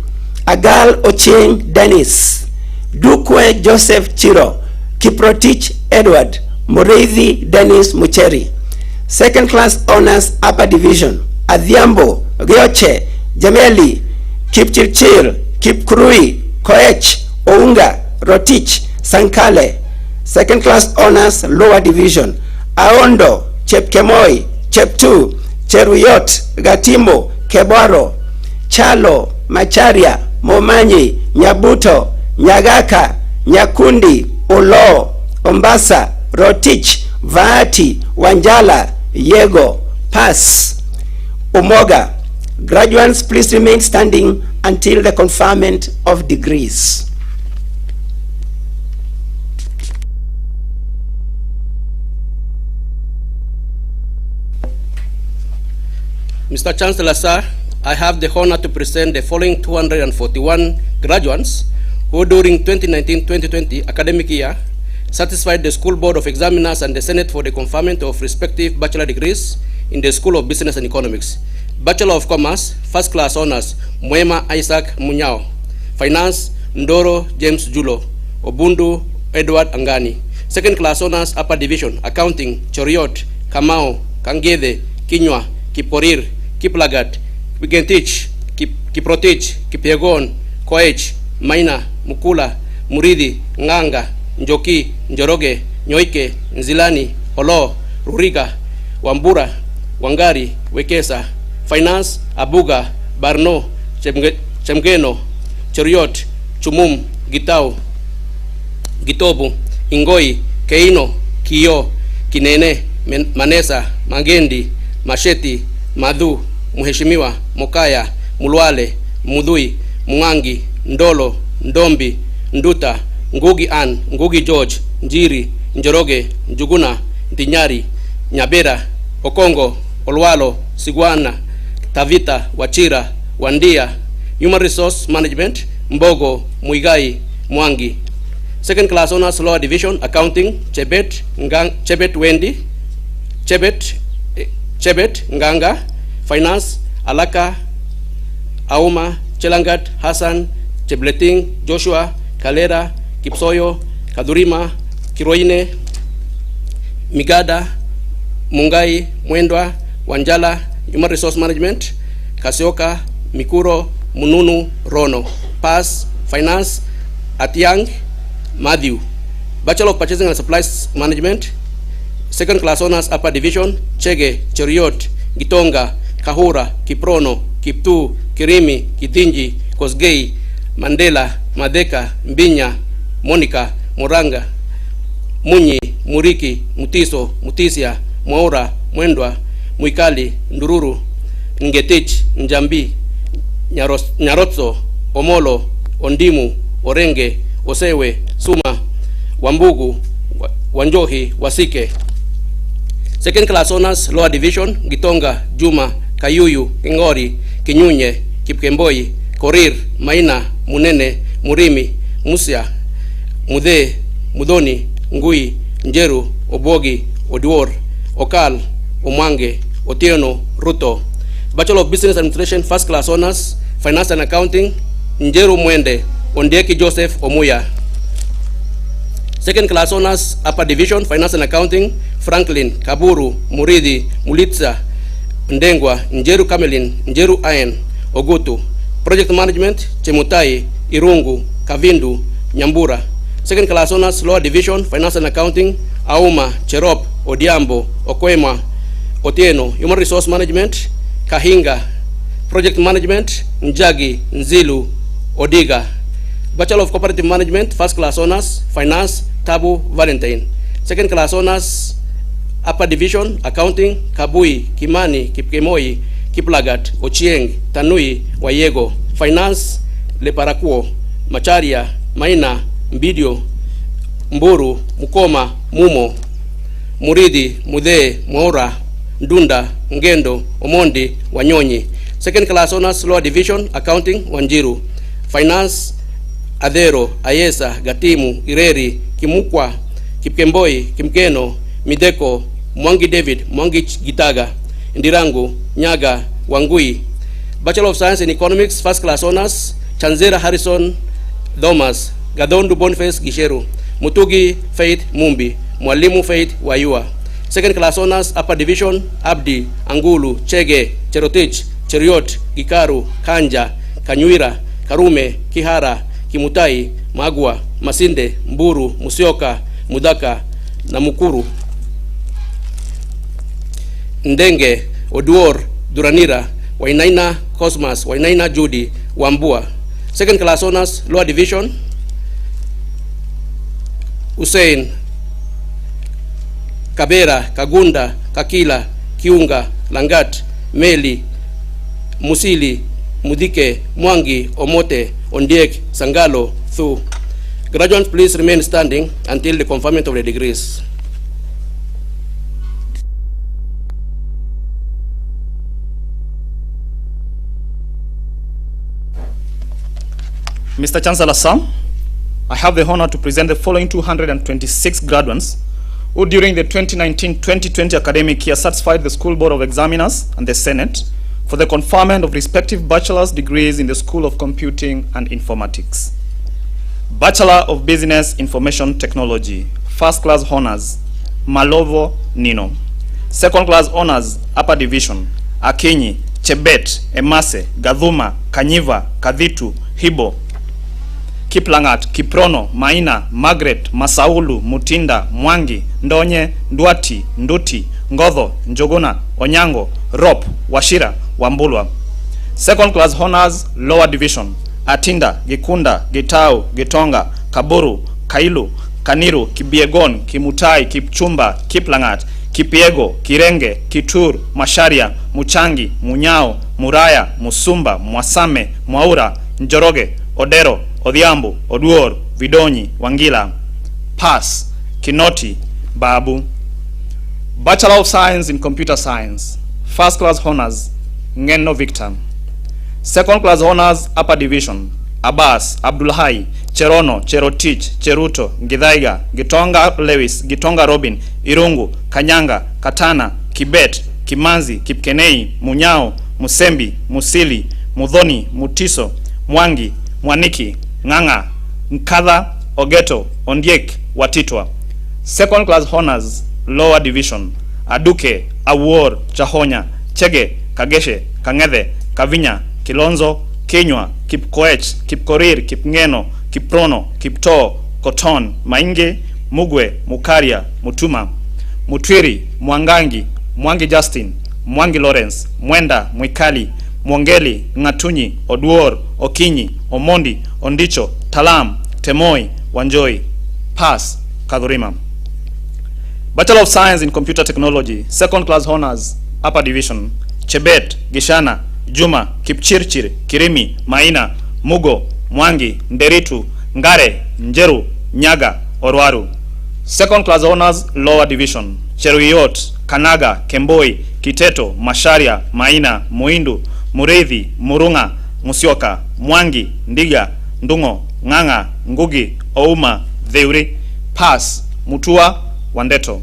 Agal Ochieng Dennis, Dukwe Joseph Chiro, Kiprotich Edward, Mureithi Dennis Mucheri. Second class honors upper division, Adhiambo, Gioche, Jameli, Kipchirchir, Kipkurui, Koech, Ounga, Rotich, Sankale. Second class honors lower division, Aondo, Chepkemoi, Cheptu, Cheruyot, Gatimo, Kebwaro, Chalo, Macharia, Momanyi, Nyabuto, Nyagaka, Nyakundi, Ulo, Ombasa, Rotich, Vaati, Wanjala, Yego, Pass, Umoga. Graduates, please remain standing until the conferment of degrees. Mr. Chancellor, sir, I have the honor to present the following 241 graduates who during 2019-2020 academic year satisfied the School Board of Examiners and the Senate for the conferment of respective bachelor degrees in the School of Business and Economics. Bachelor of Commerce, First Class Honors, Mwema Isaac Munyao. Finance, Ndoro James Julo. Obundu Edward Angani. Second Class Honors, Upper Division, Accounting, Choriot, Kamau, Kangede, Kinywa, Kiporir, Kiplagat, Wigentich, Kiprotich, Kipiegon, Koech, Maina, Mukula, Muridi, Nganga, Njoki, Njoroge, Nyoike, Nzilani, Olo, Ruriga, Wambura, Wangari, Wekesa. Finance, Abuga, Barno, Chemgeno, Cheriot, Chumum, Gitau, Gitobu, Ingoi, Keino, Kiyo, Kinene, Manesa, Mangendi, Masheti, Madhu, Mheshimiwa, Mokaya, Mulwale, Mudhui, Mwangi, Ndolo, Ndombi, Nduta, Ngugi Ann, Ngugi George, Njiri, Njoroge, Njuguna, Ndinyari, Nyabera, Okongo, Olwalo, Sigwana, Tavita, Wachira, Wandia. Human Resource Management, Mbogo, Muigai, Mwangi. Second Class Honors Lower Division, Accounting, Chebet, Chebet Wendy, Chebet Nganga. Finance, Alaka, Auma, Chelangat, Hassan, Chebleting, Joshua, Kalera, Kipsoyo, Kadurima, Kiroine, Migada, Mungai, Mwendwa, Wanjala. Human Resource Management, Kasioka, Mikuro, Mununu, Rono. Pass, Finance, Atiang, Matthew. Bachelor of Purchasing and Supplies Management, Second Class Honors Upper Division, Chege, Cheriot, Gitonga, Kahura, Kiprono, Kiptu, Kirimi, Kitinji, Kosgei, Mandela, Madeka, Mbinya, Monica, Moranga, Munyi, Muriki, Mutiso, Mutisia, Mwaura, Mwendwa, Muikali, Ndururu, Ngetich, Njambi, Nyarotso, Omolo, Ondimu, Orenge, Osewe, Suma, Wambugu, Wanjohi, Wasike. Second Class Honors Lower Division, Gitonga, Juma, Kayuyu, Kingori, Kinyunye, Kipkemboi, Korir, Maina, Munene, Murimi, Musia, Mude, Mudoni, Ngui, Njeru, Obogi, Oduor, Okal, Omwange, Otieno, Ruto. Bachelor of Business Administration, First Class Honors, Finance and Accounting, Njeru Mwende, Ondieki Joseph Omuya. Second Class Honors, Upper Division, Finance and Accounting, Franklin, Kaburu, Muridi, Mulitza, Ndengwa, Njeru Kamelin, Njeru Ayen, Ogutu. Project Management, Chemutai, Irungu, Kavindu, Nyambura. Second Class Honors, Lower Division, Finance and Accounting, Auma, Cherop, Odiambo, Okwema, Otieno. Human Resource Management, Kahinga. Project Management, Njagi, Nzilu, Odiga. Bachelor of Cooperative Management, First Class Honors, Finance, Tabu, Valentine. Second Class Honors, Upper Division, Accounting, Kabui, Kimani, Kipkemoi, Kiplagat, Ochieng, Tanui, Wayego. Finance, Leparakuo, Macharia, Maina, Mbidio, Mburu, Mukoma, Mumo, Muridi, Mude, Mwaura, Ndunda, Ngendo, Omondi, Wanyonyi. Second Class Honors Lower Division, Accounting, Wanjiru. Finance, Adero, Ayesa, Gatimu, Ireri, Kimukwa, Kipkemboi, Kimkeno, Mideko, Mwangi David, Mwangi Gitaga, Ndirangu, Nyaga, Wangui. Bachelor of Science in Economics, First Class Honors, Chanzera Harrison, Thomas, Gadondu Boniface Gisheru, Mutugi Faith Mumbi. Mwalimu Faith Wayua. Second class honors, upper division, Abdi, Angulu, Chege, Cherotich, Cheriot, Gikaru, Kanja, Kanyuira, Karume, Kihara, Kimutai, Magwa, Masinde, Mburu, Musyoka, Mudaka, na Mukuru. Ndenge, Oduor, Duranira, Wainaina, Cosmas, Wainaina Judy, Wambua. Second class honors, lower division, Hussein, Kabera, Kagunda, Kakila, Kiunga, Langat, Meli, Musili, Mudike, Mwangi, Omote, Ondiek, Sangalo, Thu. Graduates, please remain standing until the conferment of the degrees. Mr. Chancellor, sir, I have the honor to present the following 226 graduates who during the 2019-2020 academic year satisfied the School Board of Examiners and the Senate for the conferment of respective bachelor's degrees in the School of Computing and Informatics. Bachelor of Business Information Technology, First Class Honors, Malovo Nino. Second Class Honors, Upper Division, Akinyi, Chebet, Emase, Gadhuma, Kanyiva, Kadhitu, Hibo, Kiplangat, Kiprono, Maina, Margaret, Masaulu, Mutinda, Mwangi, Ndonye, Ndwati, Nduti, Ngodho, Njoguna, Onyango, Rop, Washira, Wambulwa. Second Class Honors, Lower Division, Atinda, Gikunda, Gitau, Gitonga, Kaburu, Kailu, Kaniru, Kibiegon, Kimutai, Kipchumba, Kiplangat, Kipiego, Kirenge, Kitur, Masharia, Muchangi, Munyao, Muraya, Musumba, Mwasame, Mwaura, Njoroge, Odero, Odhiambo, Oduor, Vidonyi, Wangila. Pass, Kinoti, Babu. Bachelor of Science in Computer Science, First Class Honors, Ngeno Victor. Second Class Honors, Upper Division, Abbas, Abdulhai, Cherono, Cherotich, Cheruto, Githaiga, Gitonga Lewis, Gitonga Robin, Irungu, Kanyanga, Katana, Kibet, Kimanzi, Kipkenei, Munyao, Musembi, Musili, Mudhoni, Mutiso, Mwangi, Mwaniki, Nganga, Nkadha, Ogeto, Ondiek, Watitwa. Second Class Honors, Lower Division, Aduke, Awuor, Chahonya, Chege, Kageshe, Kang'ethe, Kavinya, Kilonzo, Kenywa, Kipkoech, Kipkorir, Kipngeno, Kiprono, Kiptoo, Koton, Mainge, Mugwe, Mukaria, Mutuma, Mutwiri, Mwangangi, Mwangi Justin, Mwangi Lawrence, Mwenda, Mwikali, Mwongeli, Ngatunyi, Oduor, Okinyi, Omondi, Ondicho, Talam, Temoi, Wanjoi. Pass, Kadhurima. Bachelor of Science in Computer Technology, Second Class Honors, Upper Division, Chebet, Gishana, Juma, Kipchirchir, Kirimi, Maina, Mugo, Mwangi, Nderitu, Ngare, Njeru, Nyaga, Orwaru. Second Class Honors, Lower Division, Cheruyot, Kanaga, Kemboi, Kiteto, Masharia, Maina, Muindu, Mureithi, Murunga, Musyoka, Mwangi, Ndiga, Ndungo, Nganga, Ngugi, Ouma, Theuri. Pass, Mutua, Wandeto.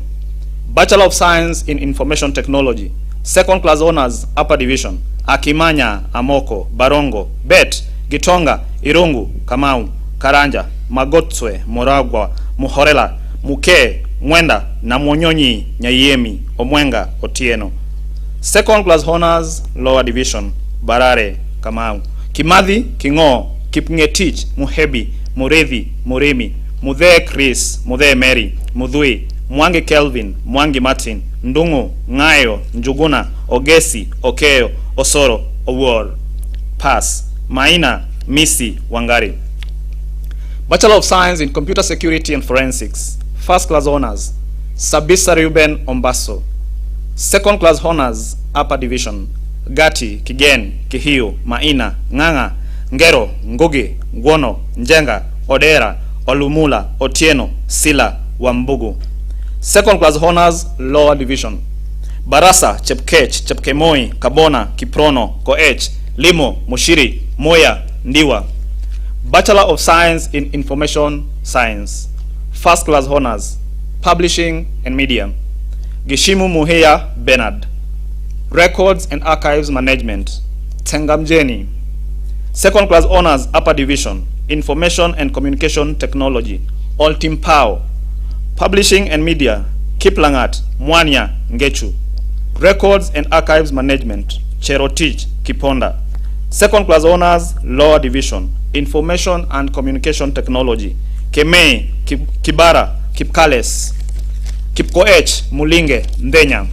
Bachelor of Science in Information Technology, Second Class Honors, Upper Division, Akimanya, Amoko, Barongo, Bet, Gitonga, Irungu, Kamau, Karanja, Magotswe, Moragwa, Muhorela, Muke, Mwenda, na Mwonyonyi, Nyayemi, Omwenga, Otieno. Second Class Honors, Lower Division, Barare, Kamau, Kimathi, Kingo, Kipngetich, Muhebi, Murethi, Muremi, Mudhe Chris, Mudhe Mary, Mudhui, Mwangi Kelvin, Mwangi Martin, Ndungu, Ngayo, Njuguna, Ogesi, Okeo, Osoro, Owuor. Pass, Maina, Misi, Wangari. Bachelor of Science in Computer Security and Forensics, First Class Honors, Sabisa Ruben Ombaso. Second Class Honors, Upper Division, Gati, Kigen, Kihiu, Maina, Nganga, Ngero, Ngugi, Gwono, Njenga, Odera, Olumula, Otieno, Sila, Wambugu. Second Class Honors, Lower Division, Barasa, Chepkech, Chepkemoi, Kabona, Kiprono, Koech, Limo, Mushiri, Moya, Ndiwa. Bachelor of Science in Information Science, First Class Honors, Publishing and Media, Gishimu Muheya Bernard. Records and Archives Management, Tengamjeni. Second Class Honors, Upper Division, Information and Communication Technology, Oltimpao. Publishing and Media, Kiplangat, Mwanya, Ngechu. Records and Archives Management, Cherotich, Kiponda. Second class honors, Lower Division, Information and Communication Technology, Kemei, Kibara, Kipkales, Kipkoech, Mulinge, Ndenya.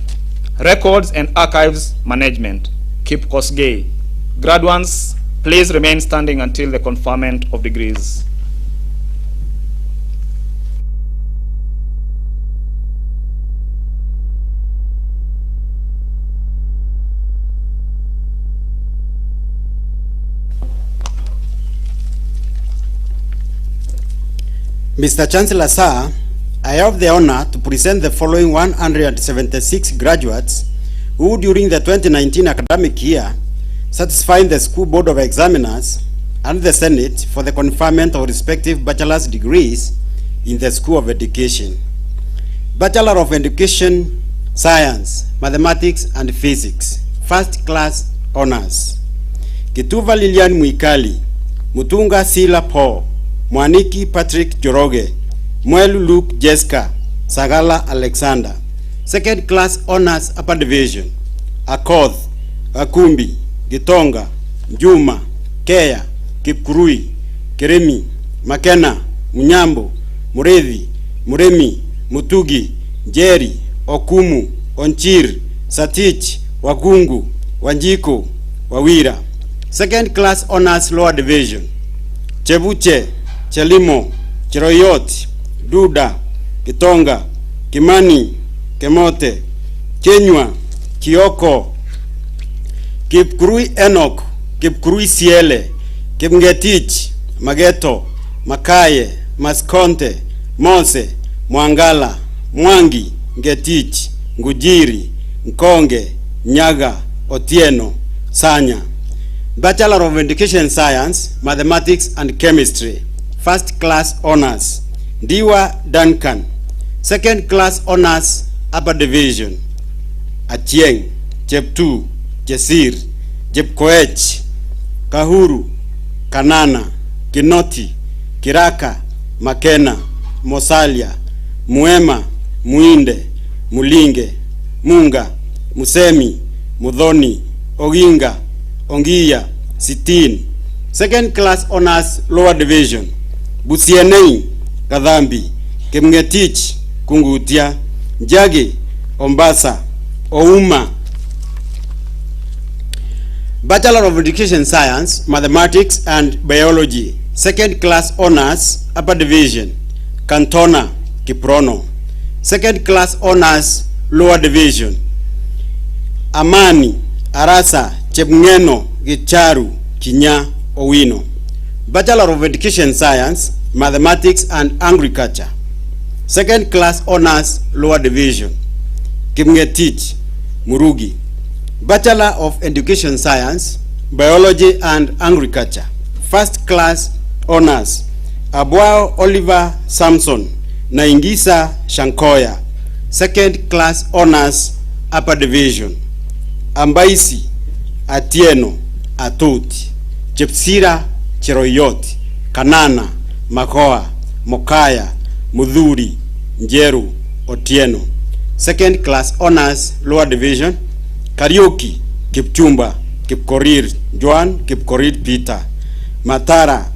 Records and Archives Management, Kipkosgei. Graduates, please remain standing until the conferment of degrees. Mr. Chancellor, sir, I have the honor to present the following 176 graduates who during the 2019 academic year satisfied the School Board of Examiners and the Senate for the conferment of respective bachelor's degrees in the School of Education. Bachelor of Education, Science, Mathematics and Physics, First Class Honors. Kituva Lilian Mwikali, Mutunga Sila Paul, Mwaniki Patrick Joroge, Mwelu Luke Jessica, Sagala Alexander. Second Class Honors Upper Division, Akoth, Akumbi, Gitonga, Juma, Kea, Kipkurui, Keremi, Makena, Munyambo, Murevi, Muremi, Mutugi, Jerry, Okumu, Onchir, Satich, Wagungu, Wanjiko, Wawira. Second Class Honors Lower Division, Chebuche, Chelimo, Cheroyot, Duda, Kitonga, Kimani, Kemote, Kenywa, Kioko, Kipkurui Enoch, Kipkurui Siele, Kipngetich, Mageto, Makaye, Maskonte, Mose, Mwangala, Mwangi, Ngetich, Ngujiri, Nkonge, Nyaga, Otieno, Sanya. Bachelor of Education Science, Mathematics and Chemistry, First Class Honors, Diwa Duncan. Second Class Honors Upper Division, Achieng, Cheptu, Jesir, Jepkoech, Kahuru, Kanana, Kinoti, Kiraka, Makena, Mosalia, Muema, Muinde, Mulinge, Munga, Musemi, Mudhoni, Oginga, Ongia, Sitin. Second Class Honors Lower Division, Busienei, Kadhambi, Kemngetich, Kungutia, Njagi, Ombasa, Ouma. Bachelor of Education Science, Mathematics and Biology, Second Class Honors Upper Division, Cantona, Kiprono. Second Class Honors Lower Division, Amani, Arasa, Chepngeno, Gicharu, Kinya, Owino. Bachelor of Education Science, Mathematics and Agriculture, Second Class Honors Lower Division, Kimngetich, Murugi. Bachelor of Education Science, Biology and Agriculture, First Class Honors, Abwao Oliver Samson, Naingisa Shankoya. Second Class Honors Upper Division, Ambaisi, Atieno, Atoti, Chepsira, Cheroyoti, Kanana, Makoa, Mokaya, Mudhuri, Njeru, Otieno. Second Class Honors Lower Division, Kariuki, Kipchumba, Kipkorir, Joan, Kipkorir Peter, Matara,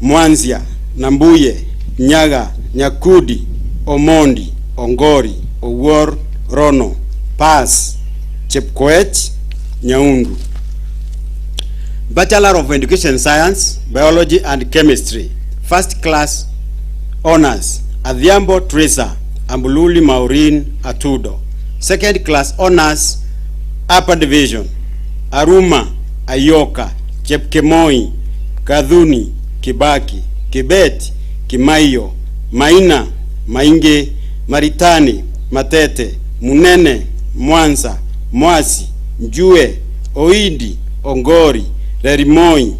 Mwanzia, Nambuye, Nyaga, Nyakudi, Omondi, Ongori, Owor, Rono, Pass, Chepkoech, Nyaundu. Bachelor of Education Science, Biology and Chemistry, First Class Honors, Adhiambo Teresa, Ambululi Maureen Atudo. Second Class Honors Upper Division, Aruma, Ayoka, Chepkemoi, Kadhuni, Kibaki, Kibet, Kimayo, Maina, Mainge, Maritani, Matete, Munene, Mwanza, Mwasi, Njue, Oidi, Ongori, Rerimoi,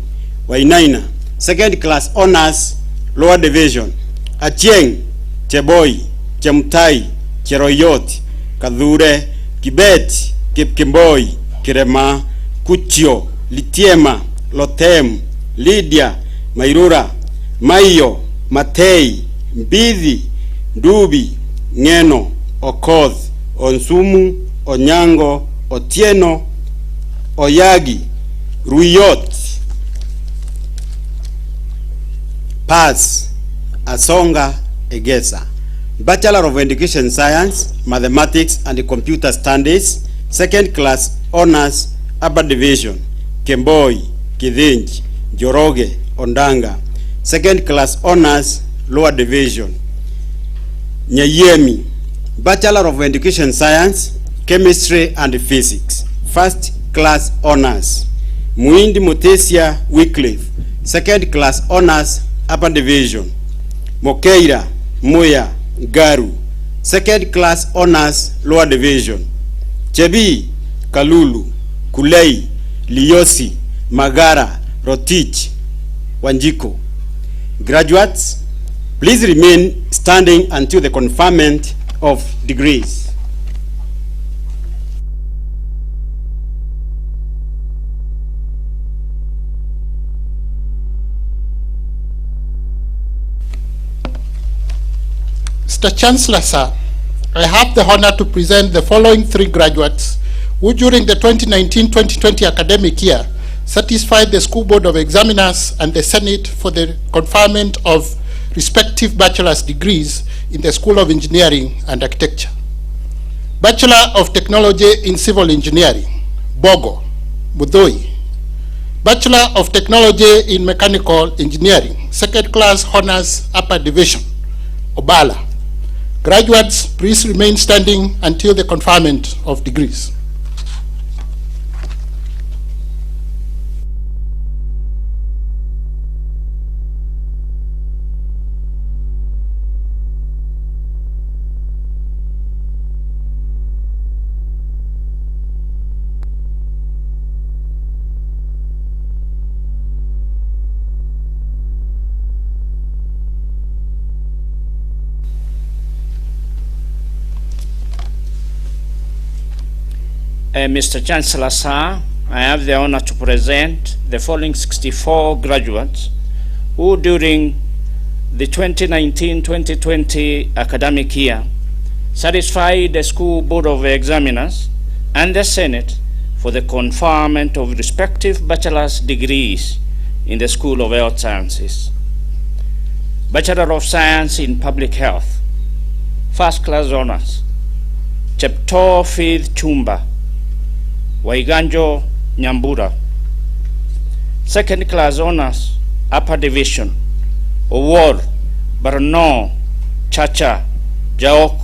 Wainaina. Second Class Honors Lower Division, Achieng, Cheboi, Chemtai, Cheroyot, Kadhure, Kibet, Kipkimboi, Kirema, Kuchio, Litiema, Lotem, Lydia, Mairura, Mayo, Matei, Mbidhi, Ndubi, Ngeno, Okoth, Onsumu, Onyango, Otieno, Oyagi, Ruyot, Paz, Asonga, Egesa. Bachelor of Education Science, Mathematics and Computer Studies, second class honors, Upper Division, Kemboi, Kidinj, Joroge, Ondanga, second class honors, Lower Division. Nyayemi, Bachelor of Education Science, Chemistry and Physics, first class honors. Muindi Mutesia Wycliffe, second class honors, Upper Division. Mokeira Muya Garu, second class honors, Lower Division. Chebi Kalulu, Kulei, Liyosi, Magara, Rotich, Wanjiko. Graduates, please remain standing until the conferment of degrees. Mr. Chancellor, sir, I have the honor to present the following 3 graduates who during the 2019-2020 academic year satisfied the School Board of Examiners and the Senate for the conferment of respective bachelor's degrees in the School of Engineering and Architecture. Bachelor of Technology in Civil Engineering, Bogo, Budoi. Bachelor of Technology in Mechanical Engineering, second class honors, Upper Division, Obala. Graduates, please remain standing until the conferment of degrees. Mr. Chancellor, sir, I have the honor to present the following 64 graduates who during the 2019-2020 academic year satisfied the School Board of Examiners and the Senate for the conferment of respective bachelor's degrees in the School of Health Sciences. Bachelor of Science in Public Health, first class honors, Chepto Faith Chumba, Waiganjo Nyambura. Second class honors, Upper Division, Owor, Barno, Chacha, Jaok,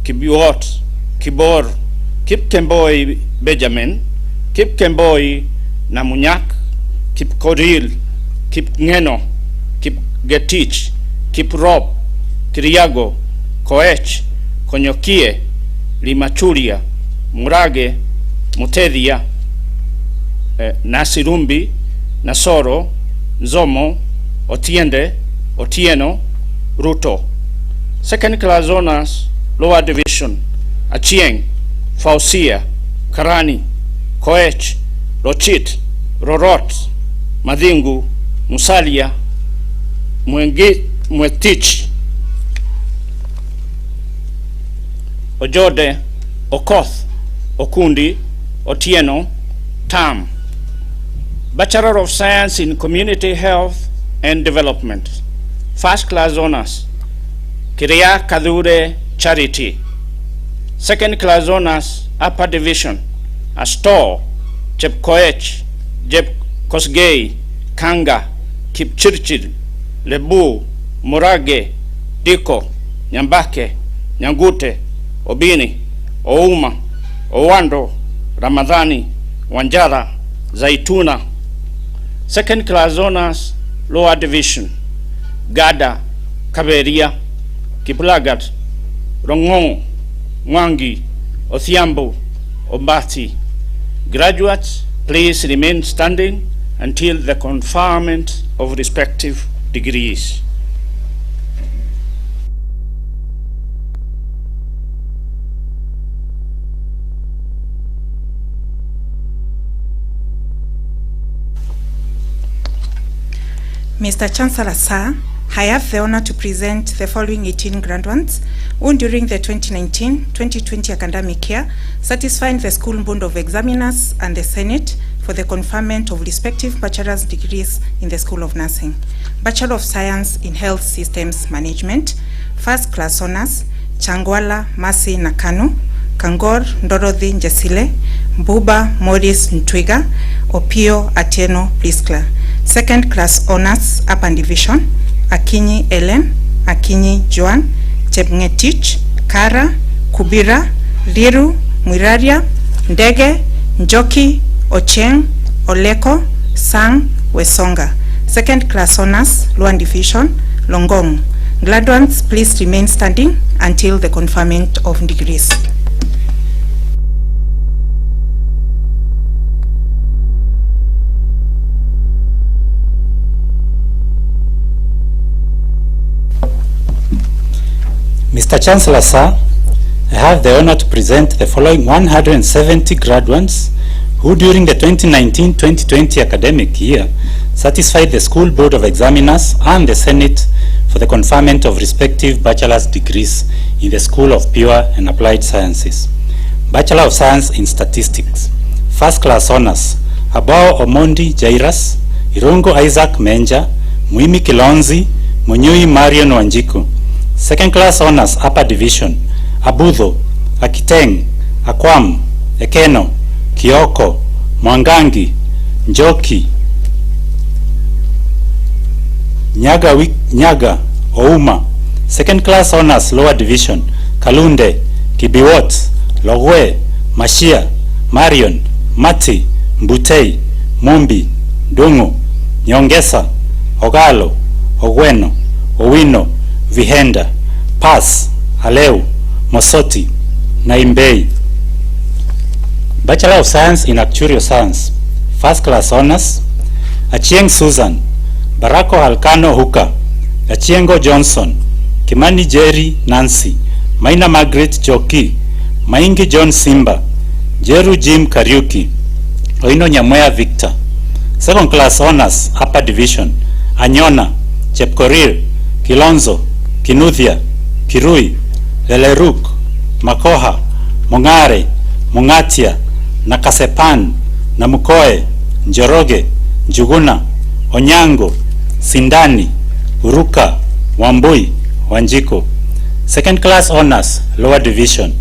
Kibiwot, Kibor, Kipkemboi Benjamin, Kipkemboi Namunyak, Kipkoril, Kipngeno, Kipgetich, Kiprop, Kiriago, Koech, Konyokie, Limachuria, Murage, Mutedia, Nasirumbi, Nasoro, Zomo, Otiende, Otieno, Ruto. Second class honors, Lower Division, Achieng, Fausia, Karani, Koech, Rochit, Rorot, Madingu, Musalia, Mwetich, Ojode, Okoth, Okundi, Otieno, Tam. Bachelor of Science in Community Health and Development, first class honors, Kiria Kadure Charity. Second class honors, Upper Division, Astor, Chepkoech, Jep Kosgei, Kanga, Kipchirchir, Lebu, Murage, Diko, Nyambake, Nyangute, Obini, Ouma, Owando, Ramadhani, Wanjara, Zaituna. Second class honors, Lower Division, Gada, Kaberia, Kiplagat, Rongong, Mwangi, Othiambo, Obati. Graduates, please remain standing until the conferment of respective degrees. Mr. Chancellor, sir, I have the honor to present the following 18 graduates who during the 2019-2020 academic year satisfied the School Board of Examiners and the Senate for the conferment of respective bachelor's degrees in the School of Nursing. Bachelor of Science in Health Systems Management, First Class Honors, Changwala Mercy Nakanu, Kangor Dorothy Njesile, Buba Morris Ntwiga, Opio Atieno Priskla. Second Class Honors Upper Division, Akinyi Ellen, Akinyi Joan, Chepngetich, Kara, Kubira, Liru, Mwiraria, Ndege, Njoki, Ocheng, Oleko, Sang, Wesonga. Second Class Honors Lower Division, Longong. Graduates, please remain standing until the conferment of degrees. Mr. Chancellor, sir, I have the honor to present the following 170 graduates who during the 2019-2020 academic year satisfied the School Board of Examiners and the Senate for the conferment of respective bachelor's degrees in the School of Pure and Applied Sciences. Bachelor of Science in Statistics. First Class Honors, Abao Omondi Jairas, Irungo Isaac Menja, Muimi Kilonzi, Munyui Marion Wanjiku. Second Class Honors Upper Division, Abudho, Akiteng, Akwam, Ekeno, Kioko, Mwangangi, Njoki, Nyaga, Ouma. Second Class Honors Lower Division, Kalunde, Kibiwot, Logwe, Mashia, Marion, Mati, Mbutei, Mumbi, Dungu, Nyongesa, Ogalo, Ogweno, Owino, Vihenda, Pass, Aleu, Mosoti, Naimbei. Bachelor of Science in Actuarial Science. First Class Honors, Achieng Susan, Barako Halkano Huka, Achiengo Johnson, Kimani Jerry Nancy, Maina Margaret Joki, Maingi John Simba, Jeru Jim Kariuki, Oino Nyamwea Victor. Second Class Honors Upper Division, Anyona, Chepkorir, Kilonzo, Kinuthia, Kirui, Leleruk, Makoha, Mongare, Mungatia, Nakasepan, Namukoe, Njoroge, Njuguna, Onyango, Sindani, Uruka, Wambui, Wanjiko. Second Class Honors Lower Division,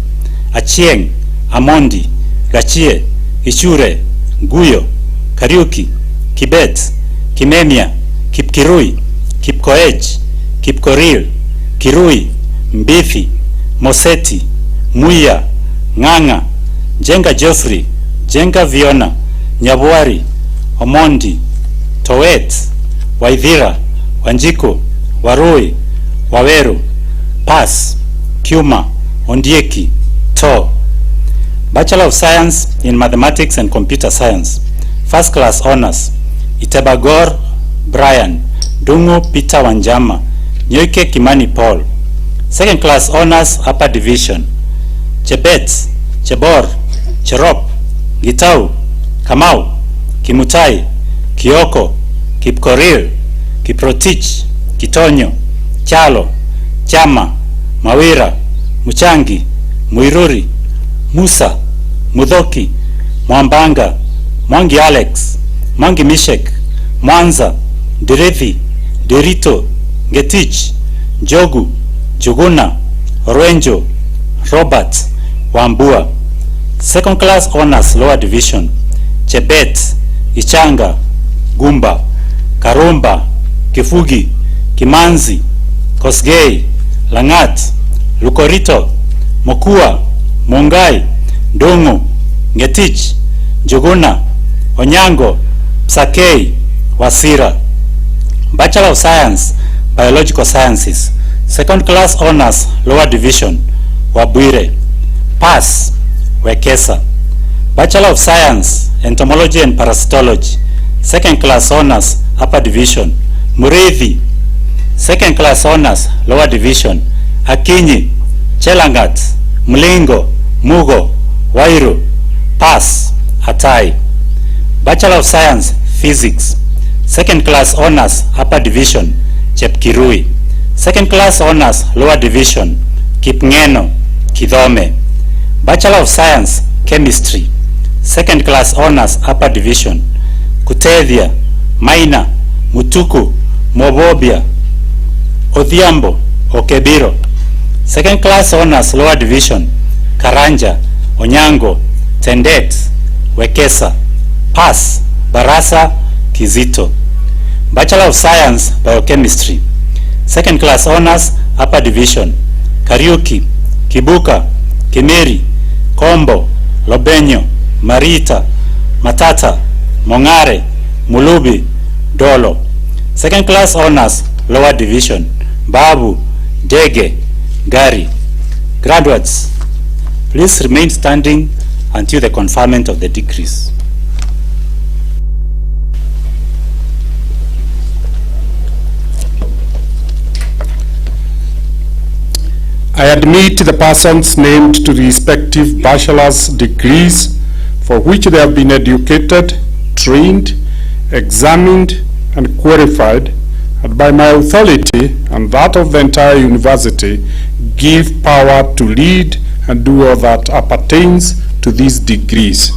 Achieng, Amondi, Gachie, Ishure, Guyo, Kariuki, Kibet, Kimemia, Kipkirui, Kipkoech, Kipkoril, Kirui, Mbithi, Moseti, Muya, Nganga, Jenga Geoffrey, Jenga Viona, Nyabwari, Omondi, Towet, Waithira, Wanjiko, Warui, Waweru, Pass, Kiuma, Ondieki, To. Bachelor of Science in Mathematics and Computer Science. First Class Honors, Itebagor, Brian, Dungu Peter Wanjama, Nyoike Kimani Paul. Second Class Honors Upper Division, Chebet, Chebor, Cherop, Gitau, Kamau, Kimutai, Kioko, Kipkorir, Kiprotich, Kitonyo, Chalo, Chama, Mawira, Muchangi, Muiruri, Musa, Mudhoki, Mwambanga, Mwangi Alex, Mwangi Mishek, Mwanza, Derethi, Derito, Getich, Jogu, Juguna, Orenjo, Robert, Wambua. Second Class Honors Lower Division, Chebet, Ichanga, Gumba, Karumba, Kifugi, Kimanzi, Kosgei, Langat, Lukorito, Mokua, Mungai, Dungu, Ngetich, Juguna, Onyango, Psakei, Wasira. Bachelor of Science, Biological Sciences. Second Class Honors Lower Division, Wabwire. Pass, Wekesa. Bachelor of Science, Entomology and Parasitology. Second Class Honors Upper Division, Mureithi. Second Class Honors Lower Division, Akinyi, Chelangat, Mlingo, Mugo, Wairu. Pass, Atai. Bachelor of Science, Physics. Second Class Honors Upper Division, Chepkirui. Second class honors, lower division, Kipngeno, Kidhome. Bachelor of Science, Chemistry. Second class honors, upper division, Kutethia, Maina, Mutuku, Mobobia, Odhiambo, Okebiro. Second class honors, lower division, Karanja, Onyango, Tendet, Wekesa. Pass, Barasa, Kizito. Bachelor of Science, Biochemistry. Second class honors, upper division, Kariuki, Kibuka, Kimeri, Kombo, Lobenyo, Marita, Matata, Mongare, Mulubi, Dolo. Second class honors, lower division, Babu, Dege, Gari. Graduates, please remain standing until the conferment of the degrees. I admit the persons named to the respective bachelor's degrees for which they have been educated, trained, examined, and qualified, and by my authority and that of the entire university, give power to lead and do all that appertains to these degrees.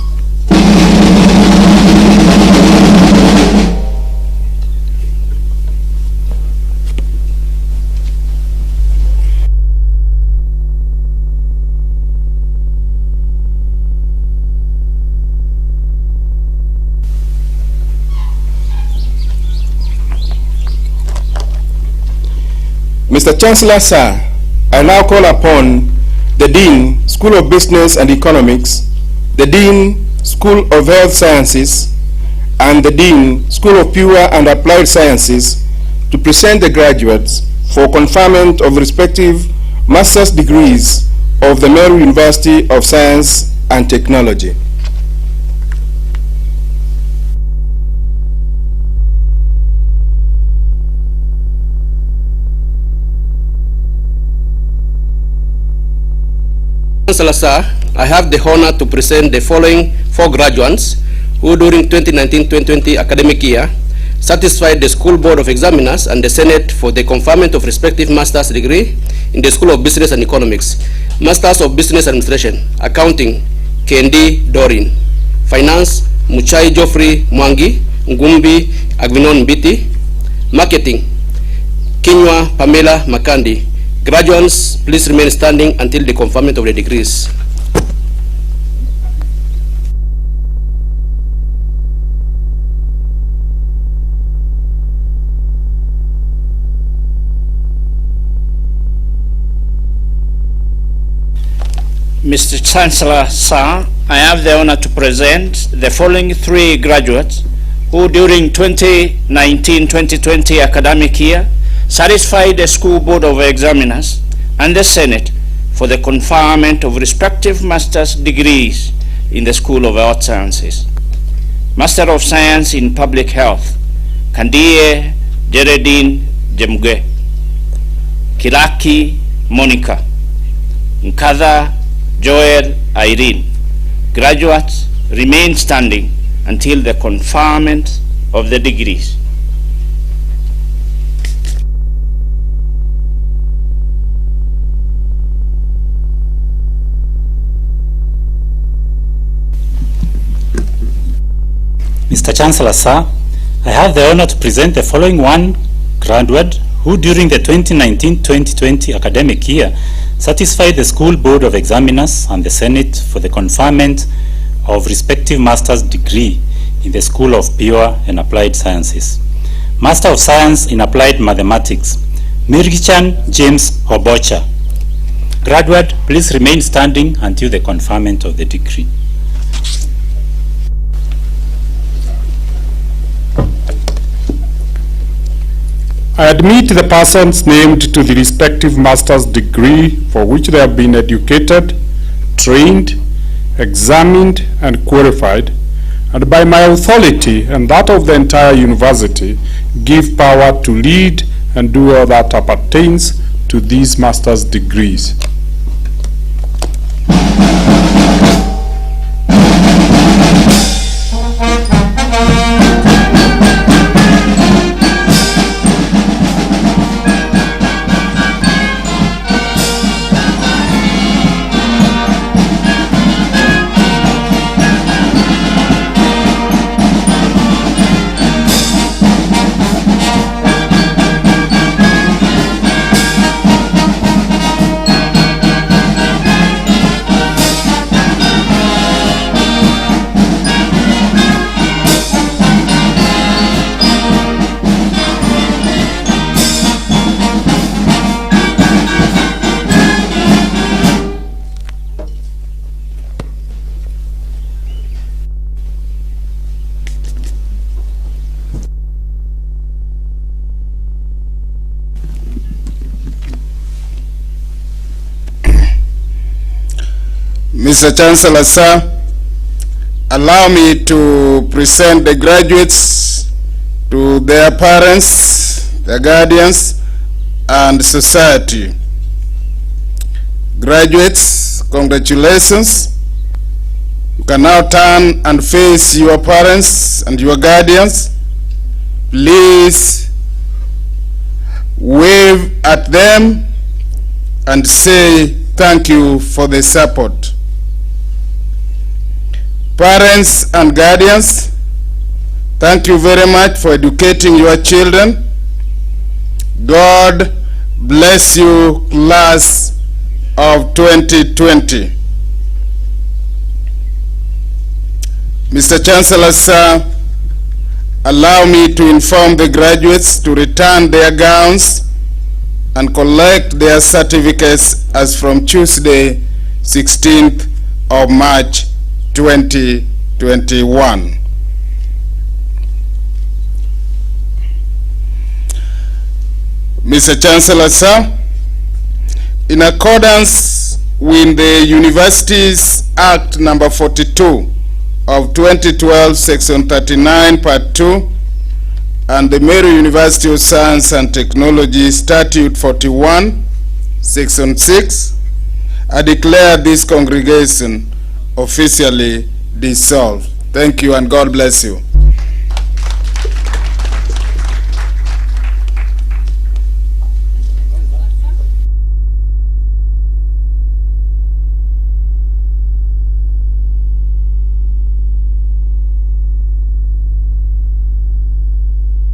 Mr. Chancellor, sir, I now call upon the Dean, School of Business and Economics, the Dean, School of Health Sciences, and the Dean, School of Pure and Applied Sciences to present the graduates for conferment of respective master's degrees of the Meru University of Science and Technology. Chancellor, sir, I have the honor to present the following 4 graduates who during 2019-2020 academic year satisfied the School Board of Examiners and the Senate for the conferment of respective master's degree in the School of Business and Economics, Masters of Business Administration, Accounting, Kendi Dorin, Finance, Muchai Geoffrey Mwangi, Ngumbi Agvinon Mbiti, Marketing, Kinywa Pamela Makandi. Graduates, please remain standing until the conferment of the degrees. Mr. Chancellor, sir, I have the honor to present the following 3 graduates who during 2019-2020 academic year satisfied the School Board of Examiners and the Senate for the conferment of respective master's degrees in the School of Health Sciences. Master of Science in Public Health, Kandie Jeredine Jemge, Kiraki Monica, Nkadha Joel Irene. Graduates remain standing until the conferment of the degrees. Mr. Chancellor, sir, I have the honor to present the following 1 graduate who during the 2019-2020 academic year satisfied the School Board of Examiners and the Senate for the conferment of respective master's degree in the School of Pure and Applied Sciences. Master of Science in Applied Mathematics, Mirgichan James Obocha. Graduate, please remain standing until the conferment of the degree. I admit the persons named to the respective master's degree for which they have been educated, trained, examined, and qualified, and by my authority and that of the entire university, give power to lead and do all that appertains to these master's degrees. Mr. Chancellor, sir, allow me to present the graduates to their parents, their guardians, and society. Graduates, congratulations. You can now turn and face your parents and your guardians. Please wave at them and say thank you for the support. Parents and guardians, thank you very much for educating your children. God bless you, class of 2020. Mr. Chancellor, sir, allow me to inform the graduates to return their gowns and collect their certificates as from Tuesday, 16th of March, 2021. Mr. Chancellor, sir, in accordance with the Universities Act number 42 of 2012, section 39, part 2, and the Meru University of Science and Technology Statute 41, section 6, I declare this congregation officially dissolved. Thank you and God bless you.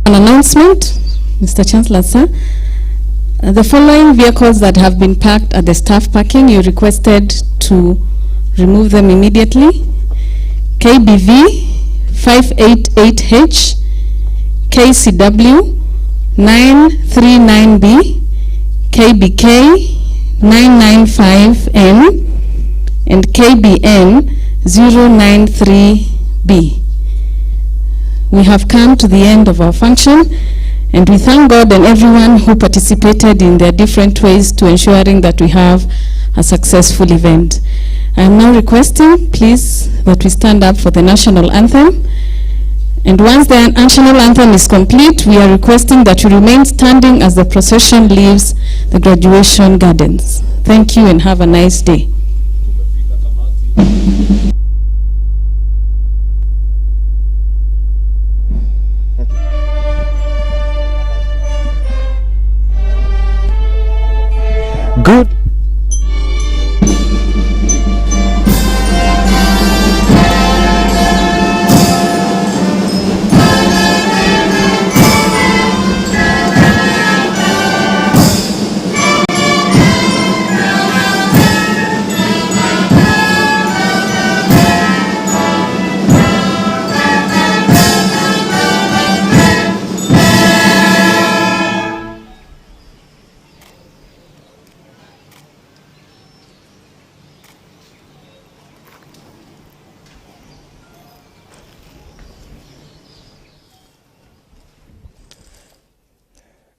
An announcement, Mr. Chancellor, sir. The following vehicles that have been parked at the staff parking, you requested to remove them immediately. KBV 588H, KCW 939B, KBK 995M, and KBN 093B. We have come to the end of our function, and we thank God and everyone who participated in their different ways to ensuring that we have a successful event. I am now requesting, please, that we stand up for the national anthem. And once the national anthem is complete, we are requesting that you remain standing as the procession leaves the graduation gardens. Thank you and have a nice day. Good.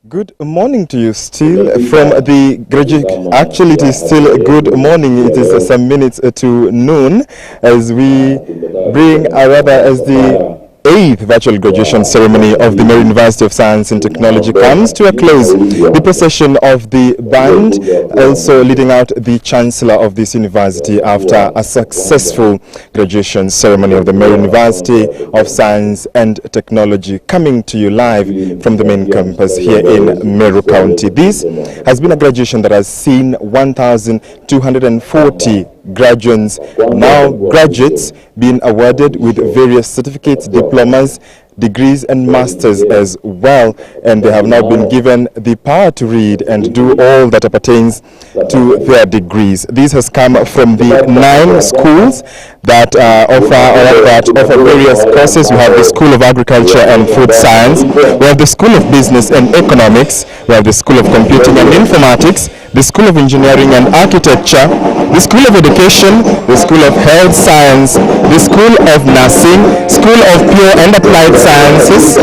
Good morning to you still from the graduate. Actually, it is still a good morning. It is some minutes to noon as we bring, as the 8th virtual graduation ceremony of the Meru University of Science and Technology comes to a close. The procession of the band also leading out the Chancellor of this university after a successful graduation ceremony of the Meru University of Science and Technology, coming to you live from the main campus here in Meru County. This has been a graduation that has seen 1,240 graduates being awarded with various certificates, diplomas, degrees and masters as well, and they have now been given the power to read and do all that pertains to their degrees. This has come from the 9 schools that offer various courses. We have the School of Agriculture and Food Science, we have the School of Business and Economics, we have the School of Computing and Informatics, the School of Engineering and Architecture, the School of Education, the School of Health Science, the School of Nursing, School of Pure and Applied Sciences,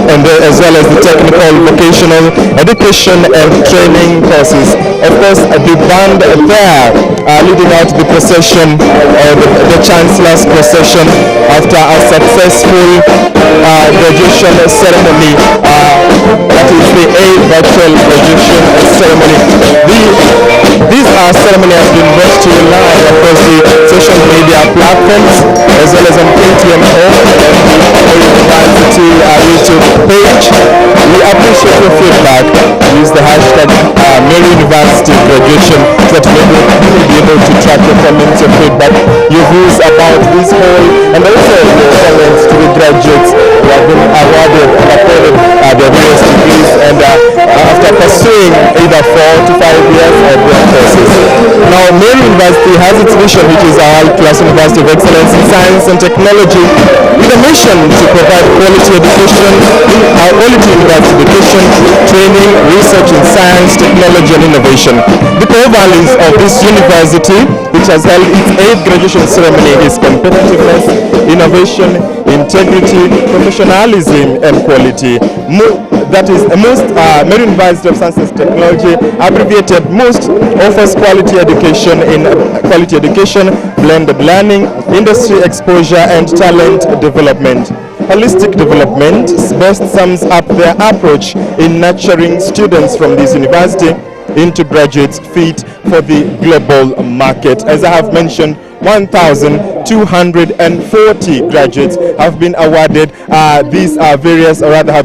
and as well as the Technical, Vocational Education and Training courses. Of course, the band there leading out the procession, the Chancellor's procession after a successful graduation ceremony, that is the 8th virtual graduation ceremony. This ceremony has been brought to you live across the social media platforms as well as on KTMO and the University YouTube page. We appreciate your feedback. Use the hashtag Meru University graduation so that we will be able to track your comments, your feedback, your views about this whole, and also your comments to the graduates who have been awarded and accorded their various degrees and after pursuing either 4 to 5 years of their courses. Now, Meru University has its mission, which is our world-class University of Excellence in Science and Technology, with a mission to provide quality education, quality university education, training, research in science, technology, and innovation. The core values of this university, which has held its 8th graduation ceremony, is competitiveness, innovation, integrity, professionalism, and quality. That is Meru University of Science and Technology, abbreviated MOST, offers quality education in quality education, blended learning, industry exposure, and talent development. Holistic development best sums up their approach in nurturing students from this university into graduates fit for the global market. As I have mentioned, 1,240 graduates have been awarded have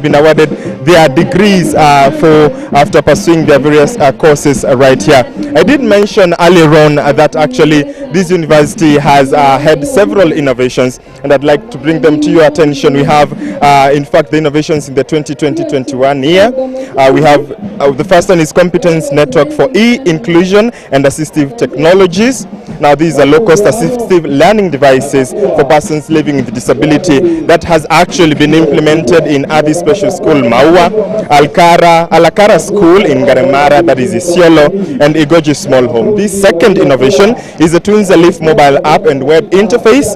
been awarded their degrees after pursuing their various courses right here. I did mention earlier on that actually this university has had several innovations, and I'd like to bring them to your attention. We have, in fact, the innovations in the 2020-21 year. We have the first one is Competence Network for E-Inclusion and Assistive Technologies. Now, these are low-cost assistive learning devices for persons living with disability that has actually been implemented in Adi Special School, Maua, Alakara School in Garemara, that is Isiolo, and Igoji Small Home. This second innovation is the Twins Leaf mobile app and web interface,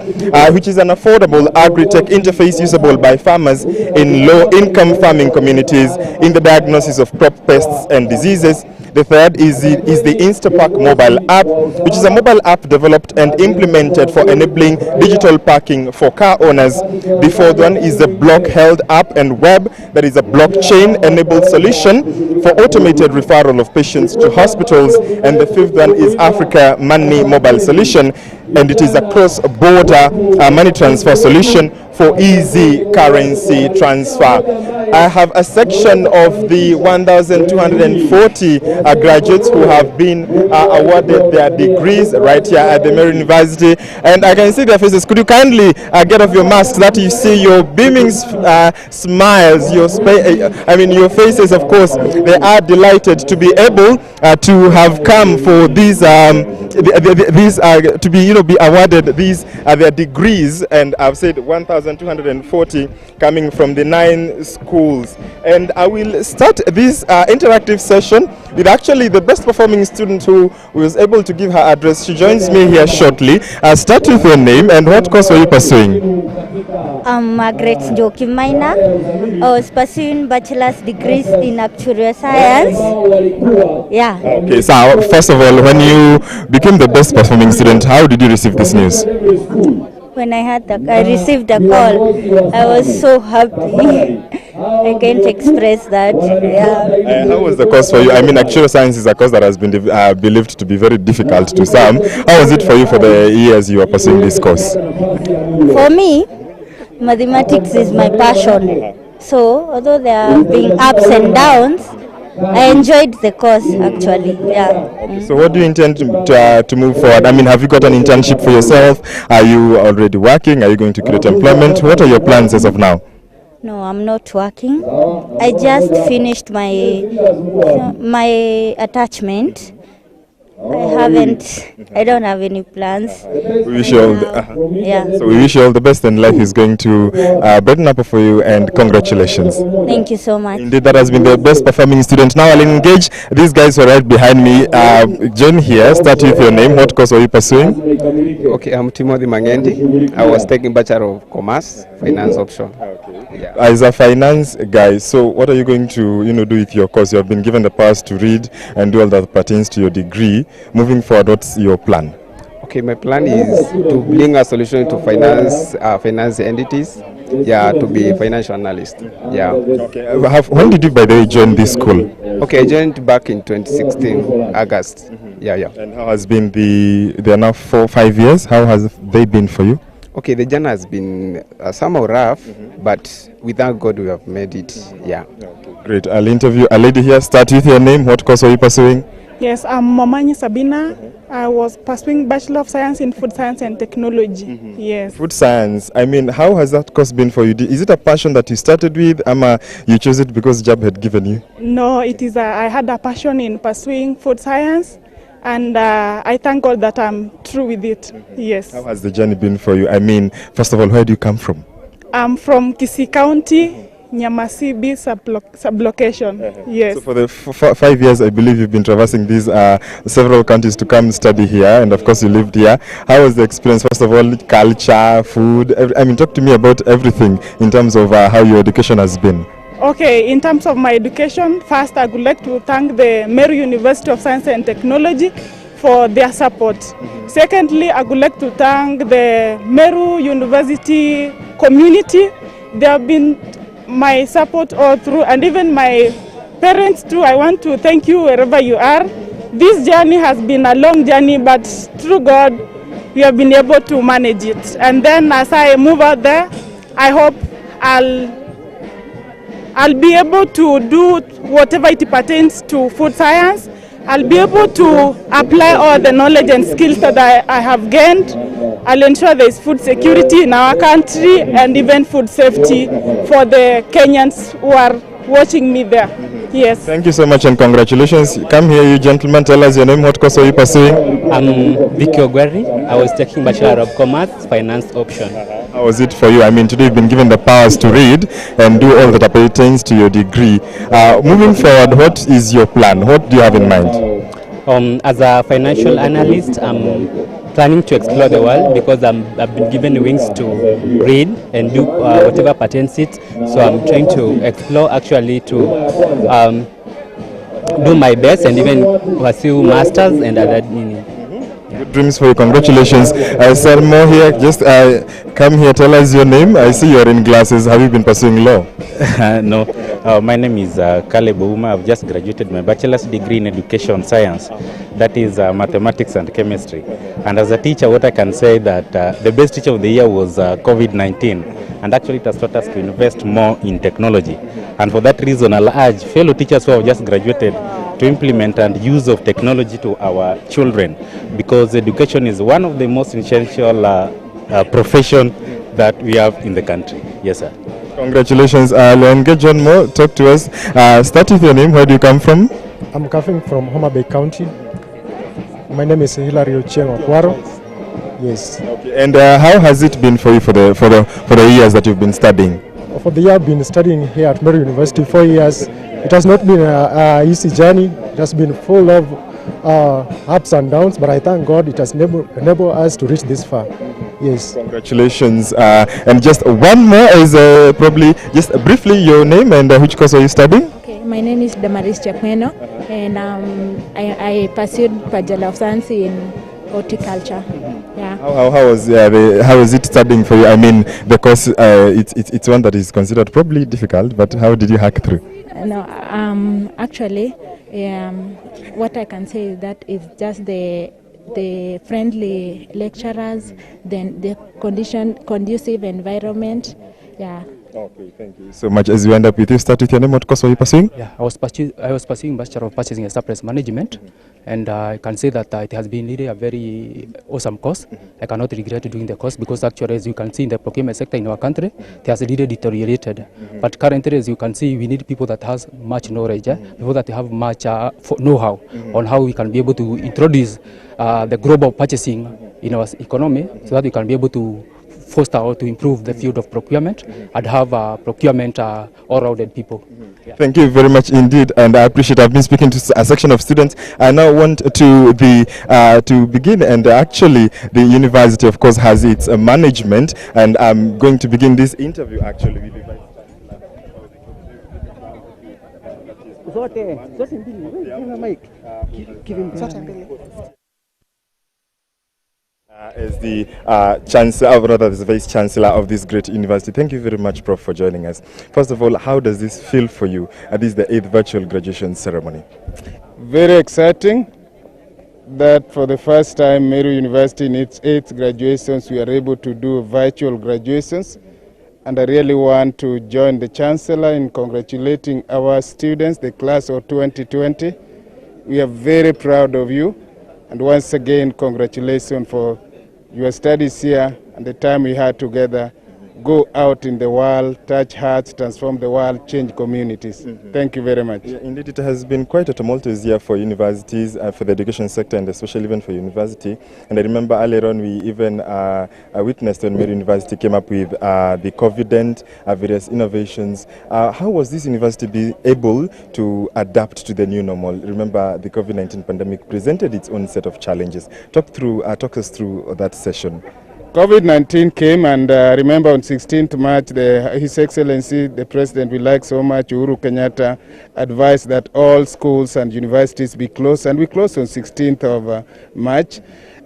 which is an affordable agri-tech interface usable by farmers in low-income farming communities in the diagnosis of crop pests and diseases. The third is the Instapark mobile app, which is a mobile app developed and implemented for enabling digital parking for car owners. The fourth one is the Block Held app and web, that is a blockchain-enabled solution for automated referral of patients to hospitals. And the fifth one is Africa Money mobile solution, and it is a cross-border money transfer solution for easy currency transfer. I have a section of the 1,240 graduates who have been awarded their degrees right here at the Meru University, and I can see their faces. Could you kindly get off your masks that you see your beaming smiles, your faces, of course. They are delighted to be able to have come for these to be awarded these their degrees, and I've said 1,240 coming from the 9 schools. And I will start this interactive session with actually the best performing student who was able to give her address. She joins me here shortly. Start with your name and what course were you pursuing? I'm Margaret Njoki Maina. I was pursuing bachelor's degrees in actuarial science. Yeah. Okay, so first of all, when you became the best performing student, how did you receive this news? When I received a call, I was so happy. I can't express that. Yeah. How was the course for you? I mean, actuarial science is a course that has been believed to be very difficult to some. How was it for you for the years you were pursuing this course? For me, mathematics is my passion. So, although there have been ups and downs, I enjoyed the course actually. Yeah. So what do you intend to move forward? I mean, have you got an internship for yourself? Are you already working? Are you going to create employment? What are your plans as of now? No, I'm not working. I just finished my attachment I don't have any plans. We wish you all the, Yeah. So we wish you all the best, and life is going to brighten up for you, and congratulations. Thank you so much. Indeed, that has been the best performing student. Now I'll engage these guys who are right behind me. John here, start with your name. What course are you pursuing? Okay, I'm Timothy Mangendi. I was taking Bachelor of Commerce, Finance option. Yeah. As a finance guy, so what are you going to do with your course? You have been given the powers to read and do all that pertains to your degree. Moving forward, what's your plan? Okay, my plan is to bring a solution to finance entities. Yeah, to be a financial analyst. Yeah. Okay. When did you, by the way, join this school? Okay, I joined back in 2016, August. Yeah. And how has been they are now 4-5 years? How has they been for you? Okay, the journey has been somehow rough, but we thank God we have made it. Yeah. Great. I'll interview a lady here. Start with your name. What course are you pursuing? Yes, I'm Momanyi Sabina. I was pursuing Bachelor of Science in Food Science and Technology. Yes. Food science. I mean, how has that course been for you? Is it a passion that you started with, or you chose it because job had given you? No, it is. I had a passion in pursuing food science, and I thank God that I'm through with it. Yes. How has the journey been for you? I mean, first of all, where do you come from? I'm from Kisii County, Nyamasibi sublocation. Yes. So for the 5 years, I believe you've been traversing these several countries to come study here, and of course you lived here. How was the experience? First of all, culture, food. I mean, talk to me about everything in terms of how your education has been. Okay, in terms of my education, first I would like to thank the Meru University of Science and Technology for their support. Secondly, I would like to thank the Meru University community. They have been my support all through, and even my parents too. I want to thank you wherever you are. This journey has been a long journey, but through God, we have been able to manage it. And then as I move out there, I hope I'll be able to do whatever it pertains to food science. I'll be able to apply all the knowledge and skills that I have gained. I'll ensure there is food security in our country and even food safety for the Kenyans who are watching me there. Yes. Thank you so much and congratulations. Come here, you gentlemen. Tell us your name. What course are you pursuing? I'm Vicky Ogwari. I was taking Bachelor of Commerce, Finance option. How was it for you? I mean, today you've been given the powers to read and do all that pertains to your degree. Moving forward, what is your plan? What do you have in mind? As a financial analyst, I'm planning to explore the world because I've been given wings to read and do whatever pertains it. So I'm trying to explore, actually, to do my best and even pursue masters and other. Good dreams for you. Congratulations. Salmo here, just come here, tell us your name. I see you're in glasses. Have you been pursuing law? No, my name is Caleb Ouma. I've just graduated my bachelor's degree in education science, that is mathematics and chemistry. And as a teacher, what I can say that the best teacher of the year was COVID-19, and actually it has taught us to invest more in technology. And for that reason, I'll urge fellow teachers who have just graduated to implement and use of technology to our children, because education is one of the most essential profession that we have in the country. Yes, sir. Congratulations. Leonge John Mo, talk to us. Start with your name. Where do you come from? I'm coming from Homa Bay County. My name is Hilary Ochieng Okwaro. Yes. Okay. And how has it been for you for the years that you've been studying? For the year I've been studying here at Meru University, 4 years. It has not been an easy journey. It has been full of ups and downs, but I thank God it has enabled us to reach this far. Yes. Congratulations. And just one more is probably just briefly your name and which course are you studying? Okay, my name is Damaris Chapmeno, and I pursued Bachelor of Science in horticulture. Yeah. How is it studying for you? I mean, the course it's one that is considered probably difficult, but how did you hack through? No, actually, what I can say is that it's just the friendly lecturers, then the conducive environment, yeah, Okay, thank you so much. As you end up with you, start with your name. What course were you pursuing? Yeah, I was pursuing Bachelor of Purchasing and Surplus Management, and I can say that it has been really a very awesome course. I cannot regret doing the course because actually, as you can see in the procurement sector in our country, it has really deteriorated. But currently, as you can see, we need people that has much knowledge, people that have much know-how on how we can be able to introduce the global purchasing in our economy, so that we can be able to foster or to improve the field of procurement and have procurement all-rounded people. Yeah. Thank you very much indeed, and I appreciate. I've been speaking to a section of students. I now want to begin, and actually the university, of course, has its management, and I'm going to begin this interview actually with the as the Chancellor, or rather the Vice Chancellor of this great university. Thank you very much, Prof, for joining us. First of all, how does this feel for you? This is the 8th virtual graduation ceremony. Very exciting that for the first time Meru University in its 8th graduations we are able to do virtual graduations, and I really want to join the Chancellor in congratulating our students, the class of 2020. We are very proud of you, and once again congratulations for your studies here and the time we had together. Go out in the world, touch hearts, transform the world, change communities. Thank you very much. Yeah, indeed, it has been quite a tumultuous year for universities, for the education sector, and especially even for university. And I remember earlier on we even witnessed when Meru University came up with the COVID various innovations. How was this university be able to adapt to the new normal? Remember, the COVID-19 pandemic presented its own set of challenges. Talk us through that session. COVID-19 came, and remember on 16th March, His Excellency, the President we like so much, Uhuru Kenyatta, advised that all schools and universities be closed, and we closed on 16th of March.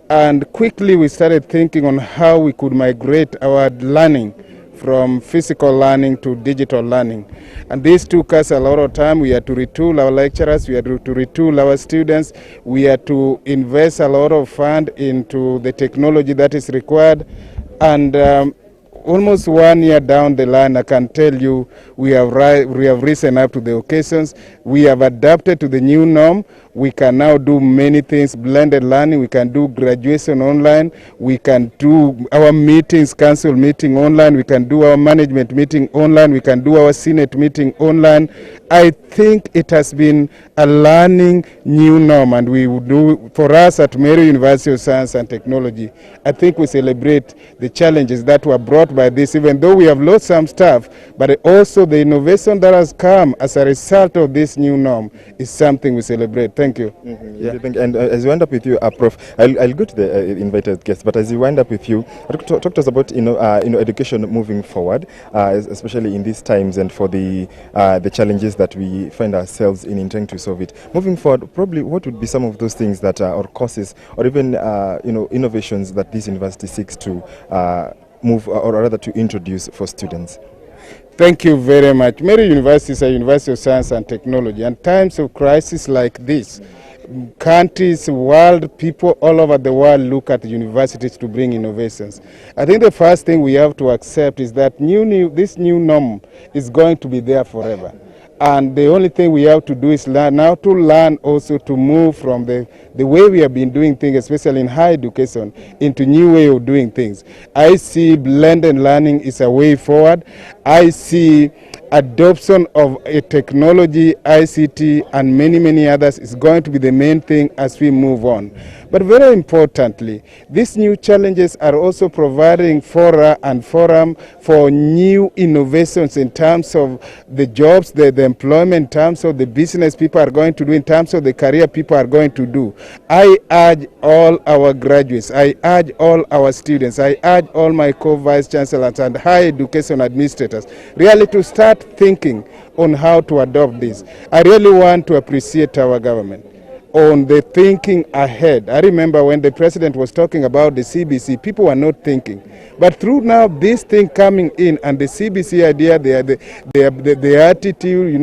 And quickly we started thinking on how we could migrate our learning from physical learning to digital learning. And this took us a lot of time. We had to retool our lecturers, we had to retool our students, we had to invest a lot of fund into the technology that is required. And almost 1 year down the line, I can tell you we have risen up to the occasions. We have adapted to the new norm. We can now do many things, blended learning. We can do graduation online. We can do our meetings, council meeting online. We can do our management meeting online. We can do our Senate meeting online. I think it has been a learning new norm, and we would do, for us at Meru University of Science and Technology, I think we celebrate the challenges that were brought by this, even though we have lost some stuff, but also the innovation that has come as a result of this new norm is something we celebrate. Thank you. Yeah. And as we wind up with you, Prof, I'll go to the invited guests, but as you wind up with you, talk to us about education moving forward, especially in these times, and for the challenges that we find ourselves in trying to solve it. Moving forward, probably what would be some of those things that or courses or even innovations that this university seeks to move, or rather to introduce for students? Thank you very much. Meru University is a university of science and technology, and times of crisis like this, countries, world, people all over the world look at universities to bring innovations. I think the first thing we have to accept is that this new norm is going to be there forever. And the only thing we have to do is learn also to move from the way we have been doing things, especially in higher education, into new way of doing things. I see blended learning is a way forward. I see adoption of a technology, ICT, and many others is going to be the main thing as we move on. But very importantly, these new challenges are also providing fora and forum for new innovations in terms of the jobs, the employment, in terms of the business people are going to do, in terms of the career people are going to do. I urge all our graduates, I urge all our students, I urge all my co-vice chancellors and higher education administrators really to start thinking on how to adopt this. I really want to appreciate our government on the thinking ahead. I remember when the president was talking about the CBC, people were not thinking. But through now this thing coming in and the CBC idea, the attitude,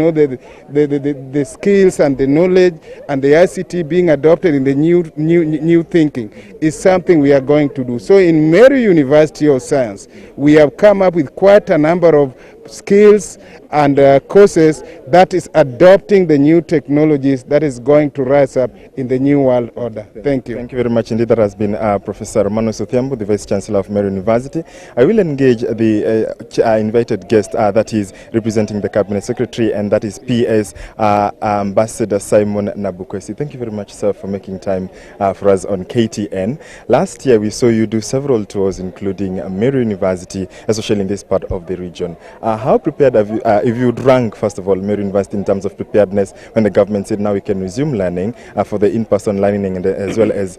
the skills and the knowledge and the ICT being adopted in the new thinking is something we are going to do. So in Meru University of Science, we have come up with quite a number of skills and courses that is adopting the new technologies that is going to rise up in the new world order. Thank you. Thank you very much indeed. That has been Professor Romano Sothiambo, the Vice Chancellor of Meru University. I will engage the invited guest that is representing the Cabinet Secretary, and that is PS Ambassador Simon Nabukwesi. Thank you very much, sir, for making time for us on KTN. Last year we saw you do several tours, including Meru University, especially in this part of the region. How prepared have you, if you would rank, first of all, Meru University in terms of preparedness when the government said now we can resume learning for the in-person learning and as well as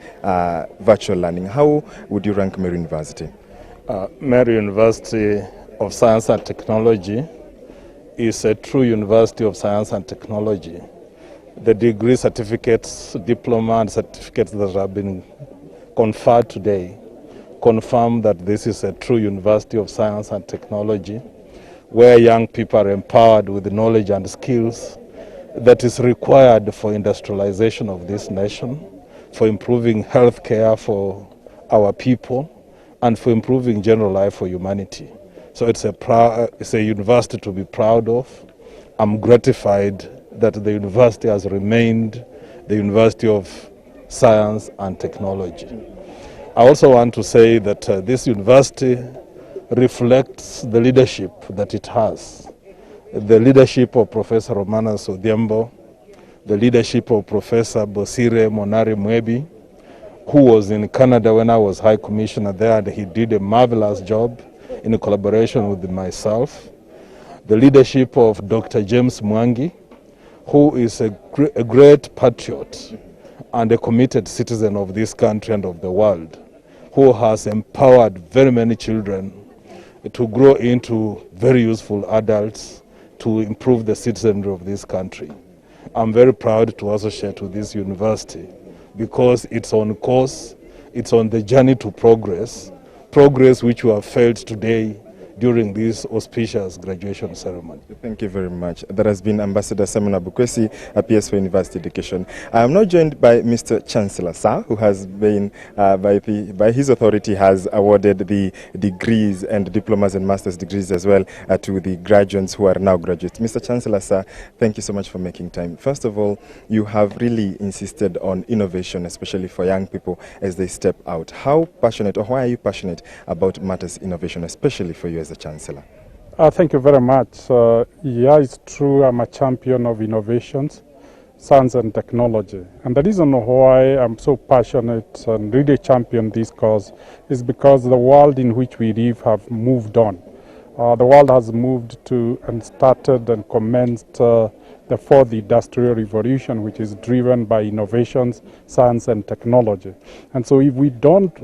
virtual learning? How would you rank Meru University? Meru University of Science and Technology is a true university of science and technology. The degree certificates, diploma and certificates that have been conferred today confirm that this is a true university of science and technology, where young people are empowered with the knowledge and skills that is required for industrialization of this nation, for improving health care for our people, and for improving general life for humanity. So it's a university to be proud of. I'm gratified that the university has remained the University of Science and Technology. I also want to say that this university reflects the leadership that it has. The leadership of Professor Romano Sothiambo, the leadership of Professor Bosire Monari Mwebi, who was in Canada when I was High Commissioner there, and he did a marvelous job in collaboration with myself. The leadership of Dr. James Mwangi, who is a great patriot and a committed citizen of this country and of the world, who has empowered very many children to grow into very useful adults to improve the citizenry of this country. I'm very proud to associate with this university because it's on course, it's on the journey to progress which we have felt today during this auspicious graduation ceremony. Thank you very much. That has been Ambassador Simon Nabukwesi, PS for University Education. I am now joined by Mr. Chancellor, sir, who has been, by his authority, has awarded the degrees and diplomas and master's degrees as well to the graduates who are now graduates. Mr. Chancellor, sir, thank you so much for making time. First of all, you have really insisted on innovation, especially for young people as they step out. How passionate, or why are you passionate about matters innovation, especially for you as a Chancellor? Thank you very much. Yeah, it's true, I'm a champion of innovations, science and technology. And the reason why I'm so passionate and really champion this cause is because the world in which we live have moved on. The world has moved to and started and commenced the fourth industrial revolution, which is driven by innovations, science and technology. And so if we don't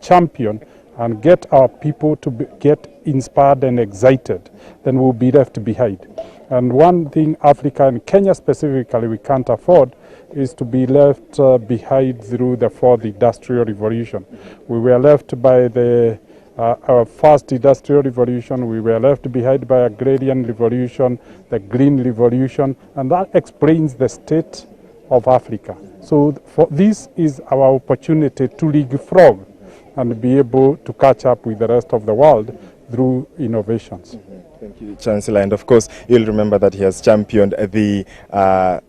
champion and get our people to get inspired and excited, then we'll be left behind. And one thing Africa and Kenya specifically we can't afford is to be left behind through the fourth industrial revolution. We were left by the our first industrial revolution, we were left behind by agrarian revolution, the green revolution, and that explains the state of Africa. So this is our opportunity to leapfrog and be able to catch up with the rest of the world through innovations. Thank you, Chancellor. And of course, you'll remember that he has championed the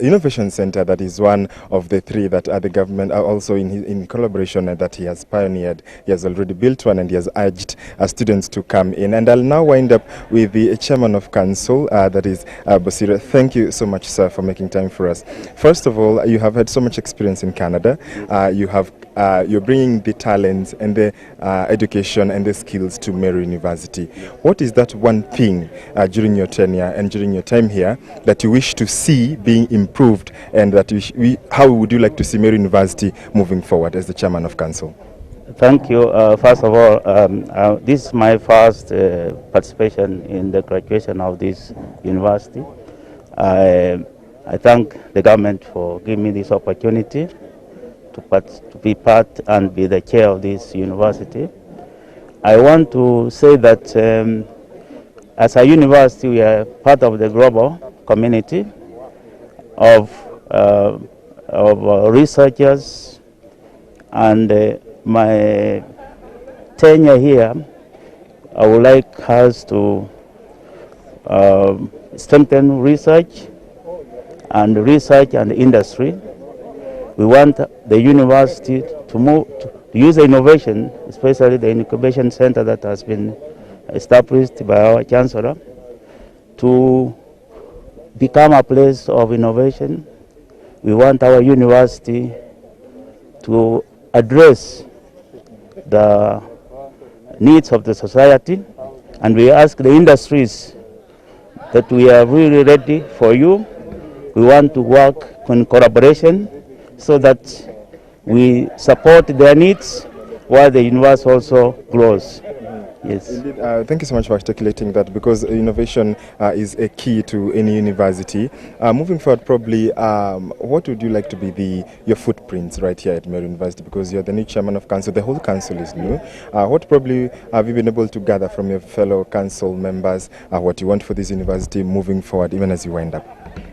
Innovation Center, that is one of the three that the government are also in collaboration that he has pioneered. He has already built one and he has urged students to come in. And I'll now wind up with the Chairman of Council, that is Bosire. Thank you so much, sir, for making time for us. First of all, you have had so much experience in Canada. You're bringing the talents and the education and the skills to Meru University. What is that one thing during your tenure and during your time here that you wish to see being improved, and that how would you like to see Meru University moving forward as the Chairman of Council? Thank you. First of all, this is my first participation in the graduation of this university. I thank the government for giving me this opportunity to be part and be the chair of this university. I want to say that as a university, we are part of the global community of researchers, and my tenure here, I would like us to strengthen research and industry. We want the university to use innovation, especially the incubation center that has been established by our Chancellor, to become a place of innovation. We want our university to address the needs of the society, and we ask the industries that we are really ready for you. We want to work in collaboration so that we support their needs while the university also grows. Yes. Indeed, thank you so much for articulating that, because innovation is a key to any university. Moving forward, probably, what would you like to be your footprints right here at Meru University? Because you're the new chairman of council, the whole council is new. What probably have you been able to gather from your fellow council members, what you want for this university moving forward, even as you wind up?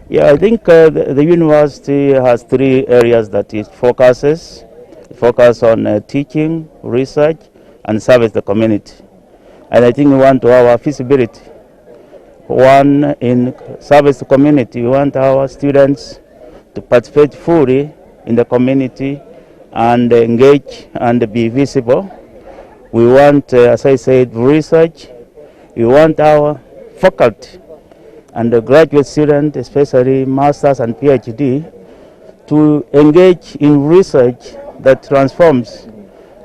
Yeah, I think the university has 3 areas that it focuses. It focuses on teaching, research, and service the community. And I think we want to have a feasibility. One, in service to community, we want our students to participate fully in the community and engage and be visible. We want, as I said, research. We want our faculty and the graduate students, especially masters and PhD, to engage in research that transforms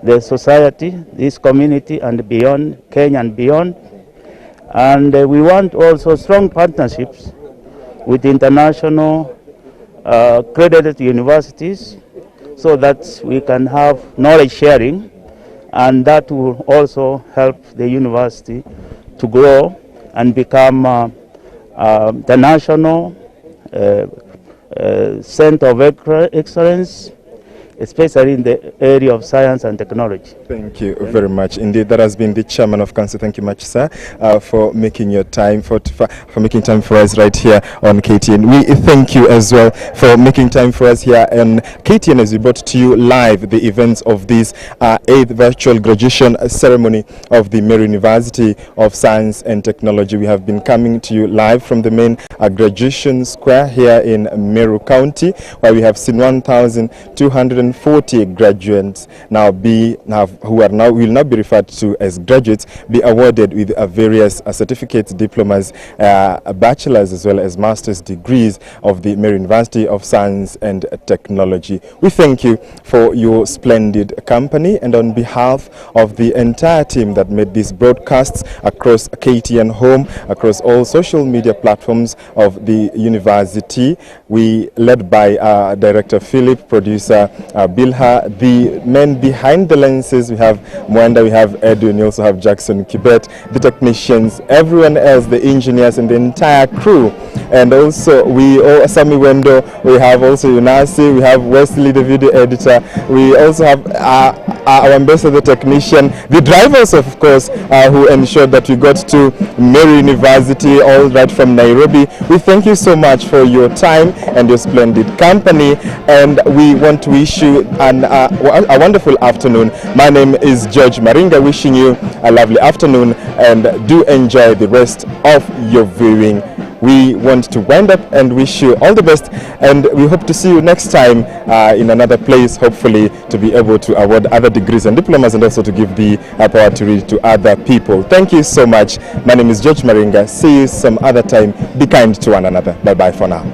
the society, this community, and beyond, Kenya and beyond. And we want also strong partnerships with international accredited universities so that we can have knowledge sharing, and that will also help the university to grow and become the national center of excellence, especially in the area of science and technology. Thank you very much. Indeed, that has been the chairman of council. Thank you much, sir, for making your time, for making time for us right here on KTN. We thank you as well for making time for us here on KTN as we brought to you live the events of this 8th virtual graduation ceremony of the Meru University of Science and Technology. We have been coming to you live from the main graduation square here in Meru County, where we have seen 1,240 graduates who will now be referred to as graduates, be awarded with various certificates, diplomas, bachelor's as well as master's degrees of the Meru University of Science and Technology. We thank you for your splendid company, and on behalf of the entire team that made these broadcasts across KTN Home, across all social media platforms of the university, we led by Director Philip, producer Bilha, the men behind the lenses, we have Mwenda, we have Edwin, we also have Jackson Kibet, the technicians, everyone else, the engineers and the entire crew. And also Sami Wendo, we have also Yunasi, we have Wesley, the video editor, we also have our ambassador technician, the drivers of course, who ensured that we got to Meru University all right from Nairobi. We thank you so much for your time and your splendid company, and we want to wish you a wonderful afternoon. My name is George Maringa, wishing you a lovely afternoon, and do enjoy the rest of your viewing. We want to wind up and wish you all the best, and we hope to see you next time in another place, hopefully to be able to award other degrees and diplomas, and also to give the power to read to other people. Thank you so much. My name is George Maringa. See you some other time. Be kind to one another. Bye-bye for now.